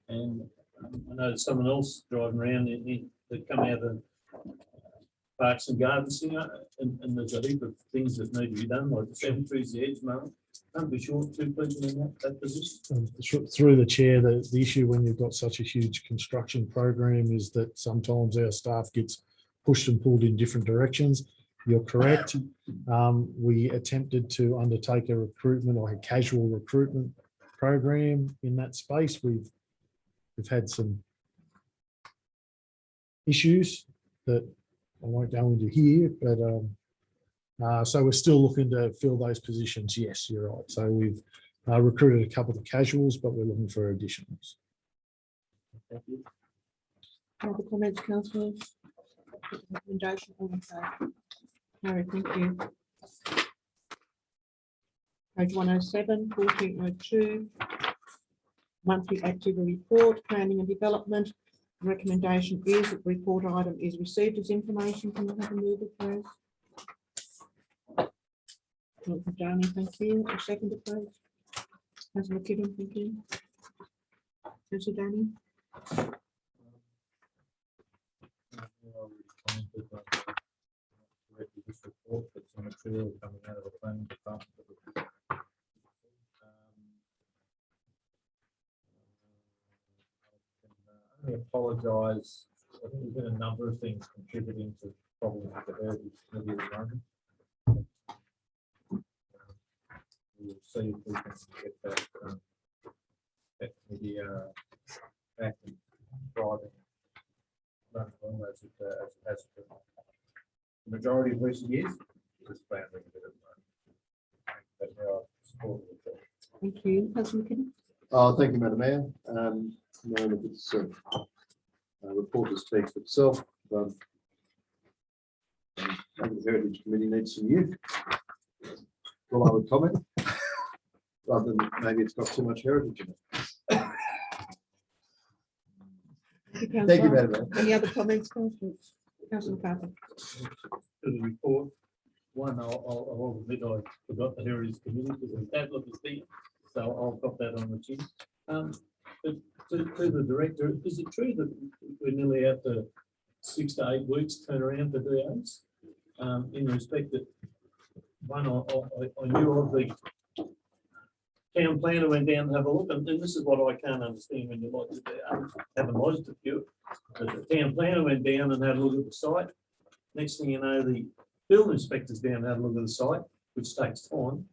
Speaker 6: and I know there's someone else driving around that come out of the parks and gardens, and there's a heap of things that need to be done, like the cemeteries, the edge mowing. Aren't we short 2 people in that position?
Speaker 8: Through the chair, the issue when you've got such a huge construction program is that sometimes our staff gets pushed and pulled in different directions. You're correct. We attempted to undertake a recruitment or a casual recruitment program in that space. We've had some issues that I won't go into here, but so we're still looking to fill those positions. Yes, you're right. So we've recruited a couple of casuals, but we're looking for additionals.
Speaker 2: Thank you.
Speaker 1: Other comments, councillors? Recommendation all in favour? Carried, thank you. Page 107, 1402. Monthly activity report, planning and development. Recommendation is that the report item is received as information. Can I have a move it, please? Councillor Johnny, thank you. A second, please. Councillor McKibben, thank you. Councillor Danny.
Speaker 2: This report that's on material coming out of the planning department. I apologise. I think there's been a number of things contributing to problems with the heritage committee at the moment. we'll see if we can get that, the, back and driving. Running along as it, as it has been. The majority of recent years, it's been a bit of, but now support it.
Speaker 1: Thank you. Councillor McKibben.
Speaker 5: Thank you, Madam Mayor. No, look, it's report that speaks for itself. Maybe the Heritage Committee needs some youth. Well, I would comment, rather than maybe it's got too much heritage in it. Thank you,
Speaker 1: Councillor.
Speaker 5: Madam Mayor.
Speaker 1: Any other comments, Councillor McCarthy?
Speaker 6: To the report. One, I'll admit I forgot the Heritage Committee because the tablet is there, so I'll pop that on the chin. But to the director, is it true that we're nearly at the 6 to 8 weeks turnaround for DAs? In respect that, one, I knew of the town planner went down to have a look, and this is what I can't understand when you like to have a lodged a few. But the town planner went down and had a look at the site. Next thing you know, the building inspector's down and had a look at the site, which takes time.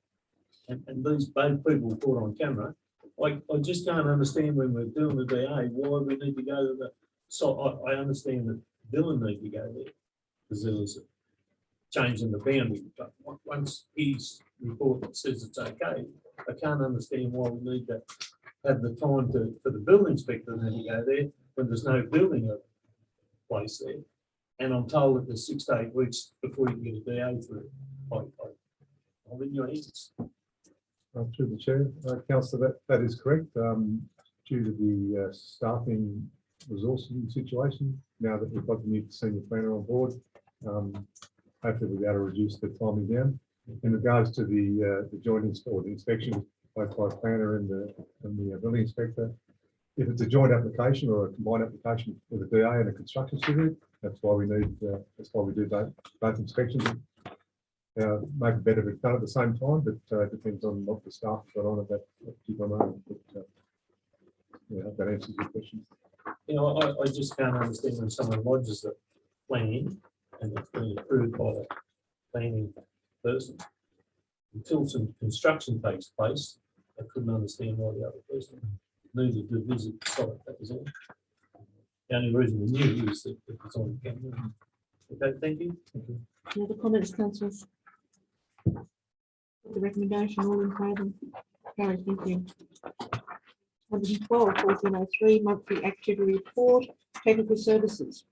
Speaker 6: And these both people were caught on camera. I just can't understand when we're doing the DA, why we need to go to the, so I understand that Dylan need to go there, because there was a change in the boundary, but once his report says it's okay, I can't understand why we need to have the time for the building inspector then to go there, when there's no building place there. And I'm told that there's 6 to 8 weeks before you can get a DA through. I'll leave your hands.
Speaker 13: Through the chair, councillor, that is correct. Due to the staffing resourcing situation, now that we've got the new senior planner on board, hopefully we'll be able to reduce the timing down. In regards to the joint inspection, both by planner and the building inspector, if it's a joint application or a combined application with a DA and a construction certificate, that's why we need. That's why we do both inspections. Maybe better if it's done at the same time, but it depends on what the staff got on at that particular moment. But yeah, that answers your question.
Speaker 6: You know, I just can't understand when someone lodges the plan and it's been approved by the planning person. Until some construction takes place, I couldn't understand why the other person needed to visit the site. That was all. The only reason we knew is that it was on camera. Okay, thank you.
Speaker 1: Any other comments, councillors? The recommendation, all in favour? Carried, thank you. 112, 1403, monthly activity report, technical services.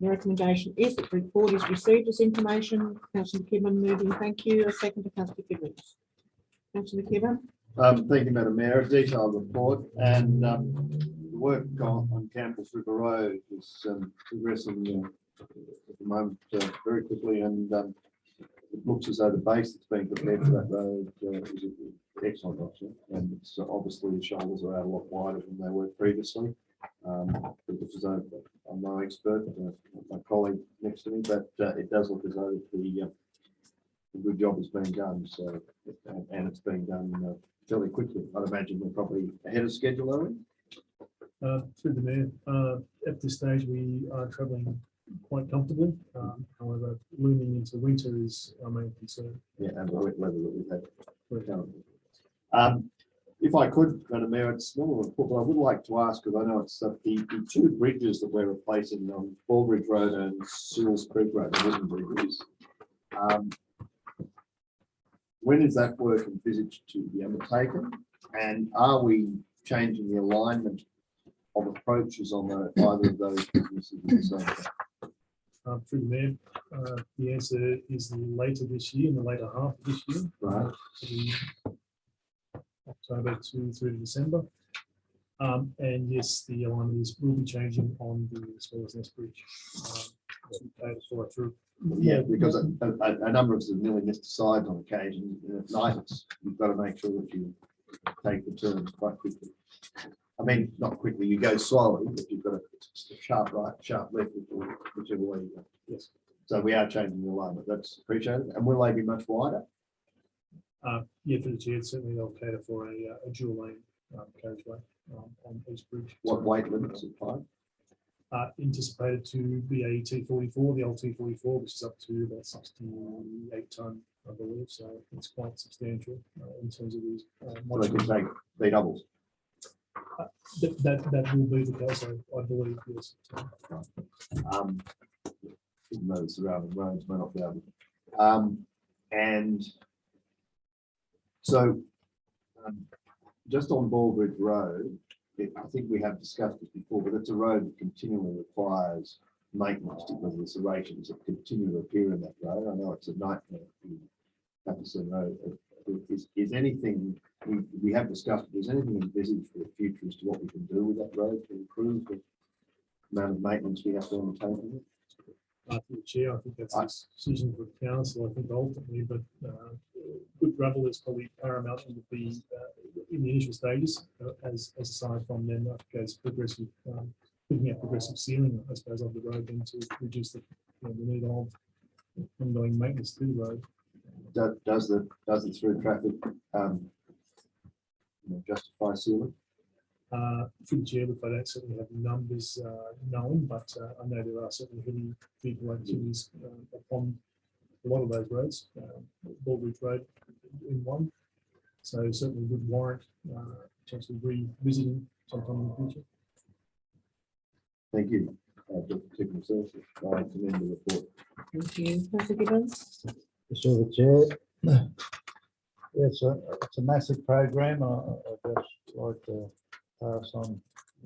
Speaker 1: The recommendation is that the report is received as information. Councillor McKibben moving, thank you. A second to Councillor McKibben. Councillor McKibben.
Speaker 5: Thank you, Madam Mayor. A detailed report, and the work on Campbell's River Road is progressing at the moment very quickly, and it looks as though the base that's being prepared for that road is excellent, actually, and it's obviously the shoulders are out a lot wider than they were previously. But this is I'm no expert, my colleague next to me, but it does look as though the good job is being done. So, and it's being done fairly quickly. I'd imagine we're probably ahead of schedule, are we?
Speaker 11: Through the mayor, at this stage, we are travelling quite comfortably. However, looming into winter is our main concern.
Speaker 5: Yeah, and the wet weather that we've had. If I could, Madam Mayor, it's not a report, but I would like to ask, because I know it's the two bridges that we're replacing on Baldridge Road and Seals Creek Road, the wooden bridges. When is that work envisaged to be undertaken? And are we changing the alignment of approaches on either of those businesses?
Speaker 11: Through the mayor, the answer is later this year, in the later half of this year.
Speaker 5: Right.
Speaker 11: October through to December. And yes, the alignment will be changing on the Swallows Nest Bridge.
Speaker 5: Yeah, because a number of us have nearly missed the sides on occasion. At night, you've got to make sure that you take the turns quite quickly. I mean, not quickly, you go slowly, but you've got a sharp right, sharp left, whichever way you go. Yes. So we are changing the alignment. That's appreciated. And will they be much wider?
Speaker 11: Yeah, for the chair, certainly they'll cater for a dual lane carriageway on East Bridge.
Speaker 5: What weight limits apply?
Speaker 11: anticipated to be a T44, the old T44, which is up to about 68 ton, I believe. So it's quite substantial in terms of these.
Speaker 5: So they can take B doubles.
Speaker 11: That will be the case, I believe, yes.
Speaker 5: Even though the surrounding roads may not be able. And so just on Baldridge Road, I think we have discussed this before, but it's a road that continually requires maintenance because of the serrations that continue to appear in that road. I know it's a nightmare in Patterson Road. Is anything, we have discussed, is anything envisaged for the future as to what we can do with that road to improve the amount of maintenance we have to undertake?
Speaker 11: For the chair, I think that's a decision for the council, I think ultimately, but good gravel is probably paramount in the initial stages, as aside from then that goes progressive, looking at progressive sealing, I suppose, of the road then to reduce the need of ongoing maintenance to the road.
Speaker 5: Does the through traffic justify sealing?
Speaker 11: Through the chair, but I don't certainly have numbers known, but I know there are certainly heavy vehicle activities upon a lot of those roads, Baldridge Road in one. So certainly would warrant potentially revisiting sometime in the future.
Speaker 5: Thank you. Technical services. I commend the report.
Speaker 1: Thank you. Councillor Gibbons?
Speaker 7: Through the chair. It's a massive program. I just like to pass on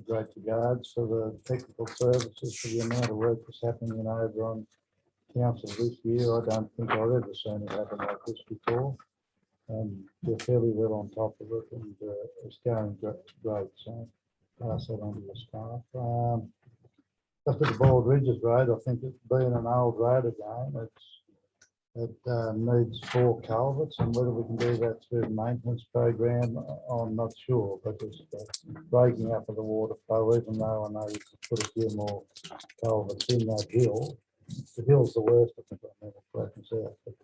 Speaker 7: great regards for the technical services for the amount of work that's happening in Oberon Council this year. I don't think I've ever seen it happen like this before. They're fairly well on top of it, and it's going great. So pass that on to the staff. Just at the Baldridges Road, I think it's being an old road again. It needs 4 culverts, and whether we can do that through the maintenance program, I'm not sure. But it's breaking up of the water flow, even though I know you can put a few more culverts in that hill. The hill's the worst, I think, I've never broken out. But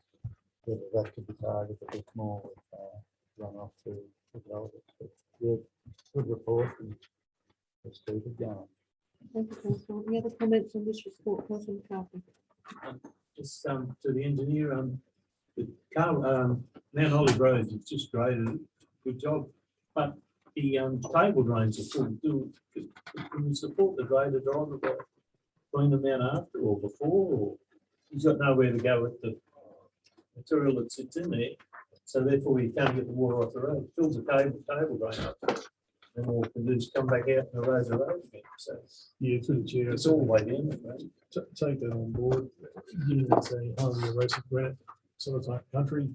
Speaker 7: whether that could be targeted a bit more with runoff through the culverts. But good report, and let's keep it going.
Speaker 1: Thank you, Councillor. Any other comments on this report, Councillor McCarthy?
Speaker 6: Just to the engineer, the Mount Olive Road is just graded, good job, but the table drains are full. Can you support the grader driver by clean them out after or before, or he's got nowhere to go with the material that sits in there, so therefore you can't get the water off the road. Fills the table drain up, and all can do is come back out and erode the road again. So
Speaker 11: Yeah, through the chair,
Speaker 6: it's all the way down, right?
Speaker 11: take that on board. Given it's a highly erosive granite sort of type country,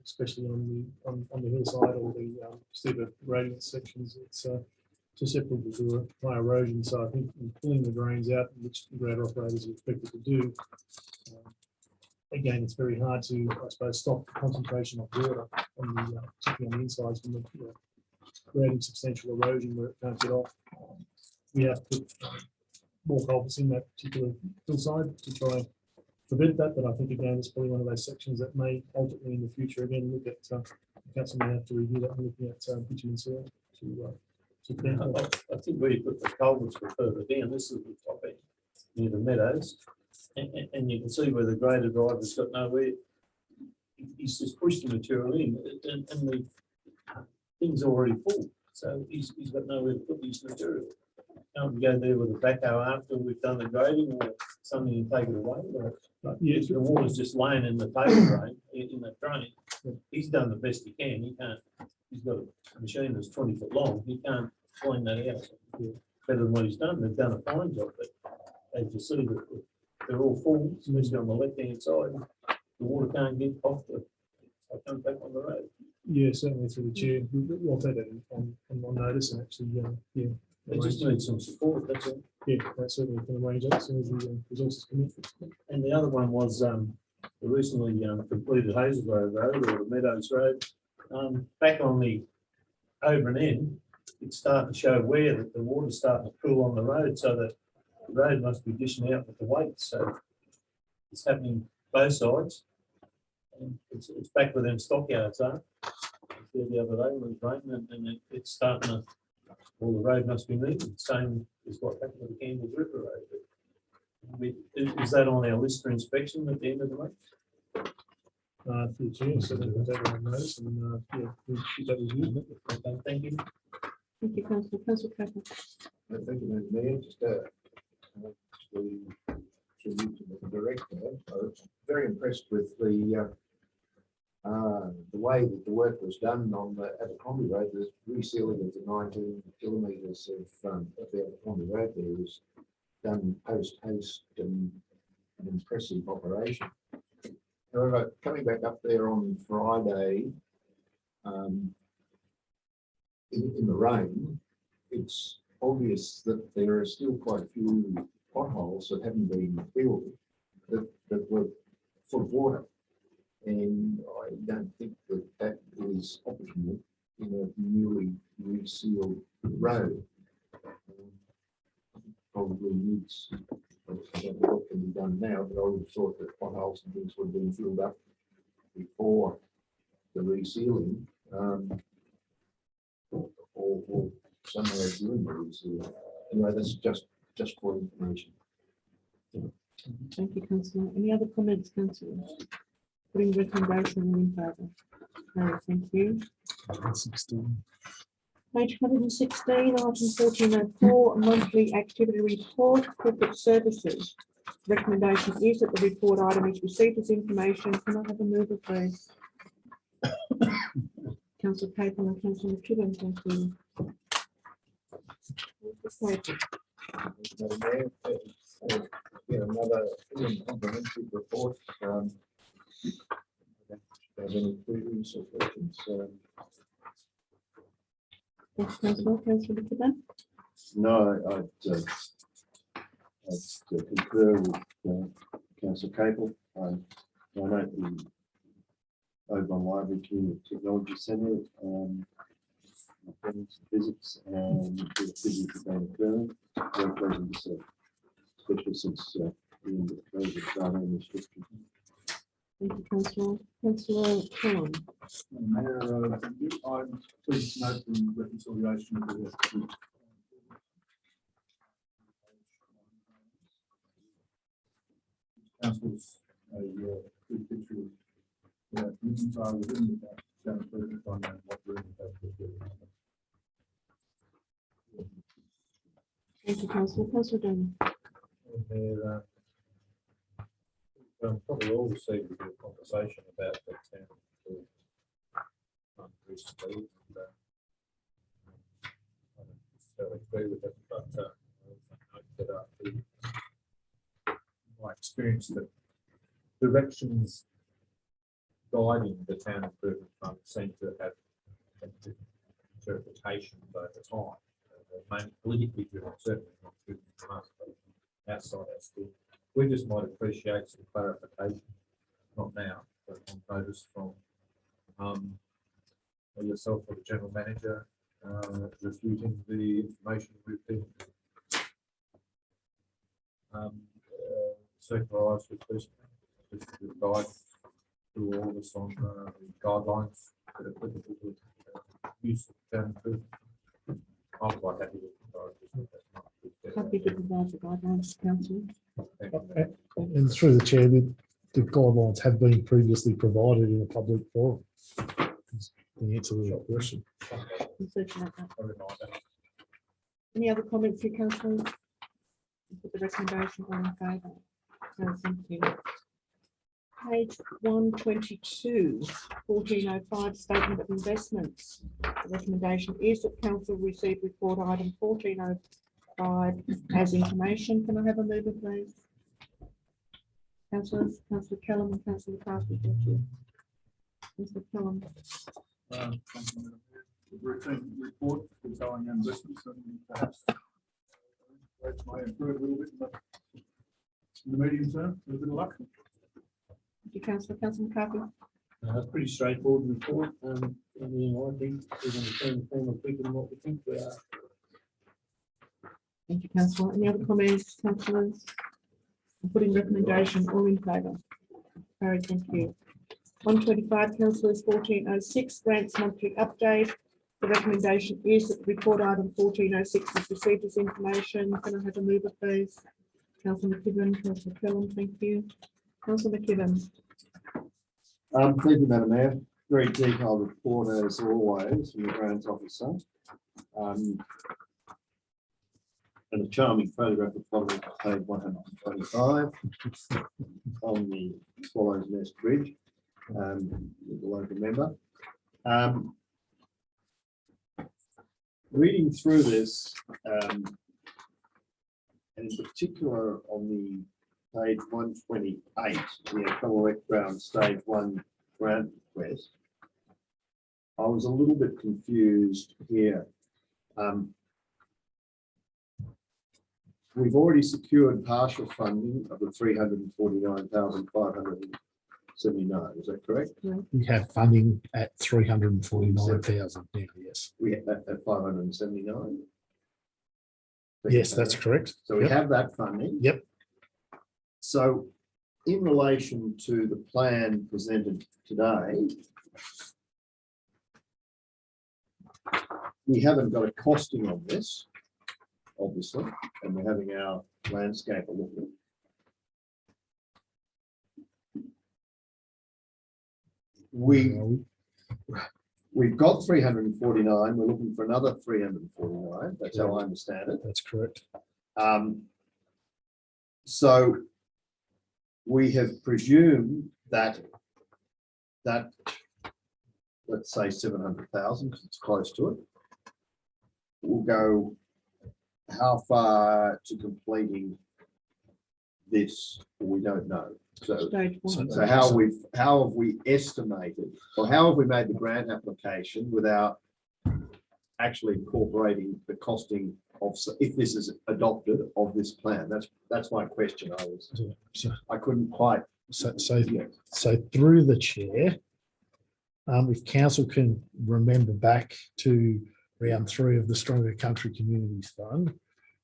Speaker 11: especially on the hillside or the steeper gradient sections, it's susceptible to high erosion. So I think in pulling the drains out, which the grader operators are expected to do, again, it's very hard to, I suppose, stop the concentration of water on the particularly on the insides from the creating substantial erosion where it can't get off. We have to put more culverts in that particular hillside to try and prevent that, but I think again it's probably one of those sections that may ultimately in the future again look at council may have to review that, looking at bitumen soil to clean up.
Speaker 6: I think where you put the culverts were further down. This is the top end near the meadows, and you can see where the grader driver's got nowhere. He's just pushed the material in, and the thing's already full, so he's got nowhere to put his material. Can't we go there with a backhoe after we've done the grading, or something and take it away? Or,
Speaker 11: Yes,
Speaker 6: the water's just laying in the table drain, in that drain. He's done the best he can. He can't. He's got a machine that's 20 foot long. He can't clean that out better than what he's done. They've done a fine job, but as you see, they're all full, especially on the left hand side. The water can't get off the. I come back on the road.
Speaker 11: yeah, certainly through the chair. We'll take that on notice and actually, yeah.
Speaker 6: They just need some support, that's all.
Speaker 11: Yeah, that's certainly can arrange that as soon as the resources come in.
Speaker 6: And the other one was the recently completed Hazelgrove Road or the Meadows Road. Back on the Oberon end, it's starting to show where that the water's starting to pool on the road, so that the road must be dishing out with the weight. So it's happening both sides. And it's back where them stockyards are. There the other day was raining, and it's starting to Well, the road must be moved, same as what happened with the Campbell's River Road. But is that on our list for inspection at the end of the month?
Speaker 11: For the chair, so that everyone knows, and, yeah, we'll keep that with you.
Speaker 6: Okay, thank you.
Speaker 1: Thank you, councillor. Councillor Capel.
Speaker 9: Thank you, Madam Mayor. Just the tribute to the director. I was very impressed with the way that the work was done on the Abercrombie Road. The resealing of the 19 kilometres of the Abercrombie Road there was done post haste and an impressive operation. However, coming back up there on Friday in the rain, it's obvious that there are still quite a few potholes that haven't been filled that were full of water. And I don't think that that is optimal in a newly resealed road. Probably needs, I don't know what can be done now, but I would have thought that potholes and things would have been filled up before the resealing, or somewhere during the resealing. Anyway, that's just for information.
Speaker 1: Thank you, councillor. Any other comments, councillor? Putting recommendation in favour. No, thank you.
Speaker 8: 16.
Speaker 1: Page 116, item 1404, monthly activity report, corporate services. Recommendation is that the report item is received as information. Can I have a mover, please? Councillor Capel and Councillor McKibben, thank you.
Speaker 9: Madam Mayor, another comprehensive report. Have any queries or questions?
Speaker 1: Yes, councillor, councillor McKibben.
Speaker 5: No, I'd concur with councillor Capel. I note the Oberon Library Community Technology Centre visits and the activities that have been occurring. Very pleasant to see, especially since the end of COVID restrictions.
Speaker 1: Thank you, councillor. Councillor Cullen.
Speaker 2: Mayor, I'm pleased to note the reconciliation of the council's a good picture of reasons are within the town clerk on what we're in the.
Speaker 1: Thank you, councillor. Councillor Dunn.
Speaker 2: There, probably all received a bit of conversation about the town recently. And, I don't necessarily agree with it, but I note that my experience that directions guiding the town improvement fund seem to have different interpretations over time. Mainly politically driven, certainly not driven from us, but outside our school. We just might appreciate some clarification, not now, but on notice from yourself or the general manager, refuting the information we've been circularised with this guide to all of us on the guidelines that are applicable to use of town improvement. I'm quite happy with it.
Speaker 1: Happy to provide the guidelines, councillor.
Speaker 8: And through the chair, the guidelines have been previously provided in a public forum. The answer to that question.
Speaker 1: Any other comments, you councillors? Put the recommendation all in favour. No, thank you. Page 122, 1405, statement of investments. The recommendation is that council receive report item 1405 as information. Can I have a mover, please? Councillors, Councillor Kellam and Councillor McCarthy, thank you. Councillor Kellam.
Speaker 2: Routine report regarding investments and perhaps rates may improve a little bit, but in the medium term, with a bit of luck.
Speaker 1: Thank you, Councillor. Councillor McCarthy.
Speaker 6: Pretty straightforward report. I mean, I think we're going to turn the corner quicker than what we think we are.
Speaker 1: Thank you, councillor. Any other comments, councillors? I'm putting recommendation all in favour. Carried, thank you. 125, councillors, 1406, grants monthly update. The recommendation is that report item 1406 is received as information. Can I have a mover, please? Councillor McKibben, Councillor Cullen, thank you. Councillor McKibben.
Speaker 5: Thank you, Madam Mayor. Very detailed report as always from the grants officer. And a charming photograph of following page 125 on the Swallows Nest Bridge with the local member. Reading through this, and in particular on the page 128, the Commonwealth Ground Stage 1 grant request, I was a little bit confused here. We've already secured partial funding of the 349,579. Is that correct?
Speaker 8: We have funding at 349,000 now, yes.
Speaker 5: We have that at 579.
Speaker 8: Yes, that's correct.
Speaker 5: So we
Speaker 8: Yep.
Speaker 5: have that funding.
Speaker 8: Yep.
Speaker 5: So in relation to the plan presented today, we haven't got a costing on this, obviously, and we're having our landscaper look at it. We've got 349, we're looking for another 349, that's how I understand it.
Speaker 8: That's correct.
Speaker 5: So we have presumed that let's say 700,000, because it's close to it, will go how far to completing this, we don't know. So
Speaker 1: Stage 1.
Speaker 5: so how have we estimated, or how have we made the grant application without actually incorporating the costing of, if this is adopted, of this plan? That's my question. I couldn't quite.
Speaker 8: So through the chair, if council can remember back to round 3 of the Stronger Country Communities Fund,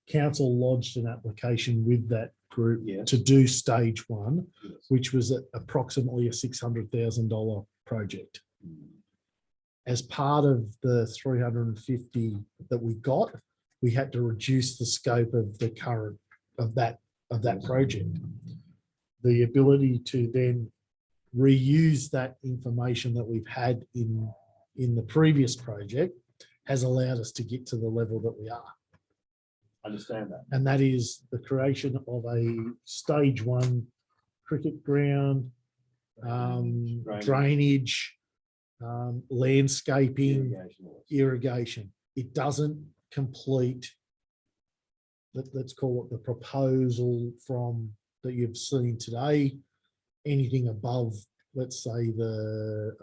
Speaker 8: council lodged an application with that group to do stage 1, which was at approximately a $600,000 project. As part of the 350 that we got, we had to reduce the scope of the current of that project. The ability to then reuse that information that we've had in the previous project has allowed us to get to the level that we are.
Speaker 5: Understand that.
Speaker 8: And that is the creation of a stage 1 cricket ground, drainage, landscaping, irrigation. It doesn't complete, let's call it the proposal from that you've seen today. Anything above, let's say the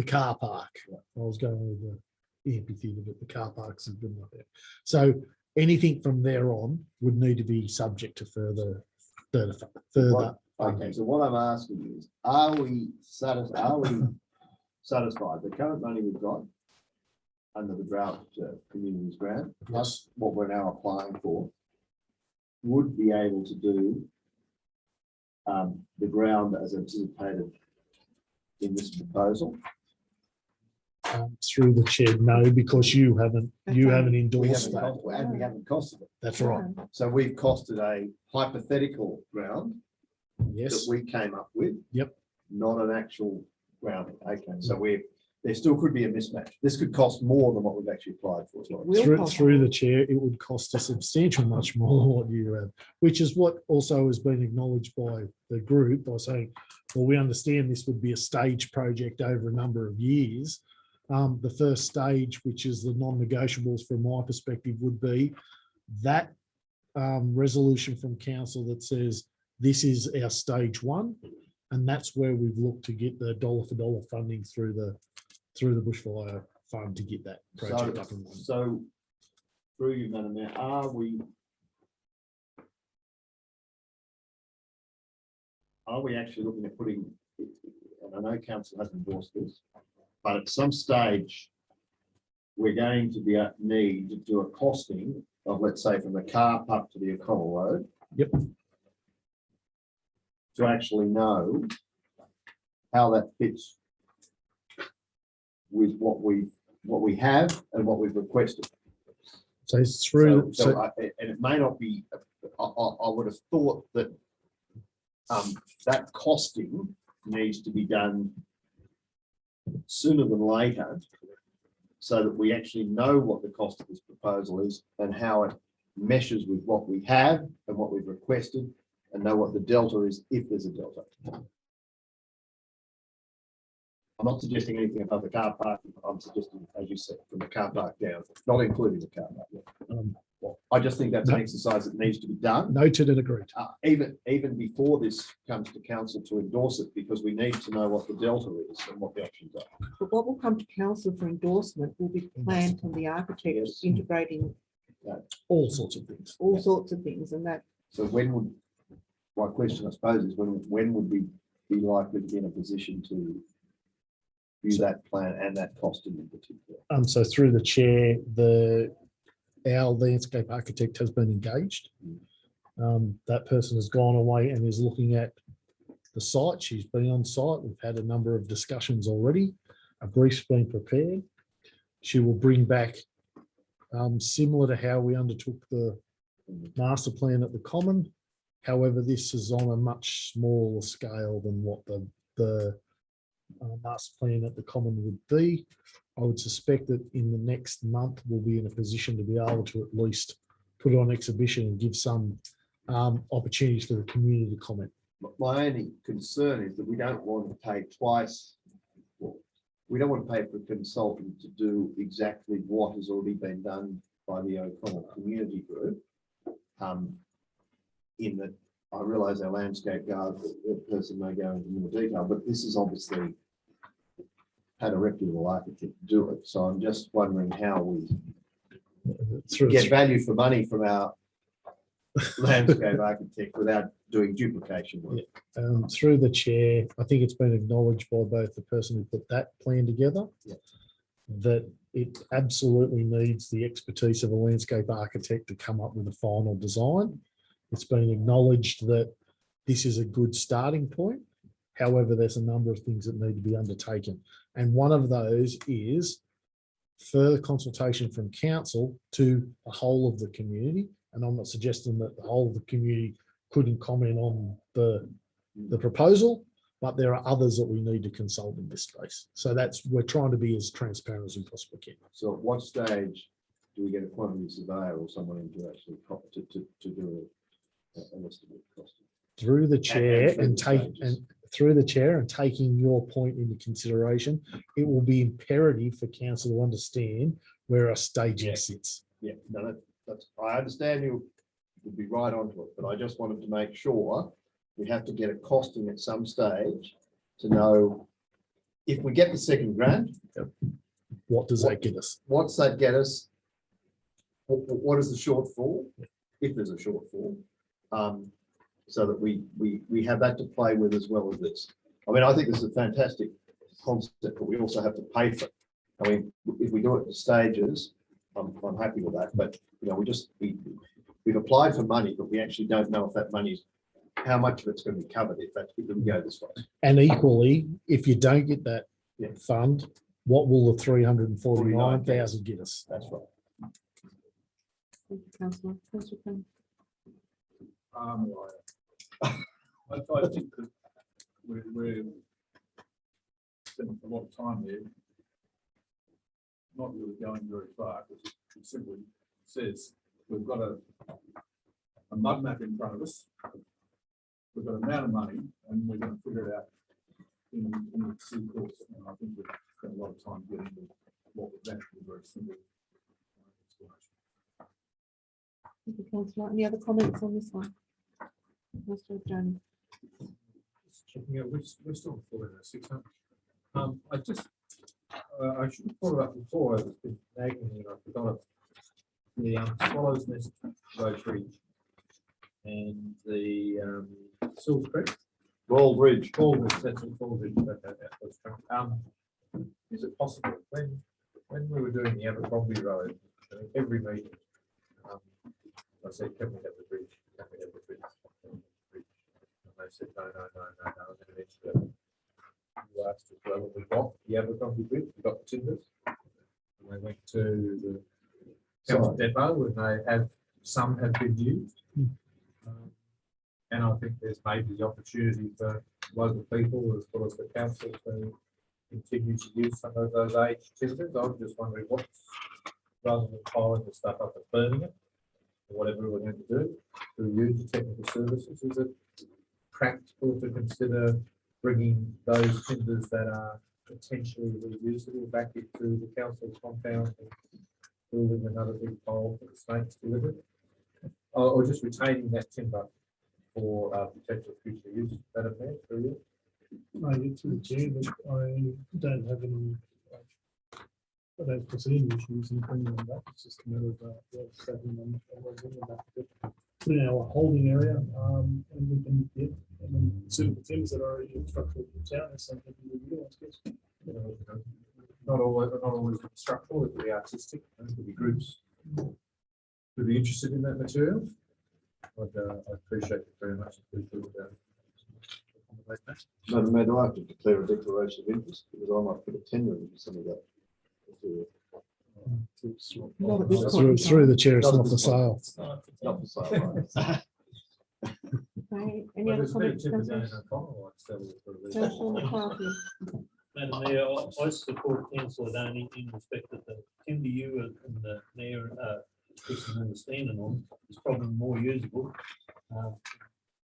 Speaker 8: car park. I was going with the amphitheatre, but the car parks have been like that. So anything from there on would need to be subject to further.
Speaker 5: Okay, so what I'm asking is, are we satisfied? The current money we've got under the drought communities grant, plus what we're now applying for, would be able to do the ground as anticipated in this proposal?
Speaker 8: Through the chair, no, because you haven't endorsed that.
Speaker 5: And we haven't costed it.
Speaker 8: That's right.
Speaker 5: So we've costed a hypothetical ground that we came up with.
Speaker 8: Yep.
Speaker 5: Not an actual ground. Okay, so there still could be a mismatch. This could cost more than what we've actually applied for.
Speaker 8: Through the chair, it would cost a substantial much more than what you have, which is what also has been acknowledged by the group by saying, well, we understand this would be a stage project over a number of years. The first stage, which is the non-negotiables from my perspective, would be that resolution from council that says this is our stage 1, and that's where we've looked to get the dollar for dollar funding through the bushfire fund to get that project up and running.
Speaker 5: So through you, Madam Mayor, are we actually looking at putting, and I know council hasn't endorsed this, but at some stage, we're going to be need to do a costing of, let's say, from the car park to the O'Connell Road.
Speaker 8: Yep.
Speaker 5: To actually know how that fits with what we have and what we've requested.
Speaker 8: So it's through,
Speaker 5: And it may not be, I would have thought that that costing needs to be done sooner than later, so that we actually know what the cost of this proposal is and how it meshes with what we have and what we've requested, and know what the delta is if there's a delta. I'm not suggesting anything about the car park. I'm suggesting, as you said, from the car park down, not including the car park. Well, I just think that's an exercise that needs to be done.
Speaker 8: noted and agreed.
Speaker 5: Even before this comes to council to endorse it, because we need to know what the delta is and what the options are.
Speaker 1: But what will come to council for endorsement will be planned from the architect,
Speaker 5: Yes.
Speaker 1: integrating
Speaker 8: All sorts of things.
Speaker 1: all sorts of things, and that
Speaker 5: So when would, my question, I suppose, is when would we be likely to be in a position to view that plan and that costing in particular?
Speaker 8: So through the chair, our landscape architect has been engaged. That person has gone away and is looking at the site. She's been on site. We've had a number of discussions already. A brief's been prepared. She will bring back, similar to how we undertook the master plan at the Common. However, this is on a much smaller scale than what the master plan at the Common would be. I would suspect that in the next month, we'll be in a position to be able to at least put it on exhibition and give some opportunities for the community to comment.
Speaker 5: My only concern is that we don't want to pay twice. Well, we don't want to pay for a consultant to do exactly what has already been done by the O'Connell Community Group. In that, I realise our landscape guard, the person may go into more detail, but this is obviously had a reputable architect do it. So I'm just wondering how we get value for money from our landscape architect without doing duplication work.
Speaker 8: Through the chair, I think it's been acknowledged by both the person who put that plan together, that it absolutely needs the expertise of a landscape architect to come up with a final design. It's been acknowledged that this is a good starting point. However, there's a number of things that need to be undertaken. And one of those is further consultation from council to the whole of the community. And I'm not suggesting that the whole of the community couldn't comment on the proposal, but there are others that we need to consult in this space. So we're trying to be as transparent as we possibly can.
Speaker 5: So at what stage do we get a quantity surveyor or someone in to actually to do an estimate cost?
Speaker 8: Through the chair
Speaker 5: through the stages.
Speaker 8: Taking your point into consideration, it will be imperative for council to understand where our staging sits.
Speaker 5: Yeah, no, that's, I understand you would be right onto it, but I just wanted to make sure we have to get a costing at some stage to know if we get the second grant.
Speaker 8: What does that get us?
Speaker 5: What's that get us? What is the shortfall, if there's a shortfall? So that we have that to play with as well as this. I mean, I think this is a fantastic concept, but we also have to pay for it. I mean, if we do it in stages, I'm happy with that. But you know, we've applied for money, but we actually don't know if that money's, how much of it's going to be covered if we go this way.
Speaker 8: And equally, if you don't get that fund, what will the 349,000 get us?
Speaker 5: That's right.
Speaker 1: Thank you, Councillor. Councillor Kane.
Speaker 2: I think that we're spending a lot of time there, not really going very far, because it simply says we've got a mud map in front of us, we've got an amount of money, and we're going to figure it out in the due course. And I think we've spent a lot of time getting to what was actually very simple.
Speaker 1: Thank you, Councillor. Any other comments on this one? Mr. Johnny.
Speaker 2: Checking out, we're still 406. I should have thought about before. I was been nagging me, and I forgot it. The Swallows Nest Rotary and the Sills Creek.
Speaker 5: Baldridge.
Speaker 2: That's in Baldridge. Is it possible when we were doing the Abercrombie Road, I think every meeting, I said, can we have the bridge? Can we have the bridge? And they said, no. And then eventually, asked as well, we got the Abercrombie Bridge, we got the timbers. And they went to the council depot and some have been used. And I think there's maybe the opportunity for local people as well as the council to continue to use some of those aged timbers. I was just wondering rather than piling the stuff up and burning it, or whatever we're going to do, to use the technical services, is it practical to consider bringing those timbers that are potentially reusable back into the council compound and building another big pile for the snakes to live in? Or just retaining that timber for potential future use? Is that a matter for you?
Speaker 11: I get to the chair, but I don't have any, I don't foresee any issues in bringing them back. It's just a matter of, saving them and bringing them back. Put in our holding area, and we can get, and then suitable timbers that are already structural in town, is something we do, I guess.
Speaker 2: Not always structural, it could be artistic, it could be groups who'd be interested in that material. I appreciate it very much.
Speaker 5: Madam Mayor, do I have to declare a declaration of interest, because I might put a tender into some of that material.
Speaker 1: Not at this point.
Speaker 8: Through the chair, it's
Speaker 5: Not at
Speaker 8: not for
Speaker 5: this point.
Speaker 8: sale.
Speaker 5: Not for sale, right?
Speaker 1: Okay, any other comments? Councillor McCarthy?
Speaker 6: Madam Mayor, I support councillor Donny in respect that the timber you and the mayor pushing understanding on is probably more usable.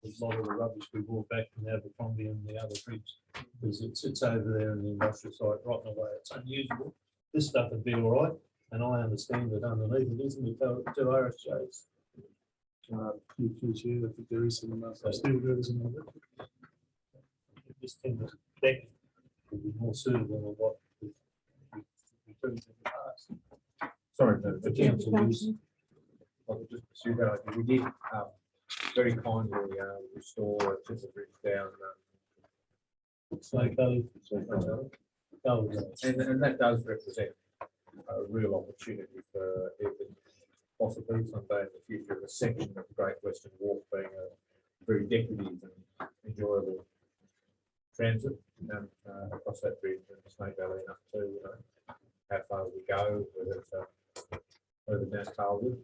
Speaker 6: There's a lot of the rubbish we brought back from Abercrombie and the other bridge, because it sits over there in the industrial site, rotting away. It's unusable. This stuff would be all right, and I understand that underneath it isn't it to RSJs.
Speaker 11: Future, I think there is some, steel girders in there.
Speaker 6: This timber deck would be more suitable than what we put in the past.
Speaker 2: Sorry, the
Speaker 1: Yeah,
Speaker 2: council use. I could just pursue that idea. We did very kindly restore a timber bridge down. And that does represent a real opportunity for possibly someday in the future, a section of the Great Western Walk being a very decorative and enjoyable transit across that bridge and the Snake Valley and up to how far we go, whether it's over down Carlwood.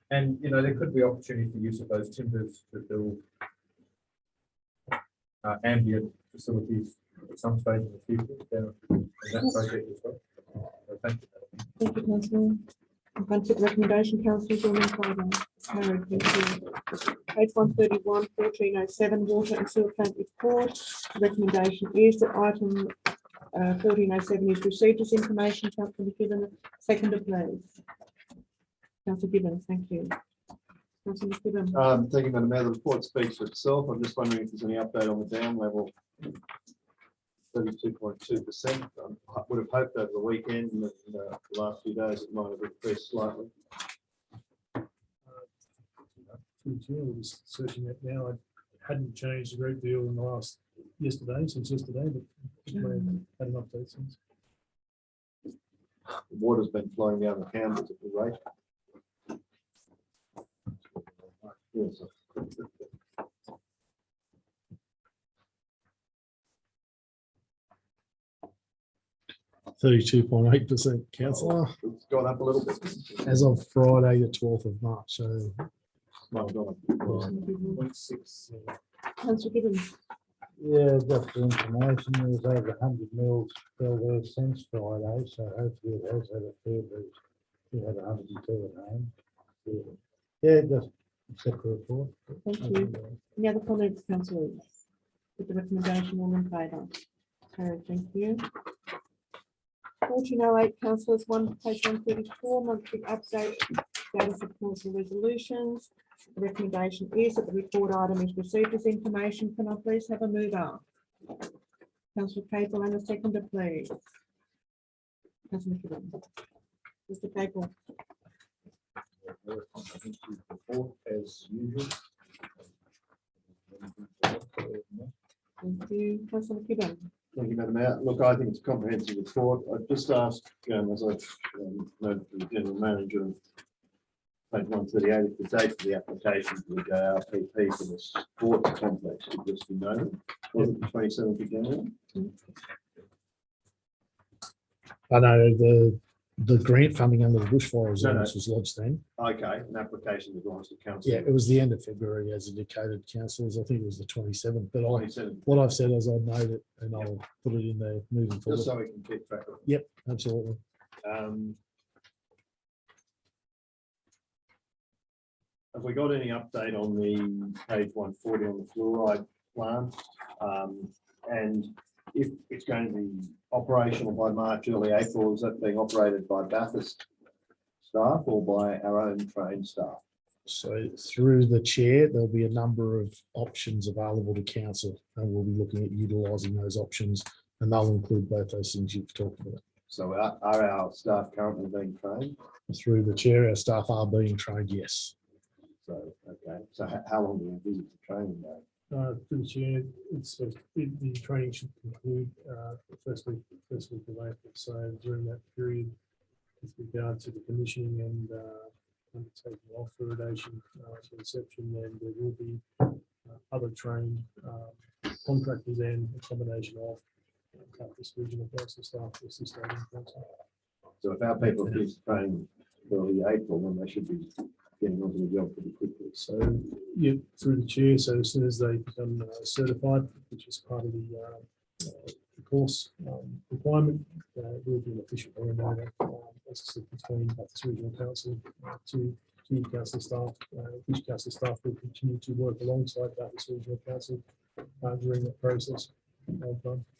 Speaker 2: And there could be opportunity for use of those timbers to build ambient facilities at some stage in the future down in that project as well. So thank you.
Speaker 1: Thank you, councillor. I'm going to the recommendation, councillors all in favour. Carried, thank you. Page 131, 1407, water and sewer plant report. The recommendation is that item 1407 is received as information. Councillor Gibbon, seconded, please. Councillor Gibbon, thank you. Councillor Gibbon.
Speaker 5: Thank you, Madam Mayor. The report speaks for itself. I'm just wondering if there's any update on the dam level. 32.2%. I would have hoped over the weekend and the last few days it might have increased slightly.
Speaker 11: We're just searching it now. I hadn't changed a great deal in the last since yesterday, but I had an update since.
Speaker 5: The water's been flowing down the Campbells at the rate. Yes.
Speaker 8: 32.8%, councillor,
Speaker 5: It's gone up a little bit.
Speaker 8: as of Friday, the 12th of March. So
Speaker 5: Might have gone up.
Speaker 1: Councillor Gibbon.
Speaker 7: Yeah, just for information, there's over 100 mils fell there since Friday, so hopefully it has had a fair boost. We had 102 at home. Yeah, just accept the report.
Speaker 1: Thank you. Any other comments, councillors? With the recommendation, all in favour? Carried, thank you. 1408, councillors, page 134, monthly update, status of council resolutions. The recommendation is that the report item is received as information. Can I please have a mover? Councillor Capel and a seconder, please. Councillor Gibbon. Mr. Capel.
Speaker 9: Report as usual.
Speaker 1: Thank you. Councillor Gibbon.
Speaker 5: Thank you, Madam Mayor. Look, I think it's a comprehensive report. I just asked, as I've noted the general manager, page 138, the date for the application for the JRPP for the sports complex should just be noted. Was it the 27th of January?
Speaker 8: I know the grant funding under the bushfire
Speaker 5: No, no.
Speaker 8: resilience was lodged then.
Speaker 5: Okay, an application was lodged to council.
Speaker 8: Yeah, it was the end of February as indicated, councillors. I think it was the 27th, but
Speaker 5: 27th,
Speaker 8: what I've said is I'll note it and I'll put it in there moving
Speaker 5: just
Speaker 8: forward.
Speaker 5: so we can keep track of it.
Speaker 8: Yep, absolutely.
Speaker 5: Have we got any update on the page 140 on the fluoride plant? And if it's going to be operational by March, early April, is that being operated by Bathurst staff or by our own trained staff?
Speaker 8: So through the chair, there'll be a number of options available to council and we'll be looking at utilising those options and they'll include both those things you've talked about.
Speaker 5: So are our staff currently being trained?
Speaker 8: Through the chair, our staff are being trained, yes.
Speaker 5: So, okay, so how long do we visit the training though?
Speaker 11: To the chair, the training should conclude the first week of April. So during that period, with regard to the commissioning and undertaking of fluoridation to inception, then there will be other trained contractors and a combination of Bathurst regional council staff to assist our council.
Speaker 5: So if our people finish training early April, then they should be getting onto the job pretty quickly.
Speaker 11: So, yeah, through the chair, so as soon as they become certified, which is part of the course requirement, will be an official handover, as I said, between Bathurst Regional Council to council staff, which council staff will continue to work alongside Bathurst Regional Council during that process of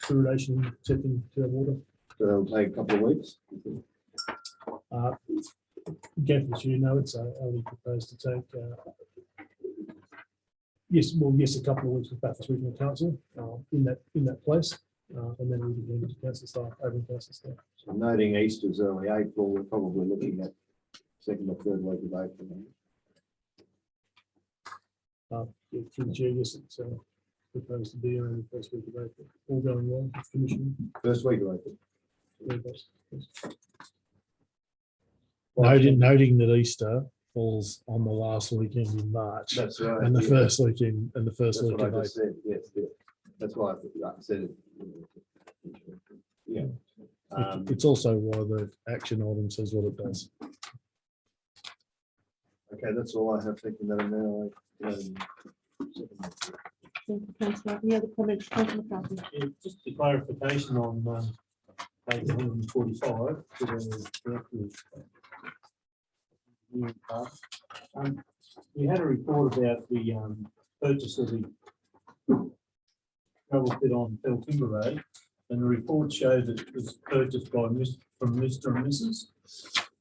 Speaker 11: fluoridation, testing to water.
Speaker 5: So that'll take a couple of weeks.
Speaker 11: Again, as you know, it's only proposed to take, yes, a couple of weeks with Bathurst Regional Council in that place, and then we begin to council staff, over council staff.
Speaker 5: So noting Easter's early April, we're probably looking at second or third week of April.
Speaker 11: Yeah, through the chair, yes, it's proposed to be around the first week of April, all going well with commissioning.
Speaker 5: First week of April.
Speaker 11: Very best, yes.
Speaker 8: Noting that Easter falls on the last weekend in March
Speaker 5: That's right.
Speaker 8: and the
Speaker 5: yeah.
Speaker 8: first weekend and the first
Speaker 5: That's
Speaker 8: week
Speaker 5: what
Speaker 8: of
Speaker 5: I
Speaker 8: April.
Speaker 5: just said, yes, yeah. That's why I said it. Yeah.
Speaker 8: It's also why the action item says what it does.
Speaker 5: Okay, that's all I have. Thank you, Madam Mayor.
Speaker 1: Thank you, councillor. Any other comments, councillor McCarthy?
Speaker 6: Yeah, just a clarification on page 145. To the director's, we had a report about the purchase of the travel pit on Fell Timber Road, and the report showed that it was purchased from Mr. and Mrs.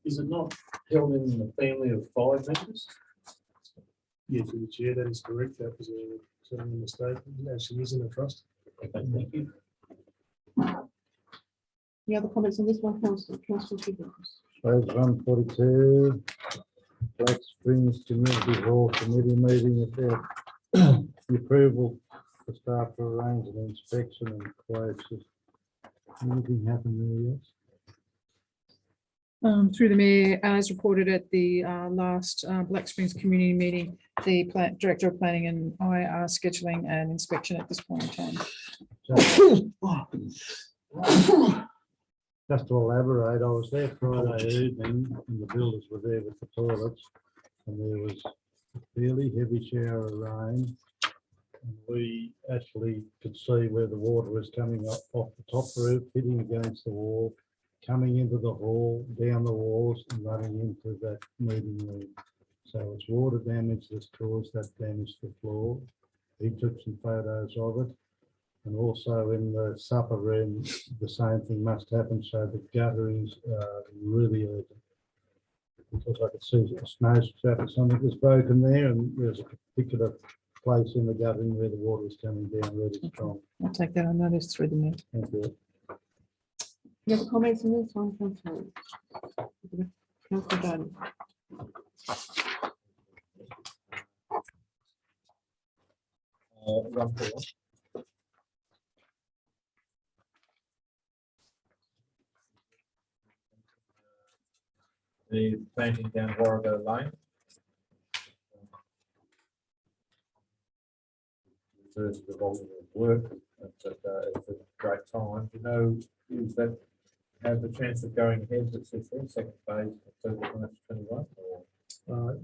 Speaker 6: Is it not held in the family of 5 members?
Speaker 11: Yeah, through the chair, that is correct. That was certainly a mistake. It actually is in a trust.
Speaker 6: Okay, thank you.
Speaker 1: Any other comments on this one, councillor? Councillor Gibbons?
Speaker 7: Page 142, Black Springs Community Hall Committee meeting about the approval for staff to arrange an inspection and quotes. Anything happen there yet?
Speaker 10: Through the mayor, as reported at the last Black Springs community meeting, the director of planning and I are scheduling an inspection at this point in time.
Speaker 7: Just to elaborate, I was there Friday evening and the builders were there with the toilets and there was a fairly heavy shower of rain. And we actually could see where the water was coming up off the top roof, hitting against the wall, coming into the hall, down the walls and running into that meeting room. So it's water damage that's caused that damage to the floor. He took some photos of it. And also in the supper room, the same thing must happen. So the gutter is really urgent. Because I could see the snow trap or something was broken there and there's a particular place in the guttering where the water is coming down really strong.
Speaker 10: I'll take that on notice through the mayor.
Speaker 7: Thank you.
Speaker 1: Any other comments on this one, councillor? Councillor Dunn.
Speaker 2: The painting down Warrego Lane. refers to the volume of work, but it's a great time. You know, is that have the chance of going ahead with the second phase of 2021 or?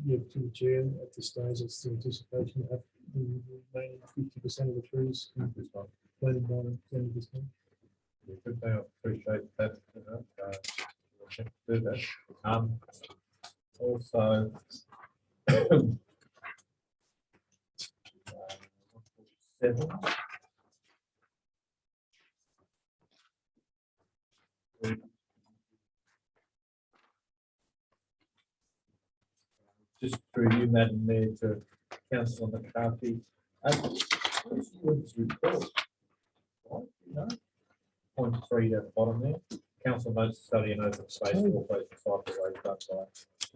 Speaker 11: Yeah, to the chair, at this stage, it's the anticipation of the remaining 50% of the trees
Speaker 2: This one?
Speaker 11: planted by the end of this month.
Speaker 2: Yeah, good thing, I appreciate that. You know, we'll have to do that. Also. 147. Just through you, Madam Mayor, to Councillor McCarthy. What's the report? Right, you know, point 3 at the bottom there. Council notes study and open space for both cycleways done by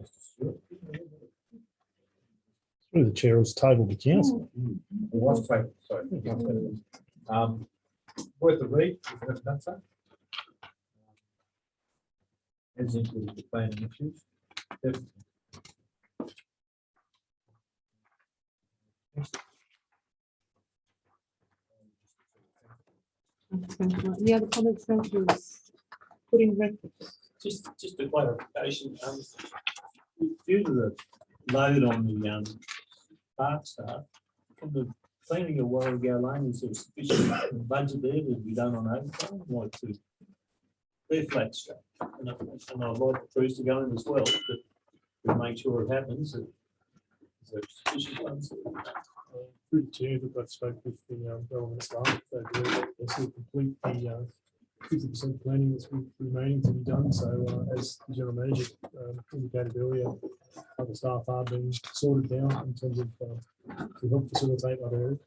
Speaker 2: Mr. Stewart.
Speaker 8: Through the chair, was tabled to council.
Speaker 2: It was tabled, sorry. Worth a read, if you haven't done so. As included the planning issues. If
Speaker 1: Any other comments, councillors? Putting records.
Speaker 6: Just a clarification, due to the load on the park staff, from the cleaning of Warrigal Lane, is there sufficient budget there to be done on overtime, like to their flat strap? And I'd like the trees to go in as well, to make sure it happens. Is there sufficient funds?
Speaker 11: Through the chair, that I spoke with the relevant staff, they agree that they still complete the 50% planning that's remaining to be done. So as the general manager indicated earlier, other staff are being sorted now in terms of to help facilitate that area.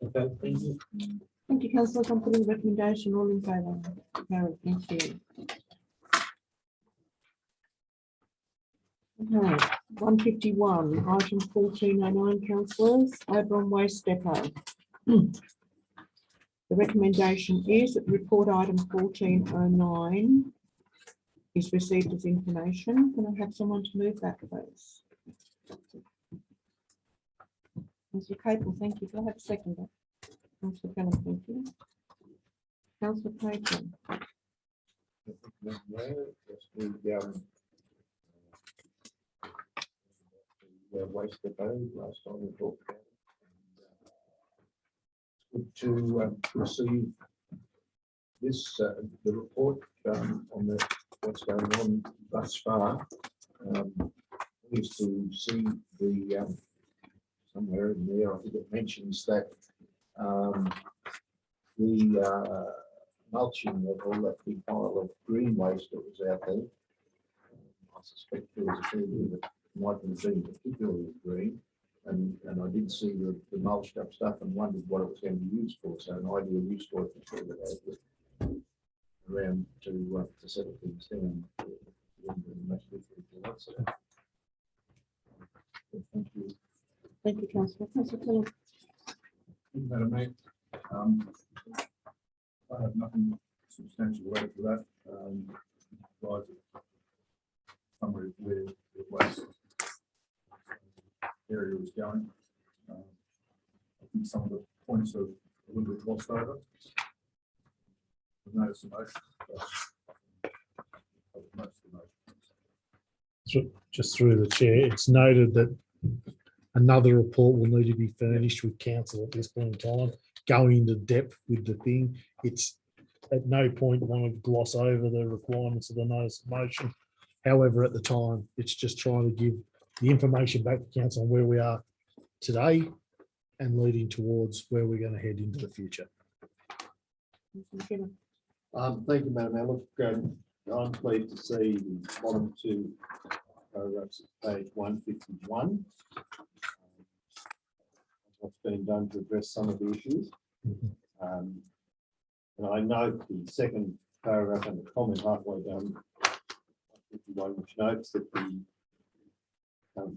Speaker 6: Okay, thank you.
Speaker 1: Thank you, councillors. I'm putting the recommendation. All in favour? Carried. Thank you. Okay, 151, item 1409, councillors, Oberon Waste Depot. The recommendation is that report item 1409 is received as information. Can I have someone to move that, please? Councillor Capel, thank you. Do I have a seconder? Councillor Kellam, thank you. Councillor Clayton.
Speaker 9: Waste depot last time we talked about it. Good to receive this, the report on what's going on thus far. Pleased to see the somewhere in there, I think it mentions that the mulching of all that big pile of green waste that was out there. I suspect there was a fair bit of it might have been particularly green, and I did see the mulched up stuff and wondered what it was going to be used for. So an ideal use for it was around to settle things down. Thank you.
Speaker 1: Thank you, councillor. Councillor Kellam.
Speaker 13: Madam Mayor, I have nothing substantial to add to that. Provide a summary of where the waste area is going. I think some of the points are a little bit glossed over. I've noticed the motion.
Speaker 8: Just through the chair, it's noted that another report will need to be furnished with council at this point in time, going into depth with the thing. It's at no point want to gloss over the requirements of the notice of motion. However, at the time, it's just trying to give the information back to council on where we are today and leading towards where we're going to head into the future.
Speaker 5: Thank you, Madam Mayor. Look, I'm pleased to see the bottom two paragraphs of page 151. What's been done to address some of the issues. And I note the second paragraph and the comment halfway down, which notes that the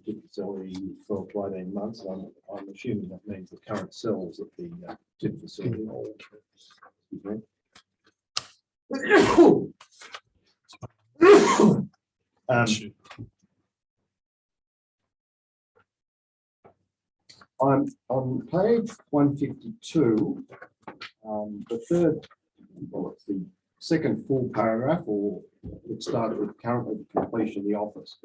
Speaker 5: tip facility is 12 to 18 months. I'm assuming that means the current cells at the tip facility. I'm on page 152, the third, well, it's the second full paragraph, or it started with currently completion of the office.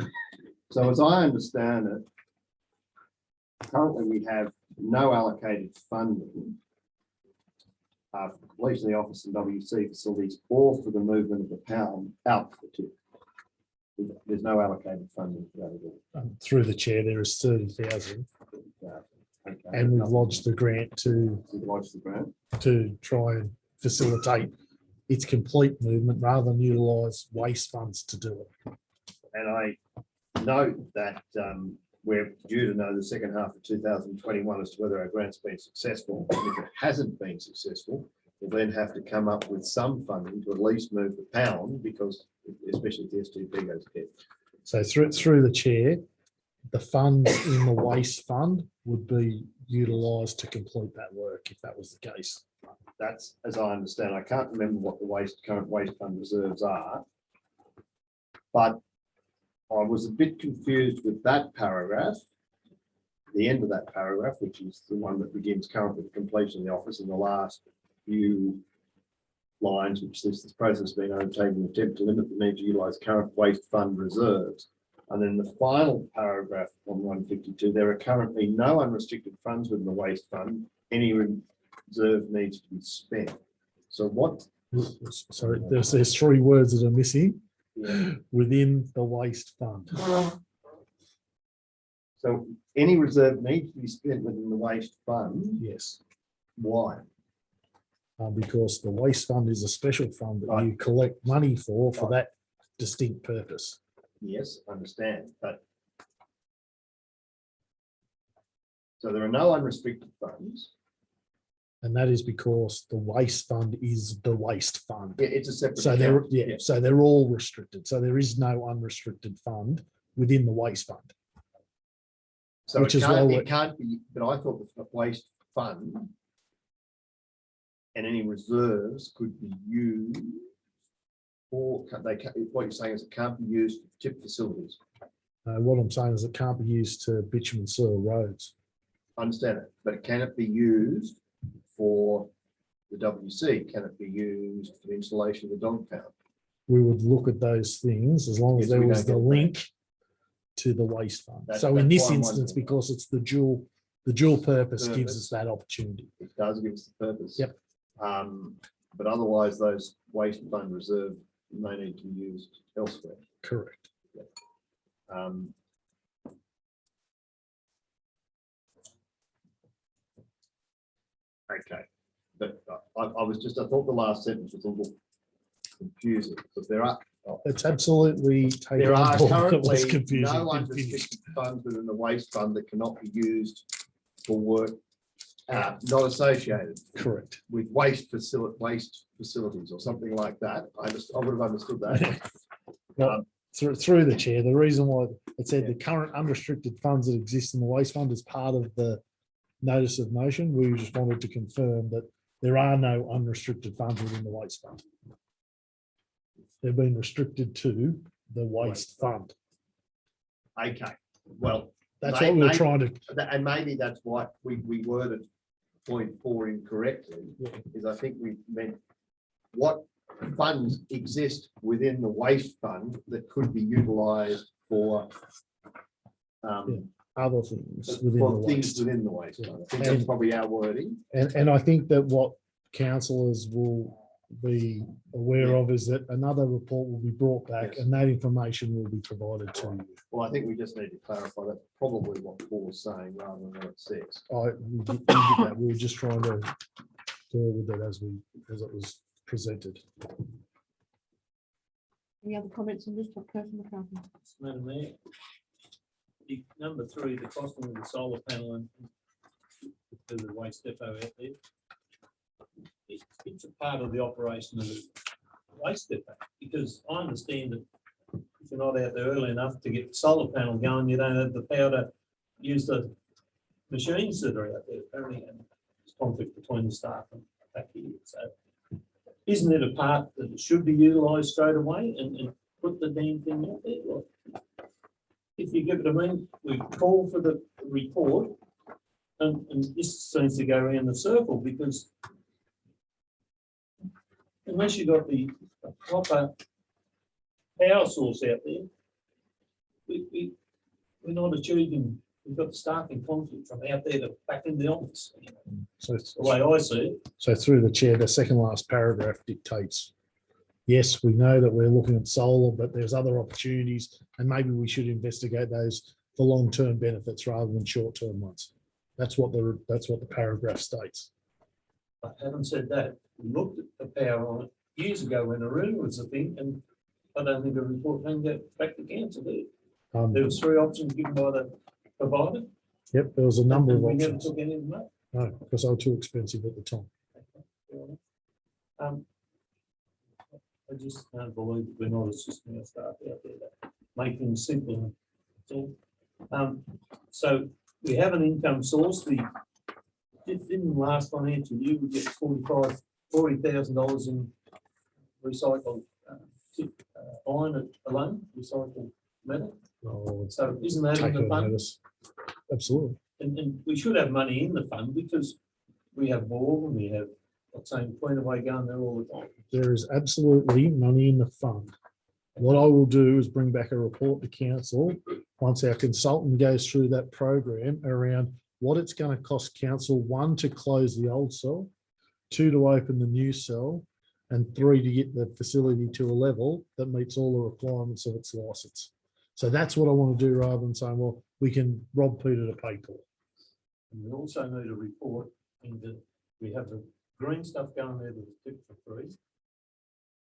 Speaker 5: So as I understand it, currently we have no allocated funding for completion of the office and WC facilities or for the movement of the pound out the tip. There's no allocated funding for that at all.
Speaker 8: Through the chair, there is 30,000,
Speaker 5: Okay.
Speaker 8: and we've lodged the grant to
Speaker 5: We've lodged the grant.
Speaker 8: try and facilitate its complete movement rather than utilise waste funds to do it.
Speaker 5: And I note that we're due to know the second half of 2021 as to whether our grant's been successful. If it hasn't been successful, we'll then have to come up with some funding to at least move the pound, because especially if the STP goes ahead.
Speaker 8: So through the chair, the funds in the waste fund would be utilised to complete that work if that was the case.
Speaker 5: That's as I understand. I can't remember what the current waste fund reserves are, but I was a bit confused with that paragraph, the end of that paragraph, which is the one that begins currently with completion of the office, and the last few lines, which this process has been undertaken in an attempt to limit the need to utilise current waste fund reserves. And then the final paragraph on 152, there are currently no unrestricted funds within the waste fund. Any reserve needs to be spent. So what?
Speaker 8: Sorry, there's three words that are missing.
Speaker 5: Yeah.
Speaker 8: Within the waste fund.
Speaker 5: So any reserve needs to be spent within the waste fund.
Speaker 8: Yes.
Speaker 5: Why?
Speaker 8: Because the waste fund is a special fund that you collect money for that distinct purpose.
Speaker 5: Yes, understand, but so there are no unrestricted funds.
Speaker 8: And that is because the waste fund is the waste fund.
Speaker 5: Yeah, it's a separate.
Speaker 8: So
Speaker 5: account.
Speaker 8: so they're all restricted. So there is no unrestricted fund within the waste fund.
Speaker 5: So
Speaker 8: which
Speaker 5: it can't be, but I thought the waste fund and any reserves could be used for, what you're saying is it can't be used for tip facilities.
Speaker 8: What I'm saying is it can't be used to bitumen soil roads.
Speaker 5: I understand it, but can it be used for the WC? Can it be used for the installation of the dog pound?
Speaker 8: We would look at those things as long as
Speaker 5: Yes,
Speaker 8: there
Speaker 5: we
Speaker 8: was
Speaker 5: don't
Speaker 8: the
Speaker 5: get
Speaker 8: link to the waste fund.
Speaker 5: That's
Speaker 8: So in this
Speaker 5: why I'm
Speaker 8: instance,
Speaker 5: wondering.
Speaker 8: because it's the dual purpose gives us that opportunity.
Speaker 5: It does give us the purpose.
Speaker 8: Yep.
Speaker 5: But otherwise, those waste fund reserve may need to be used elsewhere.
Speaker 8: Correct.
Speaker 5: Okay, but I thought the last sentence was a little confusing, because
Speaker 8: It's absolutely taken
Speaker 5: there
Speaker 8: on
Speaker 5: are
Speaker 8: board. It
Speaker 5: currently
Speaker 8: was confusing.
Speaker 5: no
Speaker 8: Didn't finish.
Speaker 5: unrestricted funds within the waste fund that cannot be used for work not associated
Speaker 8: Correct.
Speaker 5: with waste facilities or something like that. I would have understood that.
Speaker 8: Well, through the chair, the reason why it said the current unrestricted funds that exist in the waste fund is part of the notice of motion. We just wanted to confirm that there are no unrestricted funds within the waste fund. They've been restricted to the waste fund.
Speaker 5: Okay, well,
Speaker 8: That's what we were trying to.
Speaker 5: and maybe that's why we worded point 4 incorrectly, is I think we meant what funds exist within the waste fund that could be utilised for
Speaker 8: Other things within the
Speaker 5: for things
Speaker 8: waste.
Speaker 5: within the waste fund. I think
Speaker 8: And-
Speaker 5: that's probably our wording.
Speaker 8: And I think that what councillors will be aware of is that another report will be brought back
Speaker 5: Yes.
Speaker 8: and that information will be provided to you.
Speaker 5: Well, I think we just need to clarify that's probably what Paul's saying rather than what it says.
Speaker 8: We did that. We were just trying to deal with it as it was presented.
Speaker 1: Any other comments on this? Councillor McCarthy?
Speaker 6: Madam Mayor. Number 3, the costing of the solar panel and to the waste depot out there. It's a part of the operation of the waste depot, because I understand that if you're not out there early enough to get the solar panel going, you don't have the power to use the machines that are out there. Apparently, and there's conflict between the staff and back here. So, isn't it a part that it should be utilised straight away and put the damn thing out there? Or if you give it a ring, we call for the report And this seems to go around the circle because unless you've got the proper power source out there, we're not achieving, we've got the staffing conflict from out there to back in the office.
Speaker 8: So,
Speaker 6: The way I see it,
Speaker 8: so through the chair, the second last paragraph dictates, yes, we know that we're looking at solar, but there's other opportunities and maybe we should investigate those for long-term benefits rather than short-term ones. That's what the paragraph states.
Speaker 6: I haven't said that. We looked at the power on it years ago when Aruna was a thing, and I don't think the report came back to council there. There was 3 options given by the provider.
Speaker 8: Yep, there was a number of
Speaker 6: and we never
Speaker 8: options.
Speaker 6: took any of them up.
Speaker 8: No, because they were too expensive at the time.
Speaker 6: I just can't believe that we're not assisting our staff out there, that make things simple. That's all. So we have an income source. In the last financial year, we get $40,000 in recycled iron alone, recycled metal.
Speaker 8: Oh,
Speaker 6: So isn't that in
Speaker 8: take
Speaker 6: the
Speaker 8: a
Speaker 6: fund?
Speaker 8: notice. Absolutely.
Speaker 6: And we should have money in the fund because we have Borg and we have, what's saying, Queen away going there all the time.
Speaker 8: There is absolutely money in the fund. What I will do is bring back a report to council once our consultant goes through that program around what it's going to cost council, 1, to close the old cell, 2, to open the new cell, and 3, to get the facility to a level that meets all the requirements of its license. So that's what I want to do rather than saying, well, we can rob Peter to pay Paul.
Speaker 6: And we also need a report in that we have the green stuff going there that's tipped for free.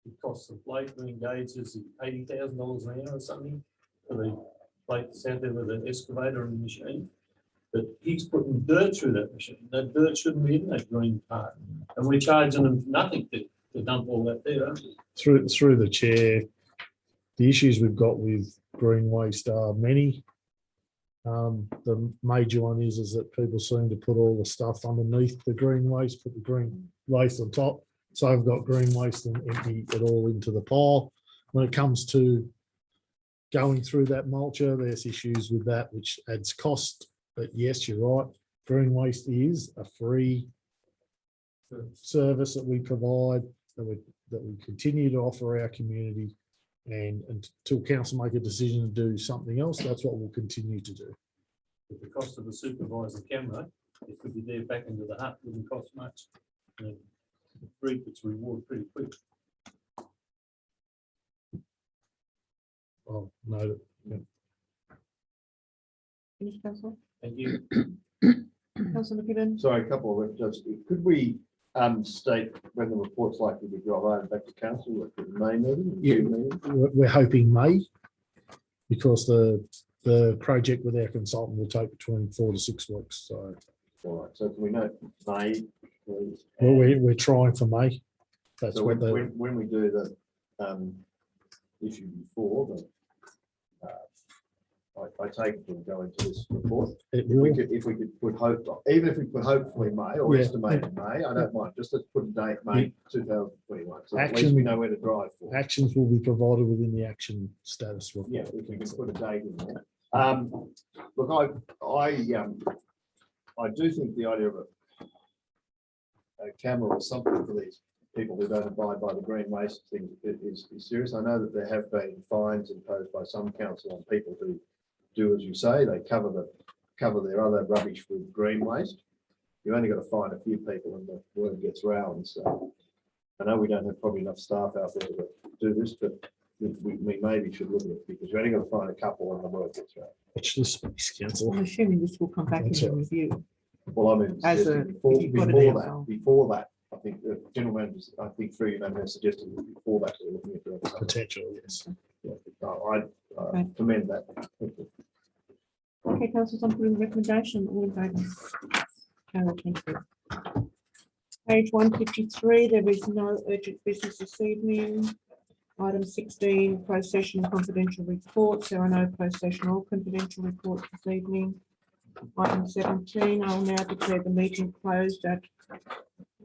Speaker 6: It costs the blade to engage is $80,000 an hour or something for the blade that's out there with an excavator and machine. But he's putting dirt through that machine. That dirt shouldn't be in that green part. And we're charging them nothing to dump all that there, aren't we?
Speaker 8: Through the chair, the issues we've got with green waste are many. The major one is that people seem to put all the stuff underneath the green waste, put the green waste on top. So I've got green waste and empty it all into the pile. When it comes to going through that mulcher, there's issues with that, which adds cost. But yes, you're right. Green waste is a free service that we provide, that we continue to offer our community. And until council make a decision to do something else, that's what we'll continue to do.
Speaker 6: With the cost of the supervisor camera, it could be there back into the hut, wouldn't cost much. And it reap its reward pretty quick.
Speaker 8: Oh, no. Yeah.
Speaker 1: Finish, Councillor?
Speaker 6: Thank you.
Speaker 1: Councillor McKibben?
Speaker 5: Sorry, a couple of just, could we state when the report's likely to drive over back to council at the May meeting?
Speaker 8: Yeah.
Speaker 5: June meeting?
Speaker 8: We're hoping May, because the project with our consultant will take between 4 to 6 weeks. So
Speaker 5: All right, so can we know May, please?
Speaker 8: we're trying for May. That's
Speaker 5: So
Speaker 8: what
Speaker 5: when we do the issue before, but I take it will go into this report.
Speaker 8: it
Speaker 5: If we
Speaker 8: will.
Speaker 5: could, put hope, even if we put hopefully May or
Speaker 8: Yeah.
Speaker 5: estimated May, I don't mind, just let's put a date, May 2021. So at least
Speaker 8: Action-
Speaker 5: we know where to drive for.
Speaker 8: Actions will be provided within the action status report.
Speaker 5: Yeah, if we can put a date in there. Look, I do think the idea of a camera or something for these people who don't abide by the green waste thing is serious. I know that there have been fines imposed by some council on people who do as you say, they cover their other rubbish with green waste. You only got to find a few people and the word gets round. So I know we don't have probably enough staff out there to do this, but we maybe should look at it because you only got to find a couple and the word gets round.
Speaker 8: Watch this space, council.
Speaker 1: I'm assuming this will come back
Speaker 8: That's
Speaker 1: into
Speaker 8: right.
Speaker 1: review.
Speaker 5: Well, I mean,
Speaker 1: As
Speaker 5: suggesting
Speaker 1: a-
Speaker 5: before,
Speaker 1: if you've got it
Speaker 5: before
Speaker 1: there,
Speaker 5: that,
Speaker 1: so-
Speaker 5: before that, I think the general managers, I think through you know, suggested that before that, we're looking at the
Speaker 8: Potential, yes.
Speaker 5: yeah, I
Speaker 1: Okay.
Speaker 5: commend that.
Speaker 1: Okay, councillors, I'm putting the recommendation, all in favour? Carried, thank you. Page 153, there is no urgent business this evening. Item 16, closed session confidential reports. There are no closed session or confidential reports this evening. Item 17, I will now declare the meeting closed at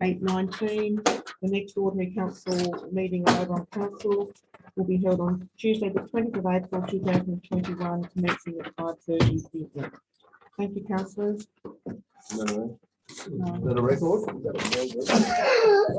Speaker 1: 8:19. The next ordinary council meeting of Oberon Council will be held on Tuesday, the 20th of April 2021, commencing at 5:30 p.m. Thank you, councillors.
Speaker 9: No,
Speaker 1: No.
Speaker 9: is that a record? Is that a record?